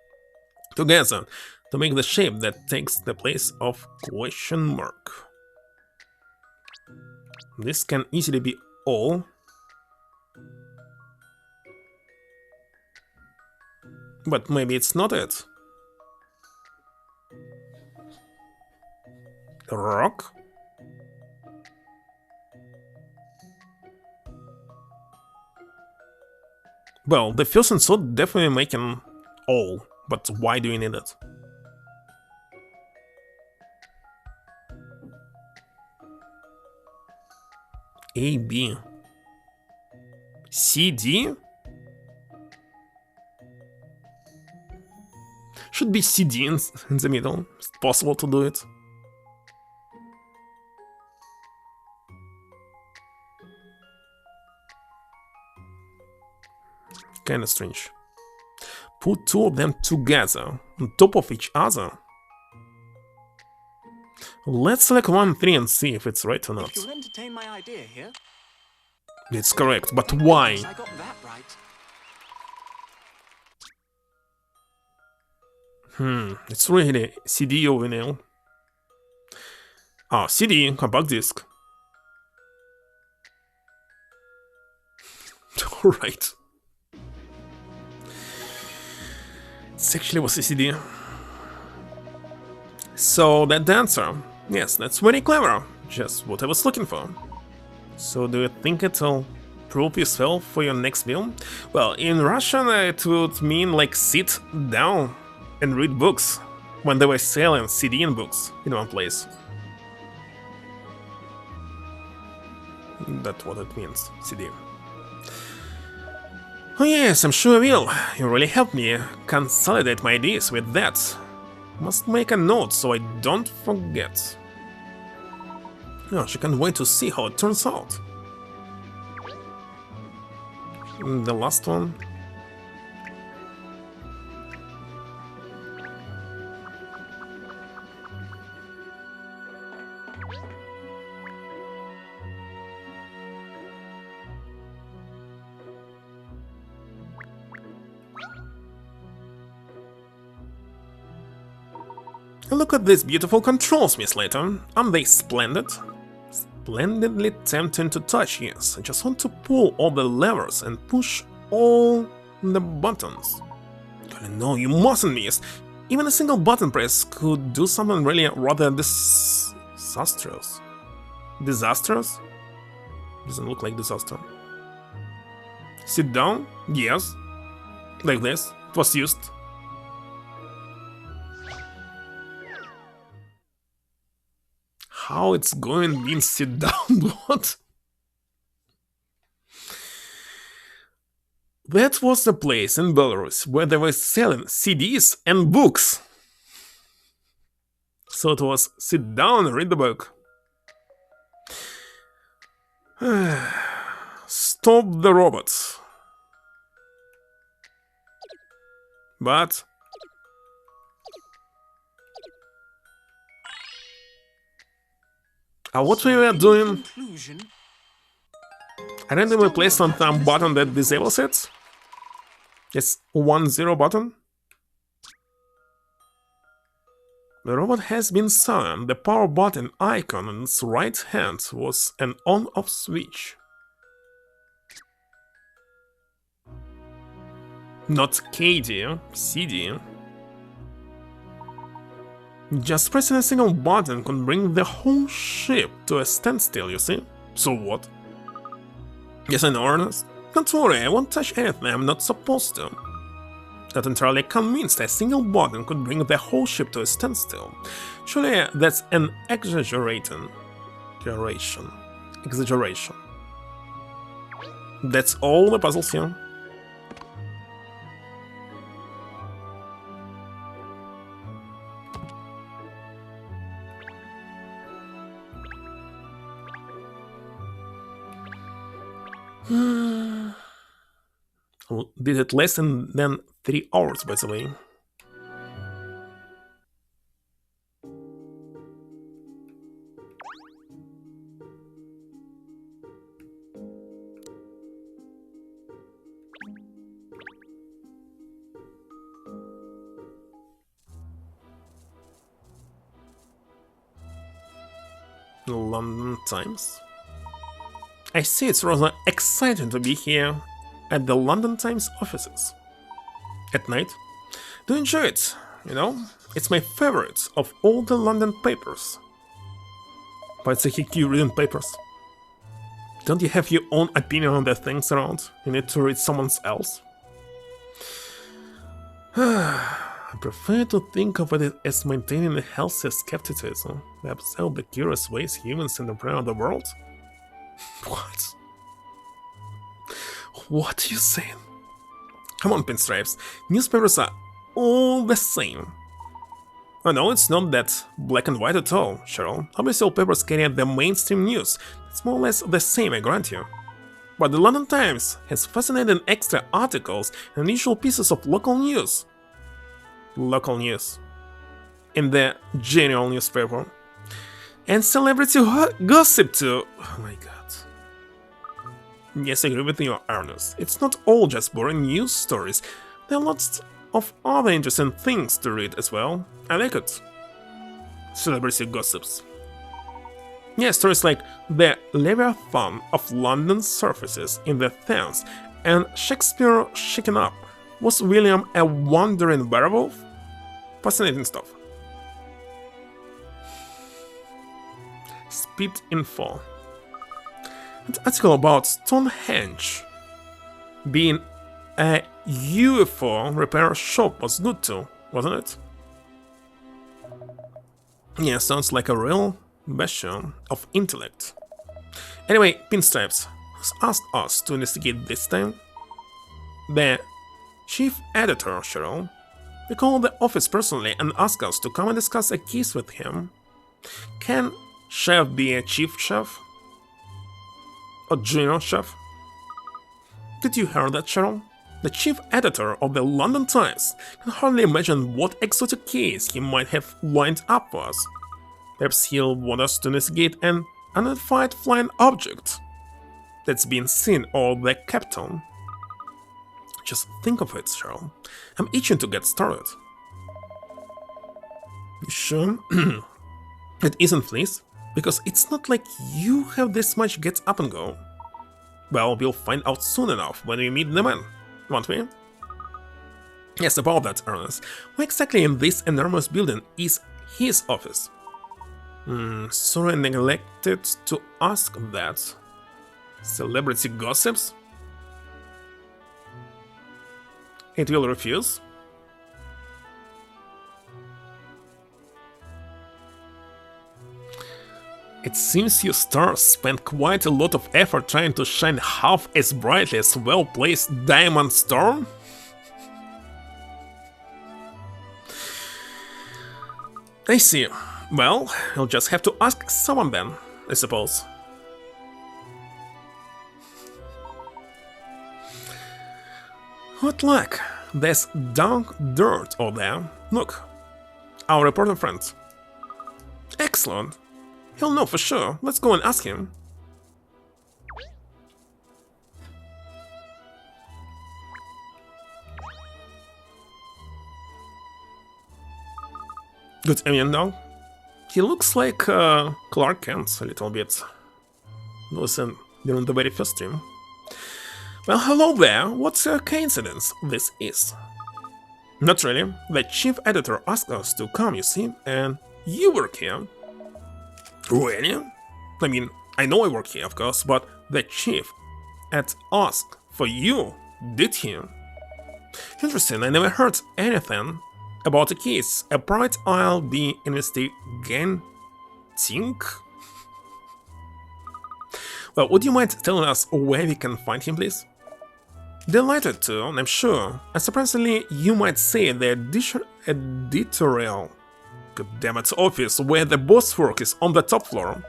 together to make the shape that takes the place of question mark. This can easily be all. But maybe it's not it. A rock? Well, the fusion suit definitely making all, but why do you need it? A, B. C, D? Should be CD in the middle. It's possible to do it. Kinda strange. Put 2 of them together, on top of each other. Let's select 1, 3 and see if it's right or not. If you'll entertain my idea here. It's correct, but why? I got that right. It's really CD or vinyl. Ah, CD, compact disc. Alright. It actually was a CD. So that answer, yes, that's very clever. Just what I was looking for. So do you think it'll prove yourself for your next film? Well, in Russian it would mean like sit down and read books when they were selling CD and books in one place. That's what it means, CD. Oh yes, I'm sure I will. You really helped me consolidate my ideas with that. Must make a note so I don't forget. Oh, she can't wait to see how it turns out. The last one. Look at these beautiful controls, Miss Layton. Aren't they splendid? Splendidly tempting to touch, yes. I just want to pull all the levers and push all the buttons. No, you mustn't miss. Even a single button press could do something really rather disastrous. Disastrous? Doesn't look like disaster. Sit down? Yes. Like this. It was used. How it's going being sit down? What? That was the place in Belarus where they were selling CDs and books. So it was sit down and read the book. Stop the robots. But what we were doing, Conclusion, I randomly placed on some button that disables it. It's 1-0 button. The robot has been summoned. The power button icon on its right hand was an on-off switch. Not KD, CD. Just pressing a single button could bring the whole ship to a standstill, you see? So what? Yes, I know, Ernest. Don't worry, I won't touch anything I'm not supposed to. Not entirely convinced a single button could bring the whole ship to a standstill. Surely that's an exaggeration. That's all the puzzles here. Did it less than 3 hours, by the way. London Times. I see it's rather exciting to be here at the London Times offices. At night. Do enjoy it, you know? It's my favorite of all the London papers. But it's a you reading papers. Don't you have your own opinion on the things around? You need to read someone else? I prefer to think of it as maintaining a healthy skepticism that observe the curious ways humans interpret the world. What? What are you saying? Come on, Pinstripes. Newspapers are all the same. Oh no, it's not that black and white at all, Cheryl. Obviously all papers carry the mainstream news. It's more or less the same, I grant you. But the London Times has fascinating extra articles and unusual pieces of local news. Local news. In the general newspaper. And celebrity gossip too. Oh my god. Yes, I agree with you, Ernest. It's not all just boring news stories. There are lots of other interesting things to read as well. I like it. Celebrity gossips. Yeah, stories like the Leviathan of London surfaces in the Thames and Shakespeare shaken up. Was William a wandering werewolf? Fascinating stuff. Speed info. An article about Stonehenge being a UFO repair shop was good too, wasn't it? Yeah, sounds like a real bastion of intellect. Anyway, Pinstripes, who's asked us to investigate this time? The chief editor, Cheryl. We called the office personally and asked us to come and discuss a case with him. Can chef be a chief chef? Or junior chef? Did you hear that, Cheryl? The chief editor of the London Times can hardly imagine what exotic case he might have lined up for us. Perhaps he'll want us to investigate an unidentified flying object that's been seen over the Capitol. Just think of it, Cheryl. I'm itching to get started. You sure? It isn't, please? Because it's not like you have this much get up and go. Well, we'll find out soon enough when we meet the man, won't we? Yes, about that, Ernest. Where exactly in this enormous building is his office? Sorry, I neglected to ask that. Celebrity gossips? It will refuse. It seems you stars spent quite a lot of effort trying to shine half as brightly as well-placed diamond storm? I see. Well, you'll just have to ask someone then, I suppose. What luck. there's dark dirt over there. Look, our reporter friend. Excellent. He'll know for sure. Let's go and ask him. Good evening, dog. He looks like Clark Kent a little bit. Listen, during the very first stream. Well, hello there. What a coincidence this is. Not really. The chief editor asked us to come, you see, and you work here. Really? I mean, I know I work here, of course, but the chief had asked for you, did he? Interesting, I never heard anything about a case. A bright I'll be investigating. Well, would you mind telling us where we can find him, please? Delighted to, I'm sure. And surprisingly, you might say the editorial goddammit office where the boss work is on the top floor.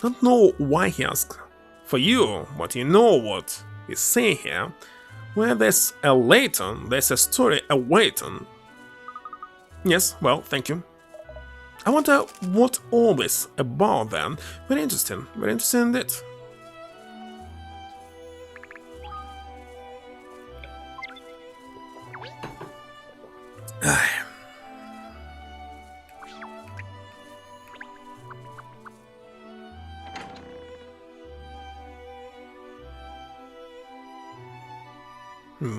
Don't know why he asked for you, but you know what he's saying here. Where there's a Layton, there's a story awaiting. Yes, well, thank you. I wonder what all this about then. Very interesting indeed.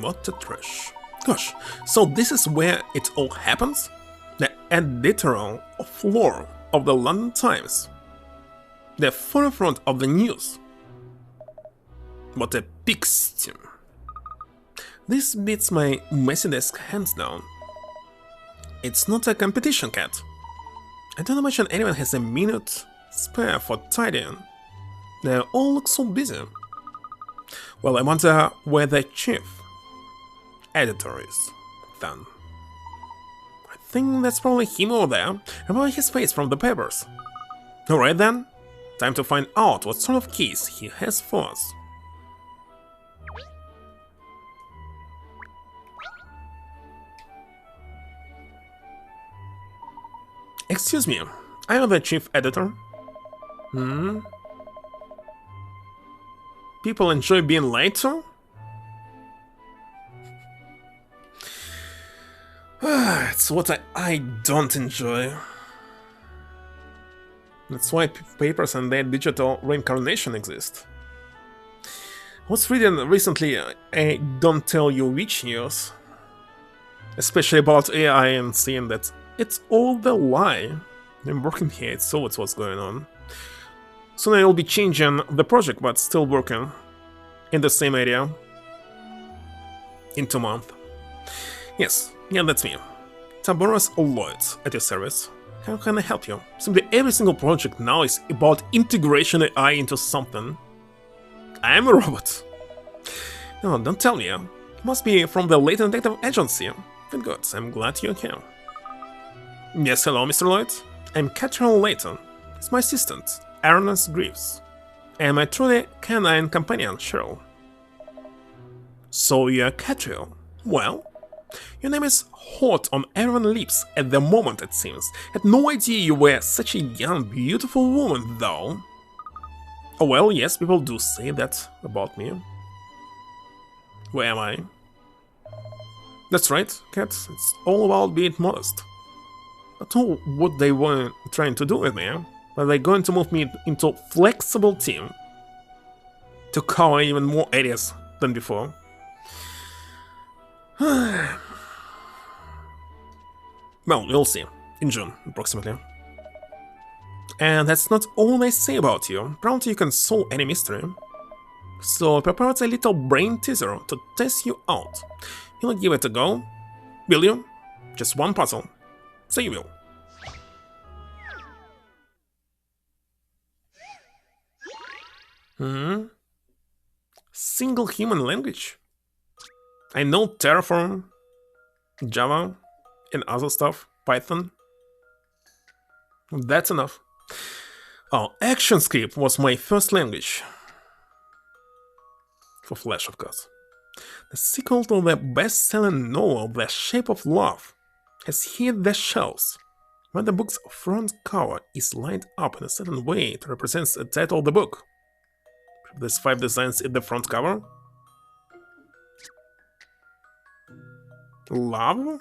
What the trash. Gosh, so this is where it all happens? The editorial floor of the London Times. The forefront of the news. What a pigsty. This beats my messy desk hands down. It's not a competition, Cat. I don't imagine anyone has a minute spare for tidying. They all look so busy. Well, I wonder where the chief editor is, then. I think that's probably him over there, and probably his face from the papers. Alright then, time to find out what sort of keys he has for us. Excuse me, I am the chief editor. People enjoy being lied to? It's what I don't enjoy. That's why papers and their digital reincarnation exist. I was reading recently a don't tell you which news, especially about AI, and seeing that it's all the lie. I'm working here, so it's what's going on. Soon I will be changing the project, but still working in the same area in 2 months. Yes, yeah, that's me. Taboras Lloyd at your service. How can I help you? Simply every single project now is about integration AI into something. I am a robot. No, don't tell me. You must be from the Layton Detective Agency. Good God, I'm glad you're here. Yes, hello, Mr. Lloyd. I'm Katrielle Layton. It's my assistant, Ernest Greaves. And my truly canine companion, Cheryl. So you're Katrielle. Well, your name is hot on everyone's lips at the moment, it seems. Had no idea you were such a young, beautiful woman, though. Oh well, yes, people do say that about me. Where am I? That's right, Cat. It's all about being modest. I don't know what they were trying to do with me, but they're going to move me into a flexible team to cover even more areas than before. Well, we'll see. In June, approximately. And that's not all I say about you. Apparently you can solve any mystery. So I prepared a little brain teaser to test you out. You'll give it a go, will you? Just one puzzle. So you will. Single human language? I know Terraform, Java, and other stuff, Python. That's enough. Oh, ActionScript was my first language. For Flash, of course. The sequel to the best-selling novel The Shape of Love has hit the shelves. When the book's front cover is lined up in a certain way, it represents the title of the book. There's 5 designs in the front cover. Love?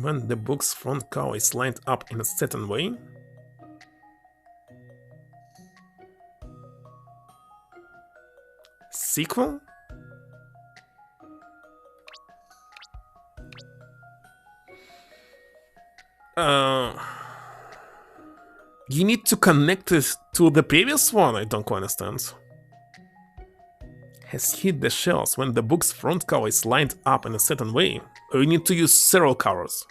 When the book's front cover is lined up in a certain way. Sequel? You need to connect this to the previous one, I don't quite understand. Has hit the shelves when the book's front cover is lined up in a certain way, or you need to use several covers.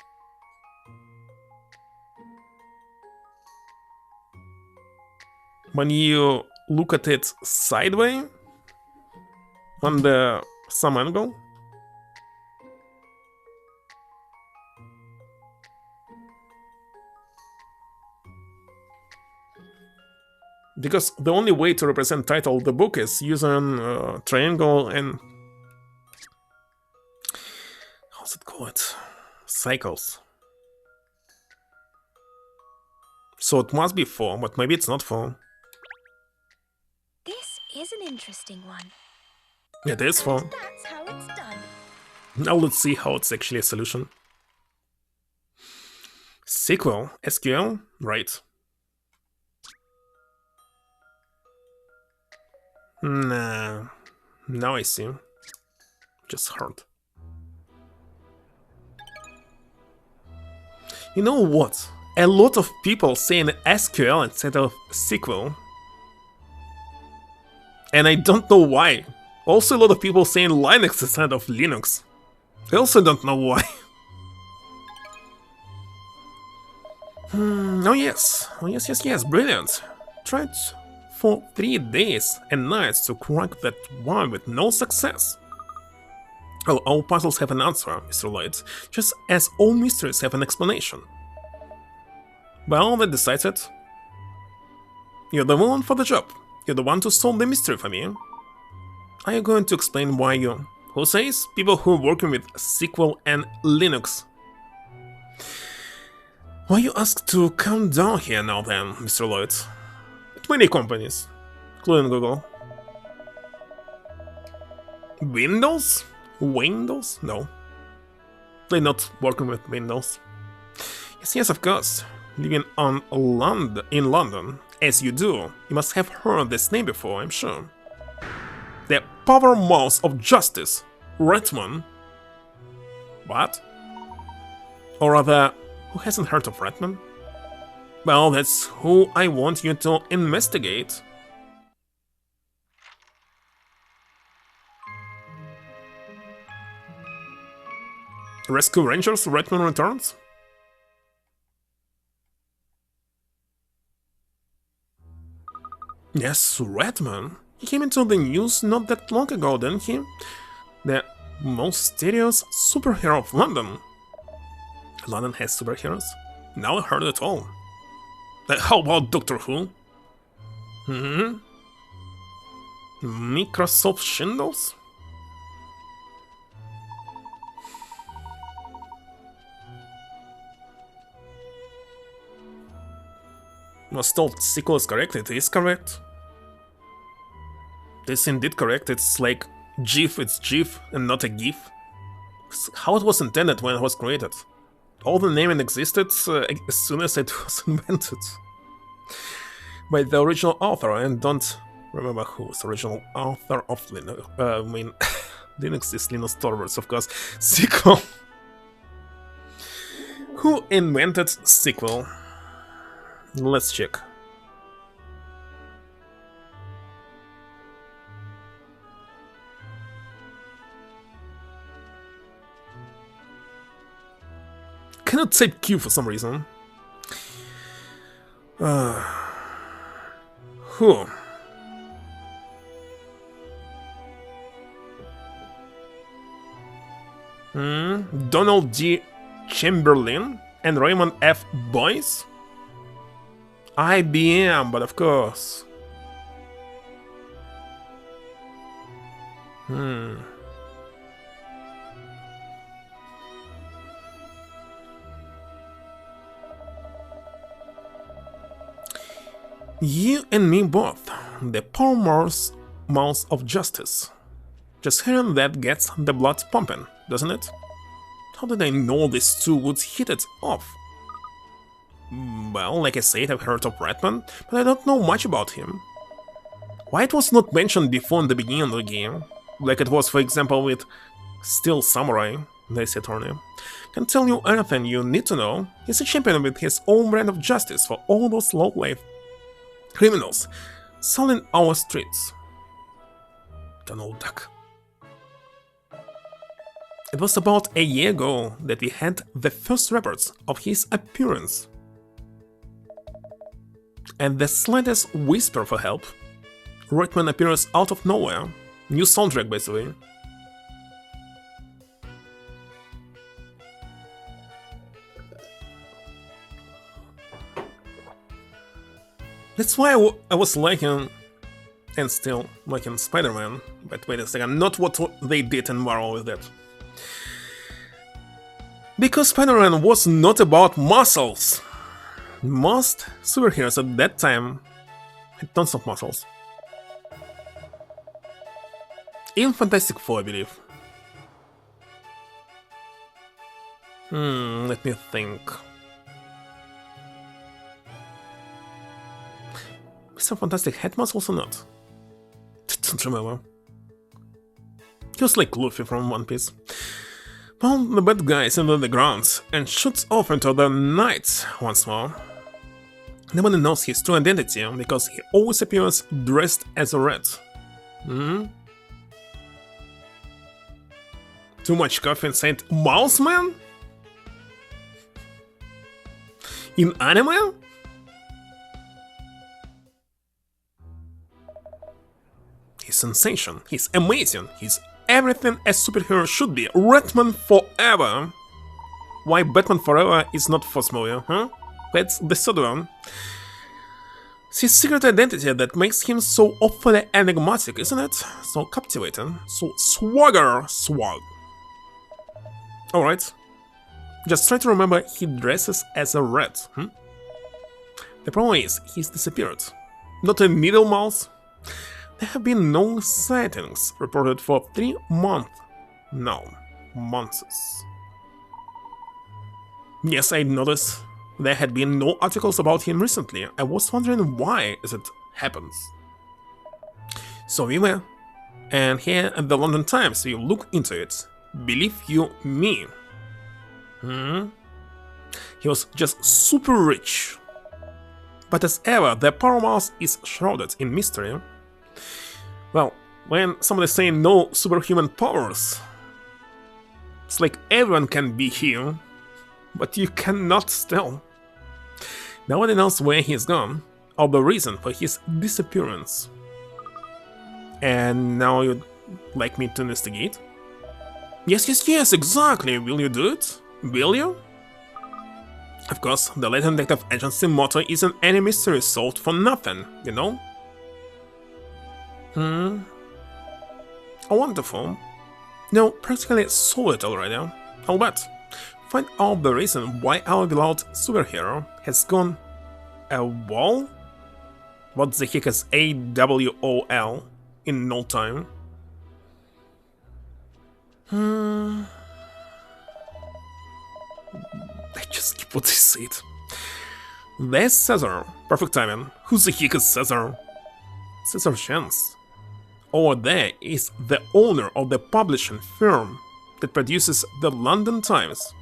When you look at it sideways, on the some angle. Because the only way to represent title of the book is using triangle and... how's it called? Cycles. So it must be 4, but maybe it's not 4. This is an interesting one. It is 4. That's how it's done. Now let's see how it's actually a solution. Sequel, SQL, right. Nah, now I see. Just hard. You know what? A lot of people saying SQL instead of SQL. And I don't know why. Also a lot of people saying Linux instead of Linux. I also don't know why. Oh yes, brilliant. Tried for 3 days and nights to crack that one with no success. Well, all puzzles have an answer, Mr. Lloyd, just as all mysteries have an explanation. Well, that decides it. You're the one for the job. You're the one to solve the mystery for me. Are you going to explain why you... Who says? People who are working with SQL and Linux. Why you asked to come down here now then, Mr. Lloyd? At many companies, including Google. Windows? Windows? No. They're not working with Windows. Yes, of course. Living in London, as you do, you must have heard this name before, I'm sure. The powerhouse of justice, Redmond. What? Or rather, who hasn't heard of Redmond? Well, that's who I want you to investigate. Rescue Rangers, Redmond returns? Yes, Redmond. He came into the news not that long ago, didn't he? The most mysterious superhero of London. London has superheroes? Now I heard it all. How about Doctor Who? Microsoft shingles? Was told sequel is correct, it is correct. It is indeed correct, it's like GIF, it's GIF and not a GIF. How it was intended when it was created. All the naming existed as soon as it was invented. By the original author, and don't remember who was the original author of Linux. Linux is Linus Torvalds, of course. Sequel. Who invented sequel? Let's check. Cannot type Q for some reason. Who? Donald D. Chamberlain and Raymond F. Boyce? IBM, but of course. You and me both. The poor mouth of justice. Just hearing that gets the blood pumping, doesn't it? How did I know these two would hit it off? Well, like I said, I've heard of Redman, but I don't know much about him. Why it was not mentioned before in the beginning of the game, like it was, for example, with Steel Samurai, the Ace Attorney, can tell you anything you need to know. He's a champion with his own brand of justice for all those low-life criminals selling our streets. Donald Duck. It was about a year ago that we had the first reports of his appearance. And the slightest whisper for help, Redman appears out of nowhere. New soundtrack, basically. That's why I was liking, and still liking Spider-Man, but wait a second, not what they did in Marvel with that. Because Spider-Man was not about muscles. Most superheroes at that time had tons of muscles. Even Fantastic Four, I believe. Let me think. Mr. Fantastic had muscles or not? Don't remember. He was like Luffy from One Piece. Well, the bad guy is under the ground and shoots off into the night once more. Nobody knows his true identity because he always appears dressed as a rat. Too much coffee inside Mouse Man? In anime? He's sensation, he's amazing, he's everything a superhero should be. Redman forever! Why Batman Forever is not first movie, huh? That's the third one. It's his secret identity that makes him so awfully enigmatic, isn't it? So captivating, so swag. Alright. Just try to remember he dresses as a rat, The problem is, he's disappeared. Not a needle mouse. There have been no sightings reported for 3 months. No, months. Yes, I noticed there had been no articles about him recently. I was wondering why it happens. So we were, and here at the London Times you look into it. Believe you me. He was just super rich. But as ever, the powerhouse is shrouded in mystery. Well, when somebody say no superhuman powers, it's like everyone can be here, but you cannot still. Nobody knows where he's gone, or the reason for his disappearance. And now you'd like me to investigate? Yes, exactly! Will you do it? Will you? Of course, the Layton Detective Agency motto isn't any mystery solved for nothing, you know? Oh, wonderful. No, practically solved it already, I'll bet. Find out the reason why our beloved superhero has gone AWOL? What the heck is AWOL in no time? I just keep what they said. There's Caesar. Perfect timing. Who the heck is Caesar? Caesar Chance. Over there is the owner of the publishing firm that produces the London Times.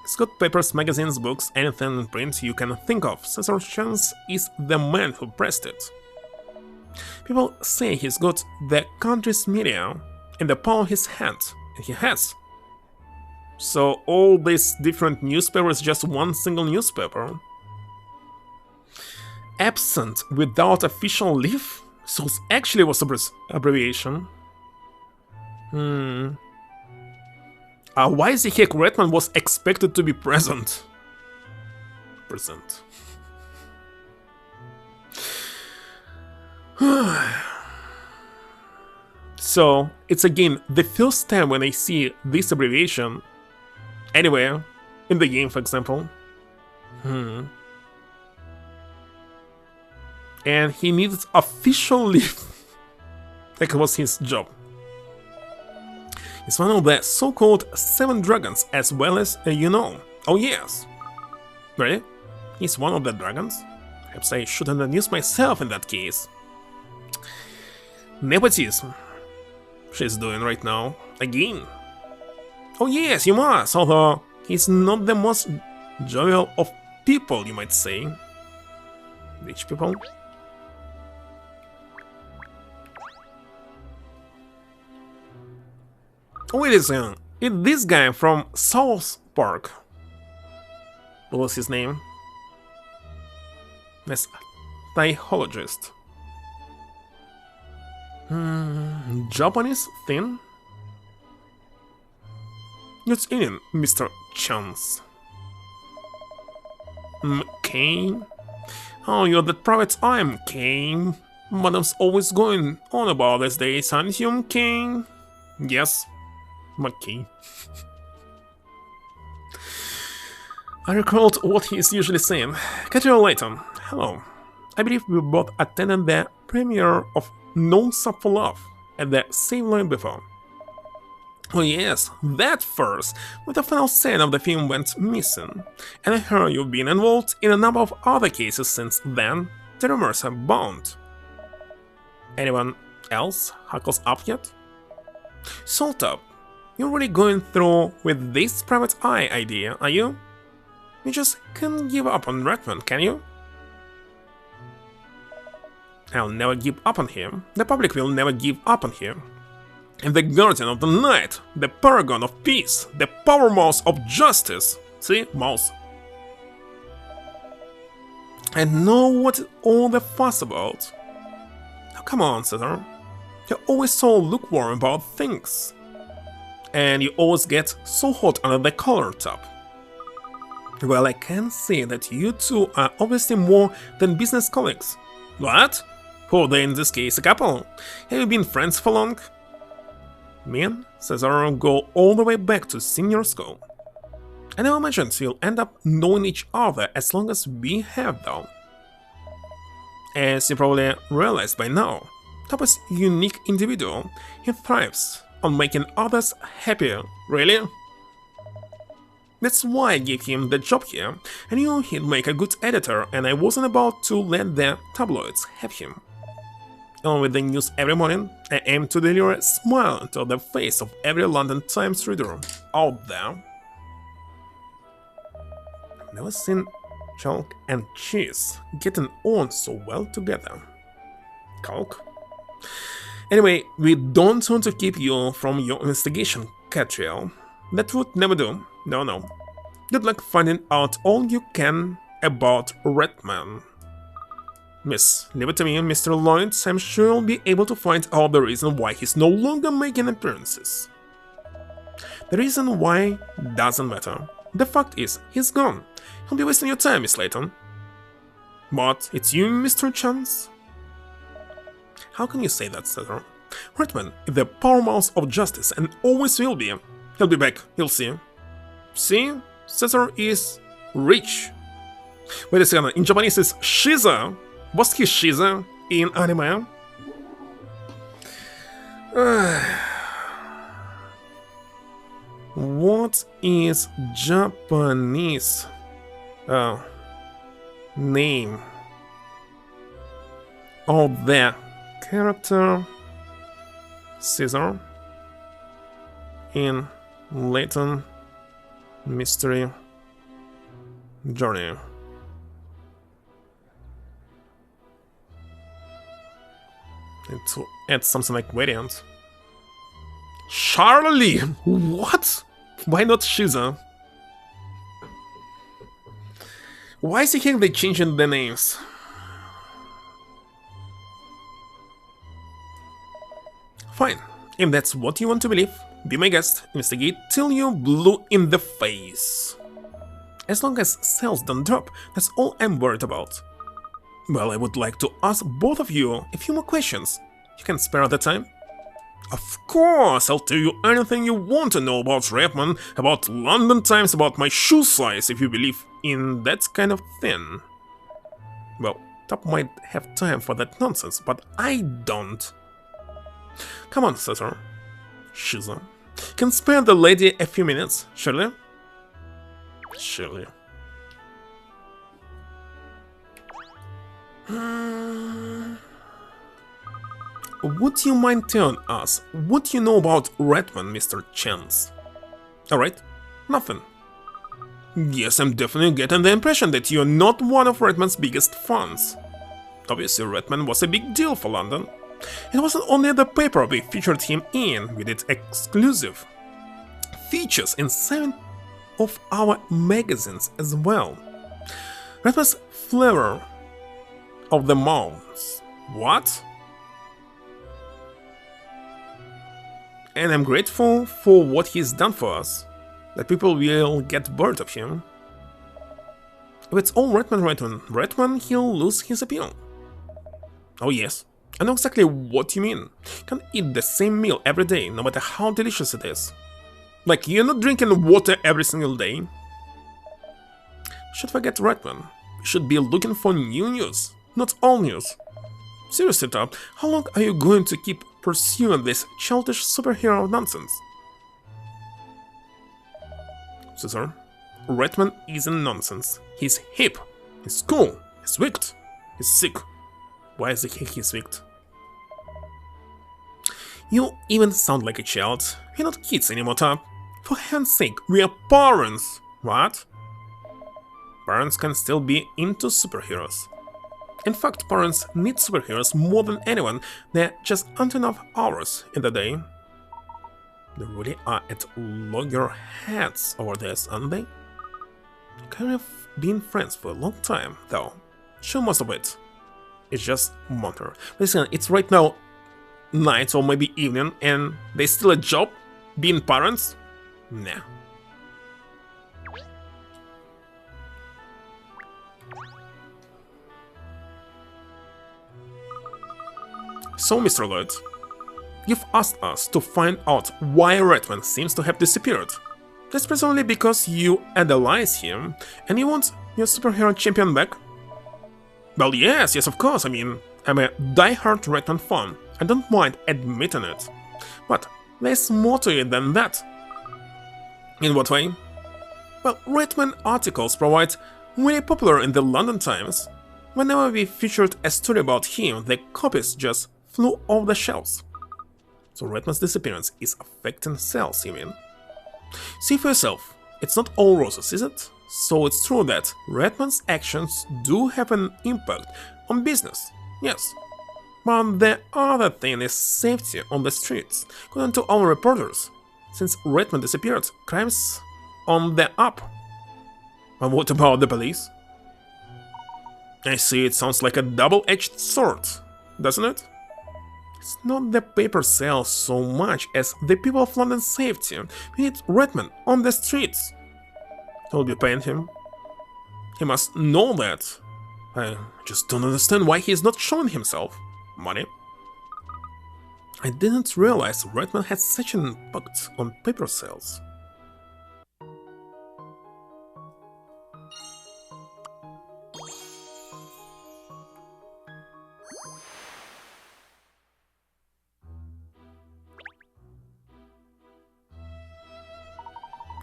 It's got papers, magazines, books, anything in print you can think of. Caesar Chance is the man who pressed it. People say he's got the country's media in the palm of his hand, and he has. So all these different newspapers, just one single newspaper. Absent without official leave? So it actually was an abbreviation. Why the heck Redman was expected to be present? So, it's again the first time when I see this abbreviation anywhere in the game, for example. And he needs official leave. Like it was his job. He's one of the so-called 7 dragons, as well as, you know. Oh yes. Really? He's one of the dragons? Perhaps I should introduce myself in that case. Nepotism. She's doing right now. Again. Oh yes, you must, although he's not the most jovial of people, you might say. Which people? Wait a second, it's this guy from South Park. What was his name? This psychologist. Japanese thing? It's in Mr. Chance. Kane? Oh, you're the private eye, Kane. Madam's always going on about this days, aren't you, Kane? Yes, McKay. I recalled what he's usually saying. Katrielle, Layton, hello. I believe we both attended the premiere of No Sub for Love at the same line before. Oh yes, that first, when the final scene of the film went missing, and I heard you've been involved in a number of other cases since then. The rumors have bound. Anyone else hackles up yet? Salt up. You're really going through with this private eye idea, are you? You just can't give up on Redmond, can you? I'll never give up on him. The public will never give up on him. And the guardian of the night, the paragon of peace, the power mouse of justice. See, mouse. And know what all the fuss about. Now come on, Caesar. You're always so lukewarm about things. And you always get so hot under the collar top. Well, I can see that you two are obviously more than business colleagues. What? Who are they in this case, a couple? Have you been friends for long? Me and Caesar go all the way back to senior school. I never imagined we'll end up knowing each other as long as we have, though. As you probably realized by now, Top is a unique individual. He thrives on making others happier, really? That's why I gave him the job here. I knew he'd make a good editor, and I wasn't about to let the tabloids have him. On with the news every morning, I aim to deliver a smile into the face of every London Times reader out there. I've never seen chalk and cheese getting on so well together. Calc? Anyway, we don't want to keep you from your investigation, Katrielle. That would never do. No. Good luck finding out all you can about Redman. Miss, leave it to me, Mr. Lawrence. I'm sure you'll be able to find out the reason why he's no longer making appearances. The reason why doesn't matter. The fact is, he's gone. He'll be wasting your time, Miss Layton. But it's you, Mr. Chance? How can you say that, Caesar? Redman is the powerhouse of justice and always will be. He'll be back, you'll see. See? Caesar is rich. Wait a second, in Japanese it's Shiza. Was he Shiza in anime? What is Japanese name of the character Caesar in Layton Mystery Journey? And to add something like variant. Charlie! What? Why not Shiza? Why is it here they changing the names? Fine, if that's what you want to believe, be my guest, investigate till you're blue in the face. As long as sales don't drop, that's all I'm worried about. Well, I would like to ask both of you a few more questions. You can spare the time? Of course, I'll tell you anything you want to know about Redman, about London Times, about my shoe size, if you believe in that kind of thing. Well, Top might have time for that nonsense, but I don't. Come on, Cesar. Shiza. Can spare the lady a few minutes, surely? Surely. Would you mind telling us what you know about Redman, Mr. Chance? Alright, nothing. Yes, I'm definitely getting the impression that you're not one of Redman's biggest fans. Obviously, Redman was a big deal for London. It wasn't only the paper we featured him in, with its exclusive features in 7 of our magazines as well. Redman's flavor of the mountains. What? And I'm grateful for what he's done for us, that people will get bored of him. If it's all Redman, he'll lose his appeal. Oh yes, I know exactly what you mean. Can't eat the same meal every day, no matter how delicious it is. Like, you're not drinking water every single day. Should forget Redman. We should be looking for new news, not all news. Seriously, Top, how long are you going to keep pursuing this childish superhero nonsense? Cesar, Redman isn't nonsense. He's hip, he's cool, he's wicked, he's sick. Why is he's wicked? You even sound like a child. We're not kids anymore, Top. For heaven's sake, we are parents! What? Parents can still be into superheroes. In fact, parents need superheroes more than anyone. There just aren't enough hours in the day. They really are at loggerheads over this, aren't they? Kind of been friends for a long time, though. Sure, most of it. It's just matter. Listen, it's right now night or maybe evening, and they still a job? Being parents? Nah. So, Mr. Lloyd, you've asked us to find out why Redman seems to have disappeared. That's presumably because you idolize him and you want your superhero champion back? Well, yes, of course. I mean, I'm a die-hard Redman fan. I don't mind admitting it. But there's more to it than that. In what way? Well, Redman articles provide really popular in the London Times. Whenever we featured a story about him, the copies just flew off the shelves. So Redman's disappearance is affecting sales, you mean? See for yourself, it's not all roses, is it? So it's true that Redman's actions do have an impact on business, yes. But the other thing is safety on the streets. According to our reporters, since Redman disappeared, crime's on the up. And what about the police? I see, it sounds like a double-edged sword, doesn't it? It's not the paper sales so much as the people of London's safety. We need Redman on the streets. I'll be paying him. He must know that. I just don't understand why he's not showing himself. Money? I didn't realize Redman had such an impact on paper sales.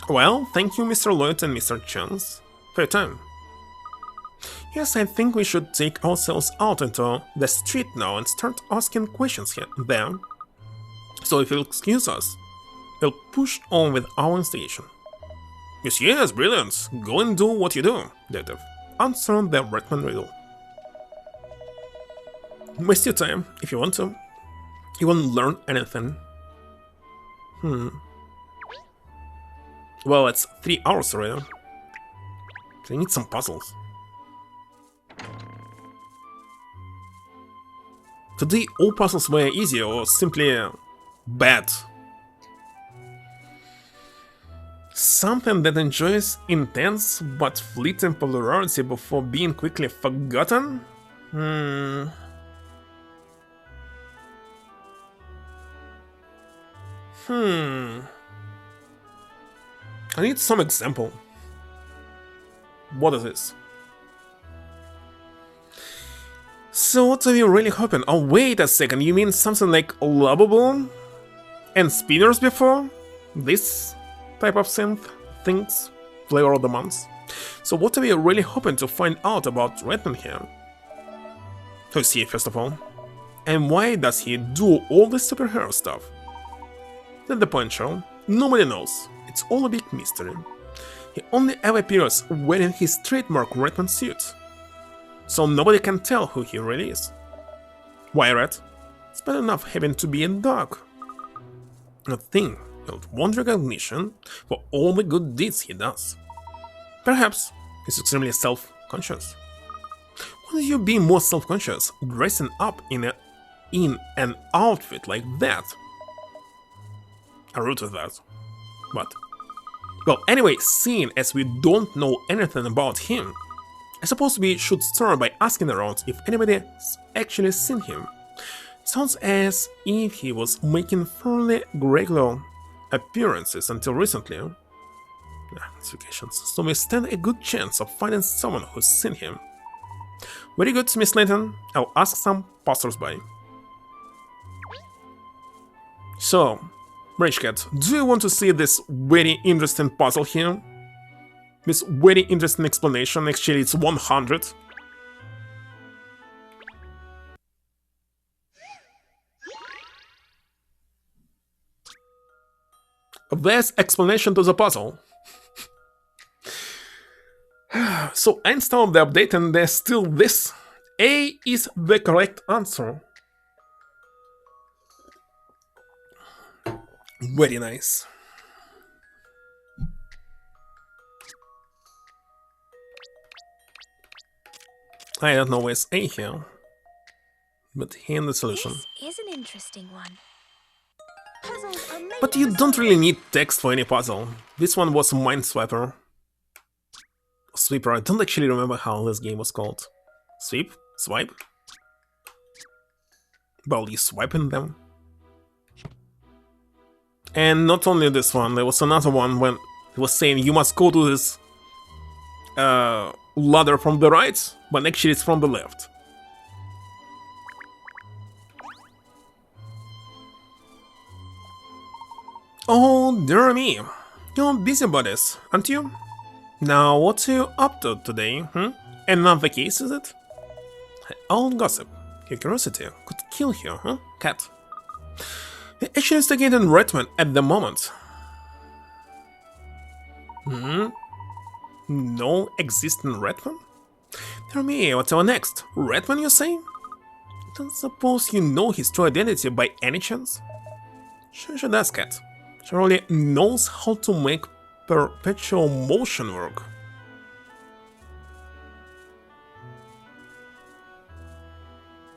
Well, thank you, Mr. Lloyd and Mr. Chance, for your time. Yes, I think we should take ourselves out into the street now and start asking questions here and there. So if you'll excuse us, we'll push on with our investigation. Yes, brilliant. Go and do what you do, Detective. Answer the Redman riddle. Waste your time if you want to. You won't learn anything. Well, it's 3 hours already. I need some puzzles. Today all puzzles were easy or simply bad. Something that enjoys intense but fleeting popularity before being quickly forgotten? Hmm. Hmm. I need some example. What is this? So what are you really hoping? Oh, wait a second, you mean something like lovable and spinners before? This type of synth things? Flavor of the month? So what are we really hoping to find out about Redman here? Who is he, first of all? And why does he do all this superhero stuff? That's the point, Cheryl. Nobody knows. It's all a big mystery. He only ever appears wearing his trademark Redman suit, so nobody can tell who he really is. Why Red? It's bad enough having to be a dog. A thing he'll want recognition for all the good deeds he does. Perhaps he's extremely self-conscious. Wouldn't you be more self-conscious dressing up in an outfit like that? I root with that. But well, anyway, seeing as we don't know anything about him, I suppose we should start by asking around if anybody's actually seen him. Sounds as if he was making fairly regular appearances until recently. It's vacations, so we stand a good chance of finding someone who's seen him. Very good, Miss Layton. I'll ask some passers-by. So, Rage Cat, do you want to see this very interesting puzzle here? This very interesting explanation, actually it's 100. There's explanation to the puzzle. So I installed the update and there's still this. A is the correct answer. Very nice. I don't know where's A here, but here in the solution. This is an interesting one. But you don't really need text for any puzzle. This one was Minesweeper. Sweeper, I don't actually remember how this game was called. Sweep? Swipe? Well, you swiping them. And not only this one, there was another one when it was saying you must go to this ladder from the right, but actually it's from the left. Oh, dear me. You're busybodies, aren't you? Now, what are you up to today, Another case, is it? Old gossip. Your curiosity could kill you, cat? We're actually investigating Redman at the moment. No existing Redman? Tell me, what's our next? Redman, you say? Don't suppose you know his true identity by any chance? Sure she does, cat. She really knows how to make perpetual motion work.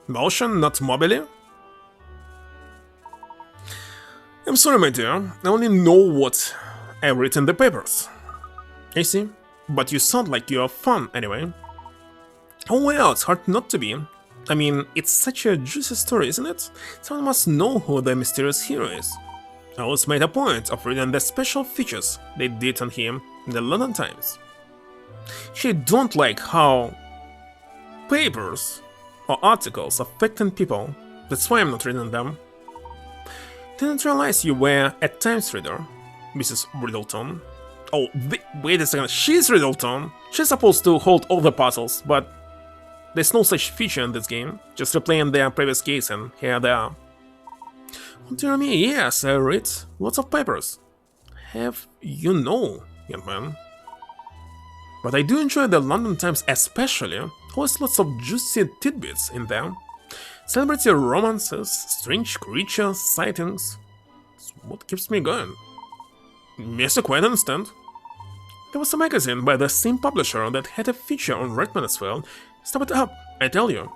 Motion, not mobile? I'm sorry, my dear, I only know what I read in the papers. I see, but you sound like you have fun anyway. Oh well, it's hard not to be. I mean, it's such a juicy story, isn't it? Someone must know who the mysterious hero is. I always made a point of reading the special features they did on him in the London Times. She don't like how papers or articles affecting people, that's why I'm not reading them. Didn't realize you were a Times reader, Mrs. Riddleton. Oh, wait a second, she's Riddleton! She's supposed to hold all the puzzles, but there's no such feature in this game, just replaying their previous case and here they are. Oh dear me, yes, I read lots of papers. Have you know, young man? But I do enjoy the London Times especially, always lots of juicy tidbits in there. Celebrity romances, strange creatures, sightings. It's what keeps me going. Yes, I quite understand. There was a magazine by the same publisher that had a feature on Redman as well. Stop it up, I tell you.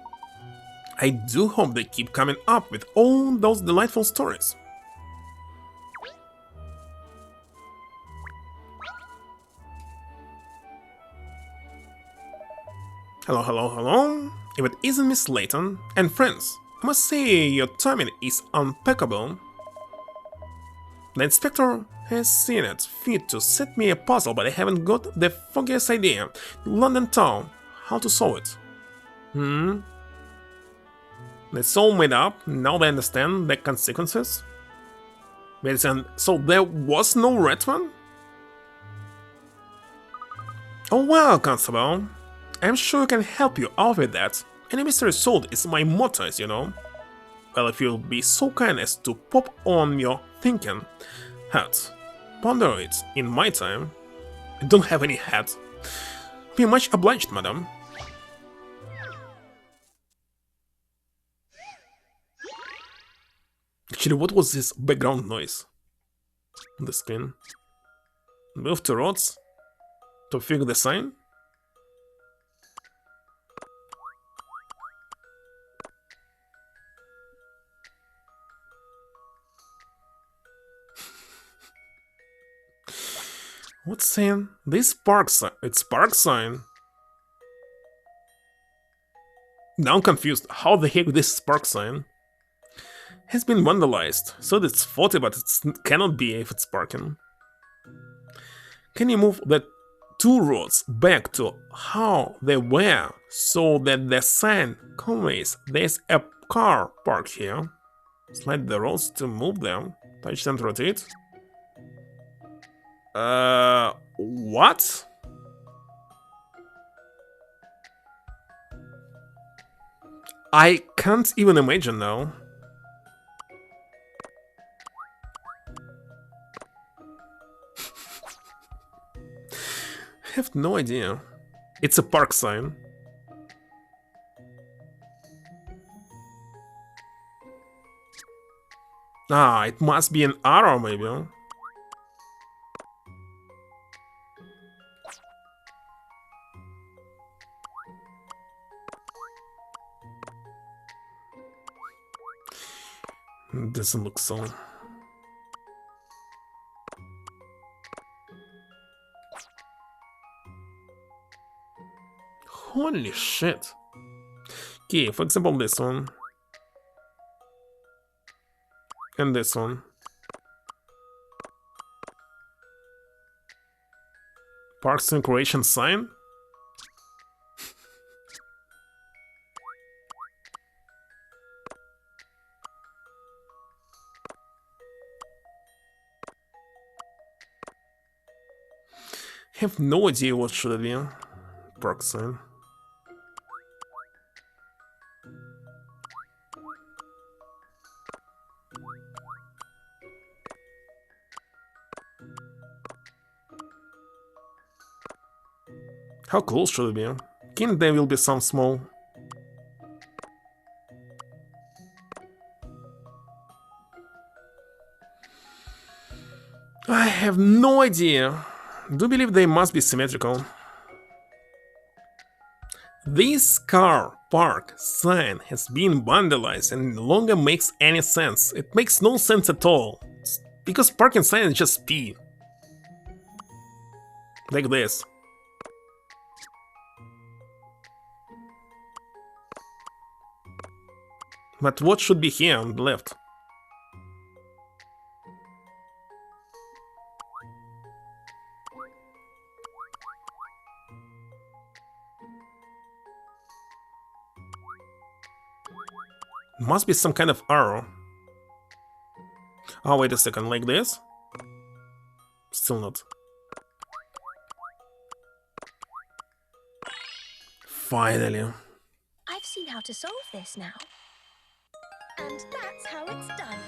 I do hope they keep coming up with all those delightful stories. Hello, hello, hello. If it isn't Miss Layton and friends, I must say your timing is impeccable. The inspector has seen it fit to set me a puzzle, but I haven't got the foggiest idea in London town how to solve it. It's all made up, now they understand the consequences. Wait, and so there was no red one? Oh well, Constable. I'm sure I can help you out with that. Any mystery solved is my motto, as you know. Well, if you'll be so kind as to pop on your thinking hat, ponder it in my time. I don't have any hat. Be much obliged, madam. Actually, what was this background noise on the screen? Move to roads to fix the sign? What's saying? This park sign. It's park sign. Now I'm confused. How the heck this park sign has been vandalized? So it's 40, but it cannot be if it's parking. Can you move the two roads back to how they were so that the sign conveys there's a car parked here? Slide the roads to move them. Touch and rotate. What? I can't even imagine now. I have no idea. It's a park sign. Ah, it must be an arrow, maybe. Doesn't look so. Holy shit. Okay, for example, this one. And this one. Parks and Recreation sign? Have no idea what should it be. Park sign. How close should it be? Can there will be some small? I have no idea. Do believe they must be symmetrical. This car park sign has been vandalized and no longer makes any sense. It makes no sense at all. Because parking sign is just P. Like this. But what should be here on the left? Must be some kind of arrow. Oh, wait a second, like this? Still not. Finally. I've seen how to solve this now. And that's how it's done.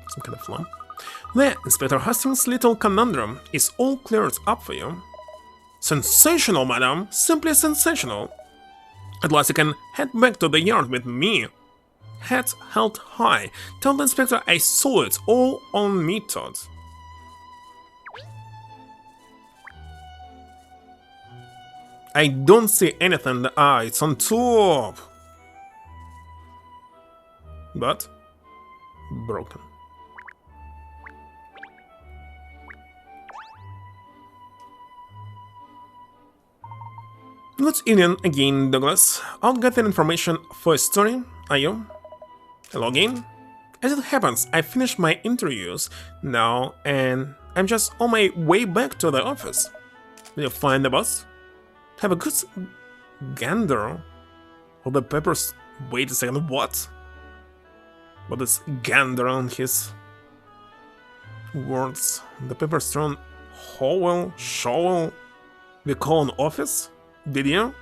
Some kind of lump. There, Inspector Hastings' little conundrum is all cleared up for you. Sensational, madam! Simply sensational! At last you can head back to the yard with me. Head held high. Tell the inspector I saw it all on me, Todd. I don't see anything. Ah, it's on top. But broken. Good evening again, Douglas. Out getting information for a story, are you? Hello again. As it happens, I finished my interviews now and I'm just on my way back to the office. Did you find the boss? Have a good gander of the papers. Wait a second, what? What is gander on his words? The papers thrown Howell, shovel, we call an office? Did you?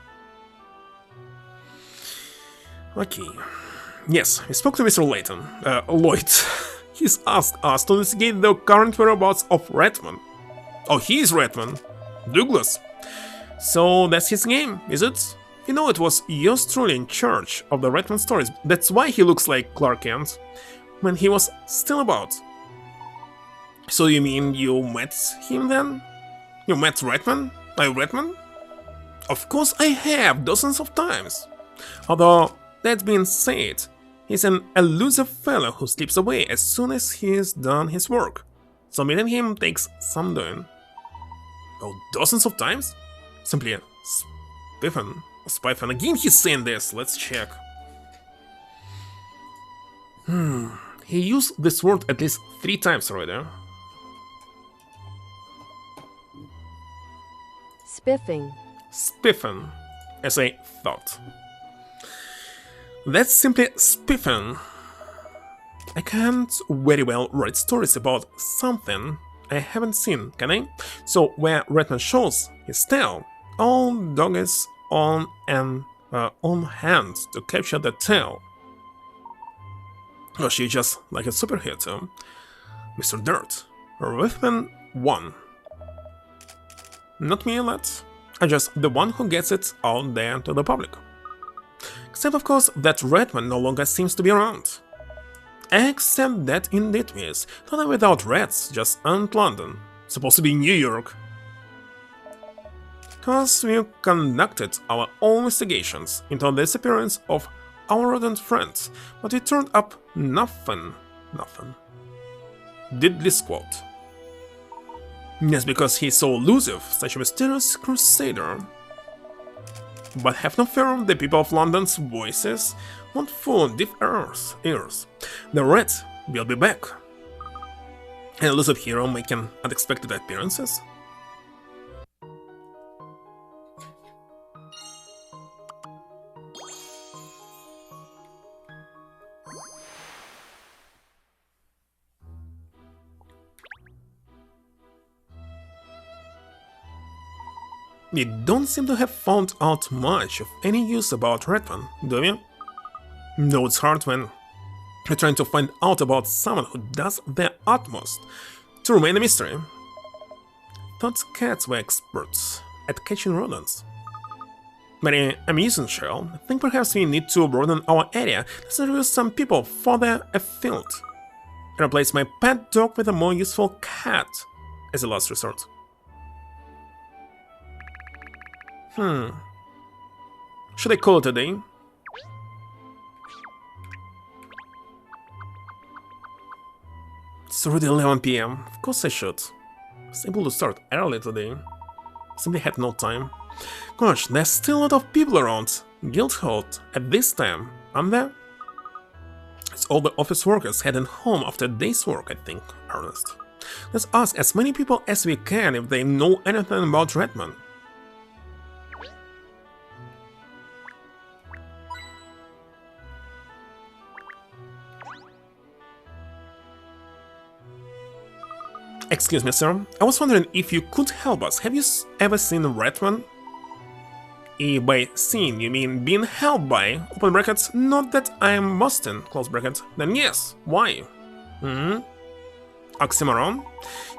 Okay. Yes, we spoke to Mr. Layton. Lloyd. He's asked us to investigate the current whereabouts of Redman. Oh, he's Redman. Douglas. So that's his name, is it? You know, it was yours truly in charge of the Redman stories. That's why he looks like Clark Kent when he was still about. So you mean you met him then? You met Redman? Redman? Of course I have, dozens of times. Although, that being said, he's an elusive fellow who slips away as soon as he's done his work. So meeting him takes some doing. Oh, dozens of times? Simply a spiffin. Again he's saying this, let's check. He used this word at least 3 times already. Spiffing. Spiffin, as I thought. That's simply spiffing. I can't very well write stories about something I haven't seen, can I? So where Redman shows his tail, all dog is on hand to capture the tail. Or she just like a superhero. Mr. Dirt, Redman 1. Not me, lad. I'm just the one who gets it out there to the public. Except, of course, that Redman no longer seems to be around. Except that indeed means London without rats just aren't London. Supposed to be New York. Cause we conducted our own investigations into the disappearance of our rodent friends, but it turned up nothing. Diddly squat. Yes, because he's so elusive, such a mysterious crusader. But have no fear, the people of London's voices won't fool deaf ears. The rat will be back. An elusive hero making unexpected appearances. We don't seem to have found out much of any use about Redman, do we? No, it's hard when you're trying to find out about someone who does their utmost to remain a mystery. Thought cats were experts at catching rodents. Very amusing, Cheryl. I think perhaps we need to broaden our area to introduce some people further afield. And replace my pet dog with a more useful cat as a last resort. Should I call it a day? It's already 11 PM. Of course I should. I was able to start early today. Simply had no time. Gosh, there's still a lot of people around Guildhall at this time, aren't there? It's all the office workers heading home after a day's work, I think, Ernest. Let's ask as many people as we can if they know anything about Redman. Excuse me, sir. I was wondering if you could help us. Have you ever seen Redman? By seeing, you mean being helped by, open brackets, not that I'm Boston, close bracket. Then yes, why? Oxymoron?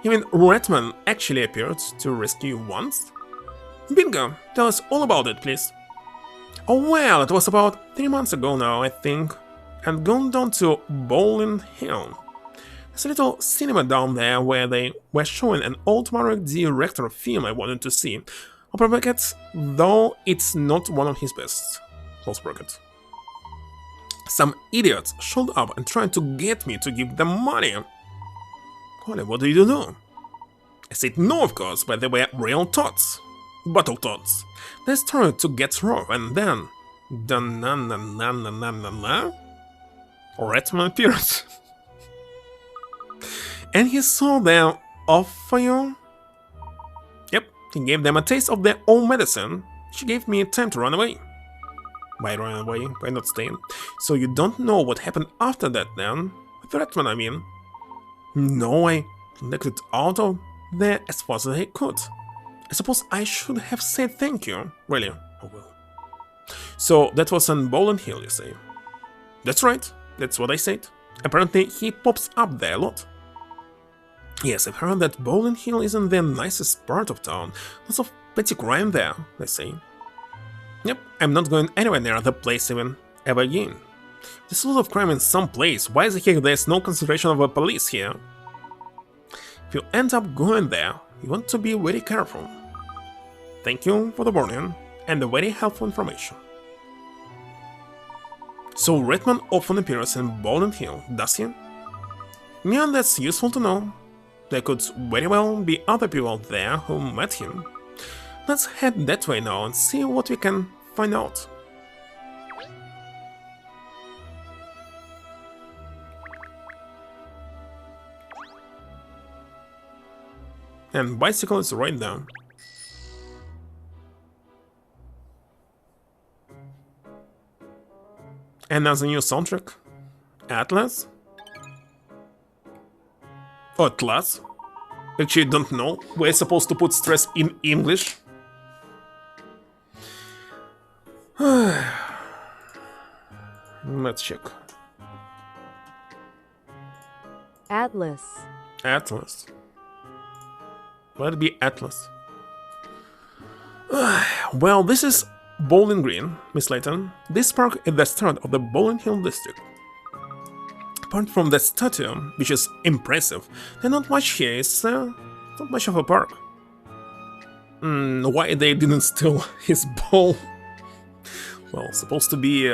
You mean Redman actually appeared to rescue you once? Bingo! Tell us all about it, please. Oh well, it was about 3 months ago now, I think. I'd gone down to Bowling Hill. There's a little cinema down there where they were showing an old Marek director film I wanted to see. Open brackets, though it's not one of his best. Close bracket. Some idiots showed up and tried to get me to give them money. Holy, what do you do? I said no, of course, but they were real tots. Battle thoughts. They started to get raw, and then... Da-na-na-na-na-na-na-na... Redman appeared. And he saw them offer you? Yep, he gave them a taste of their own medicine. She gave me time to run away. By run away, by not staying. So you don't know what happened after that then? With Redman, I mean. No, I let it out of there as fast as I could. I suppose I should have said thank you. Really? Oh well. So that was on Bowling Hill, you say? That's right, that's what I said. Apparently he pops up there a lot. Yes, I've heard that Bowling Hill isn't the nicest part of town. Lots of petty crime there, they say. Yep, I'm not going anywhere near the place even, ever again. There's a lot of crime in some place, why the heck there's no concentration of the police here? If you end up going there, you want to be very careful. Thank you for the warning and the very helpful information. So Redman often appears in Bowling Hill, does he? Yeah, that's useful to know. There could very well be other people there who met him. Let's head that way now and see what we can find out. And bicycle is right there. And as a new soundtrack, Atlas? Or Atlas? Actually, don't know. We're supposed to put stress in English. Let's check. Atlas. Atlas. Let it be Atlas. Well, this is Bowling Green, Miss Layton. This park is the start of the Bowling Hill district. Apart from the statue, which is impressive, there's not much here. It's not much of a park. Why they didn't steal his ball? Well, supposed to be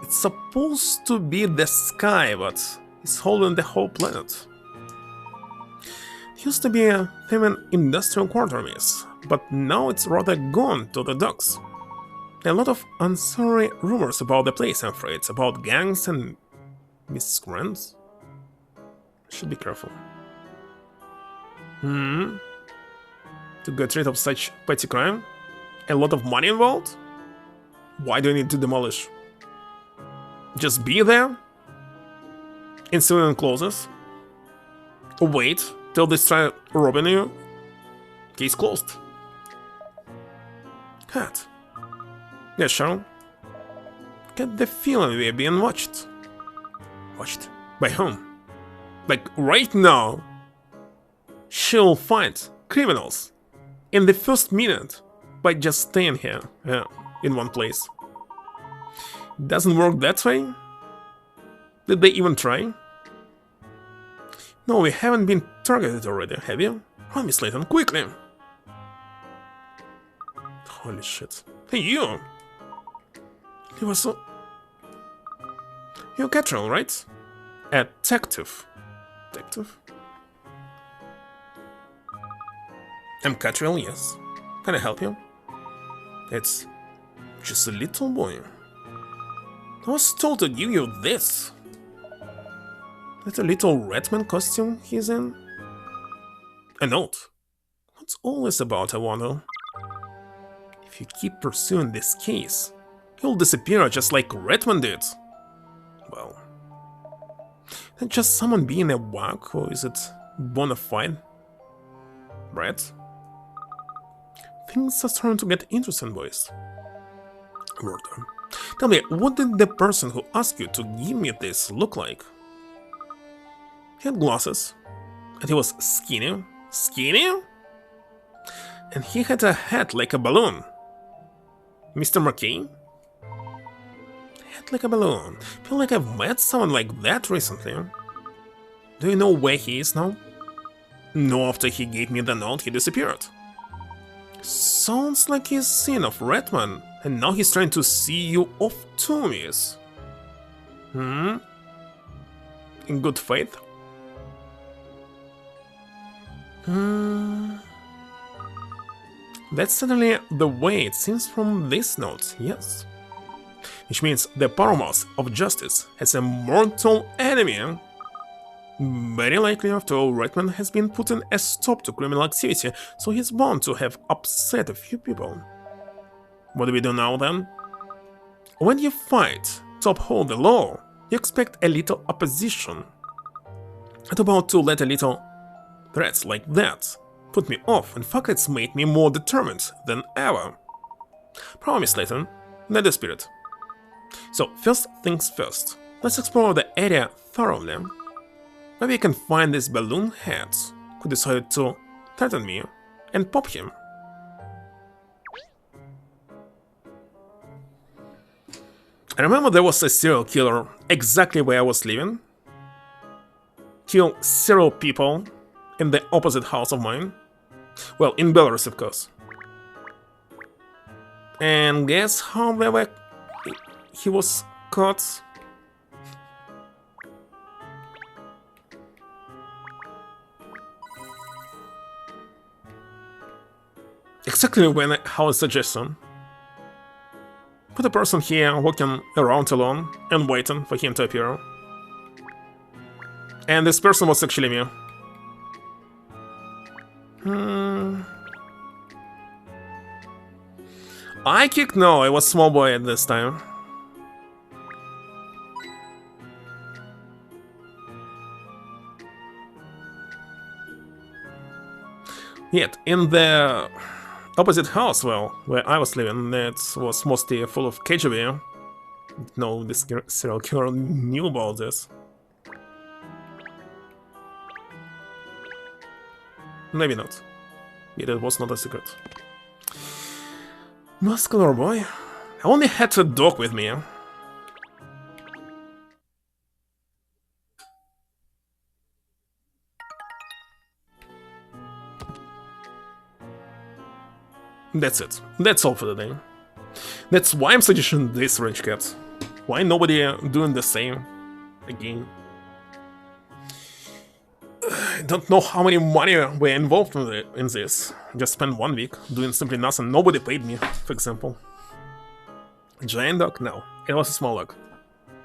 it's supposed to be the sky, but it's holding the whole planet. It used to be a famous industrial quarter, miss, but now it's rather gone to the docks. There are a lot of unsavory rumors about the place, I'm afraid, about gangs and miscreants. Should be careful. To get rid of such petty crime? A lot of money involved? Why do you need to demolish? Just be there? In civilian clothes? Wait till they try robbing you? Case closed. Cat. Yes, Cheryl? Get the feeling we're being watched. Watched? By whom? Like right now? She'll find criminals in the first minute by just staying here, in one place. Doesn't work that way? Did they even try? No, we haven't been targeted already, have you? Run, Miss Layton, quickly! Holy shit. Hey, you! You were so... You're Katrielle, right? A detective. Detective? I'm Katrielle, yes. Can I help you? It's just a little boy. I was told to give you this. That a little Redman costume he's in? A note. What's all this about, I wonder? If you keep pursuing this case, he'll disappear just like Redman did. Well, is it just someone being a whack, or is it bona fide? Right? Things are starting to get interesting, boys. Murder. Tell me, what did the person who asked you to give me this look like? He had glasses, and he was skinny. Skinny? And he had a hat like a balloon. Mr. McKay? Head like a balloon. Feel like I've met someone like that recently. Do you know where he is now? No, after he gave me the note, he disappeared. Sounds like he's seen of Redman, and now he's trying to see you off too, miss. In good faith? That's certainly the way it seems from these notes, yes. Which means the Paramour of Justice has a mortal enemy. Very likely, after all, Redman has been putting a stop to criminal activity, so he's bound to have upset a few people. What do we do now then? When you fight to uphold the law, you expect a little opposition. And about to let a little threats like that put me off. In fact, it's made me more determined than ever. Promise, Layton, not the spirit. So, first things first, let's explore the area thoroughly. Maybe I can find this balloon head who decided to threaten me and pop him. I remember there was a serial killer exactly where I was living. Killed several people in the opposite house of mine. Well, in Belarus, of course. And guess how he was caught? Exactly when how a suggestion. Put a person here walking around alone and waiting for him to appear. And this person was actually me. I kicked no, I was small boy at this time. Yet, in the opposite house, well, where I was living, it was mostly full of KGB. No, this serial killer knew about this. Maybe not. Yet it was not a secret. Muscular boy. I only had a dog with me. That's it. That's all for the day. That's why I'm suggesting this range cat. Why nobody doing the same again? I don't know how many money were involved in this. Just spent 1 week doing simply nothing. Nobody paid me, for example. Giant dog? No, it was a small dog.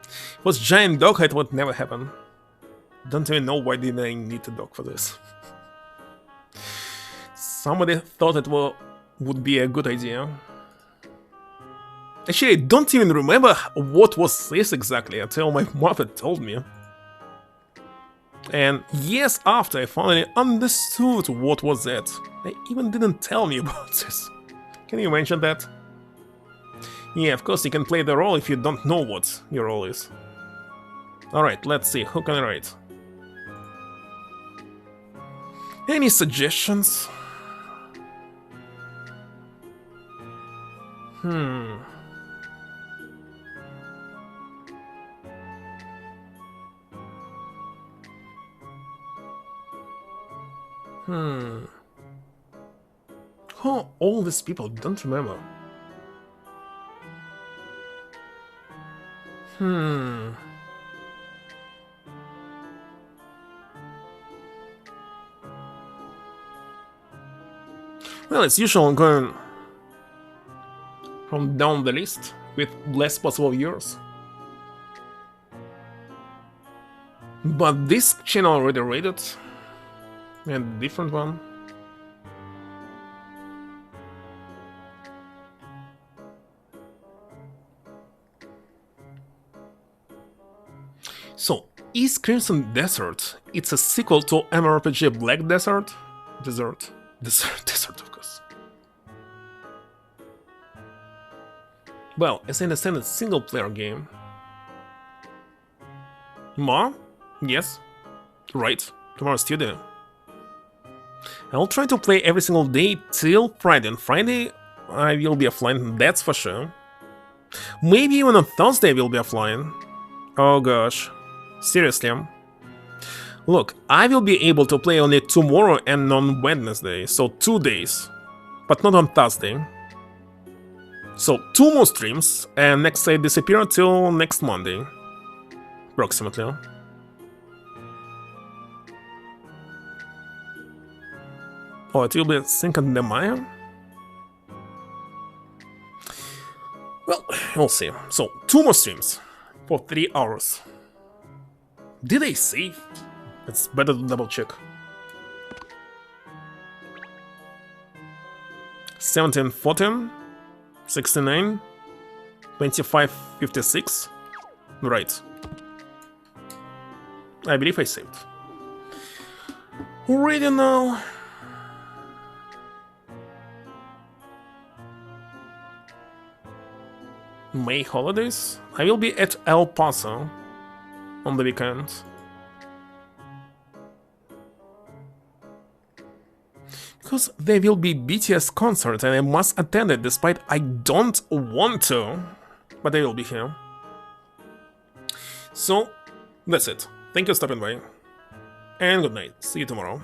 If it was giant dog, it would never happen. Don't even know why did I need a dog for this. Somebody thought it would be a good idea. Actually, I don't even remember what was this exactly until my mother told me. And years after I finally understood what was that, they even didn't tell me about this. Can you imagine that? Yeah, of course you can play the role if you don't know what your role is. Alright, let's see, who can I write? Any suggestions? Oh, all these people don't remember. Well, it's usual going from down the list with less possible years. But this channel already rated a different one. So, is Crimson Desert? It's a sequel to MMORPG Black Desert? Desert, of course. Well, as I understand, it's a single-player game. Ma? Yes. Right. Tomorrow's Tuesday. I'll try to play every single day till Friday. On Friday, I will be offline, that's for sure. Maybe even on Thursday I will be offline. Oh gosh. Seriously. Look, I will be able to play only tomorrow and on Wednesday, so 2 days. But not on Thursday. So 2 more streams, and next I disappear until next Monday. Approximately. Oh, it will be Cinco de Mayo? Well, we'll see. So, 2 more streams for 3 hours. Did I save? It's better to double check. 1714, 69, 2556. Right. I believe I saved. Ready now. May holidays? I will be at El Paso on the weekend. Because there will be BTS concert and I must attend it despite I don't want to, but I will be here. So, that's it. Thank you for stopping by, and good night. See you tomorrow.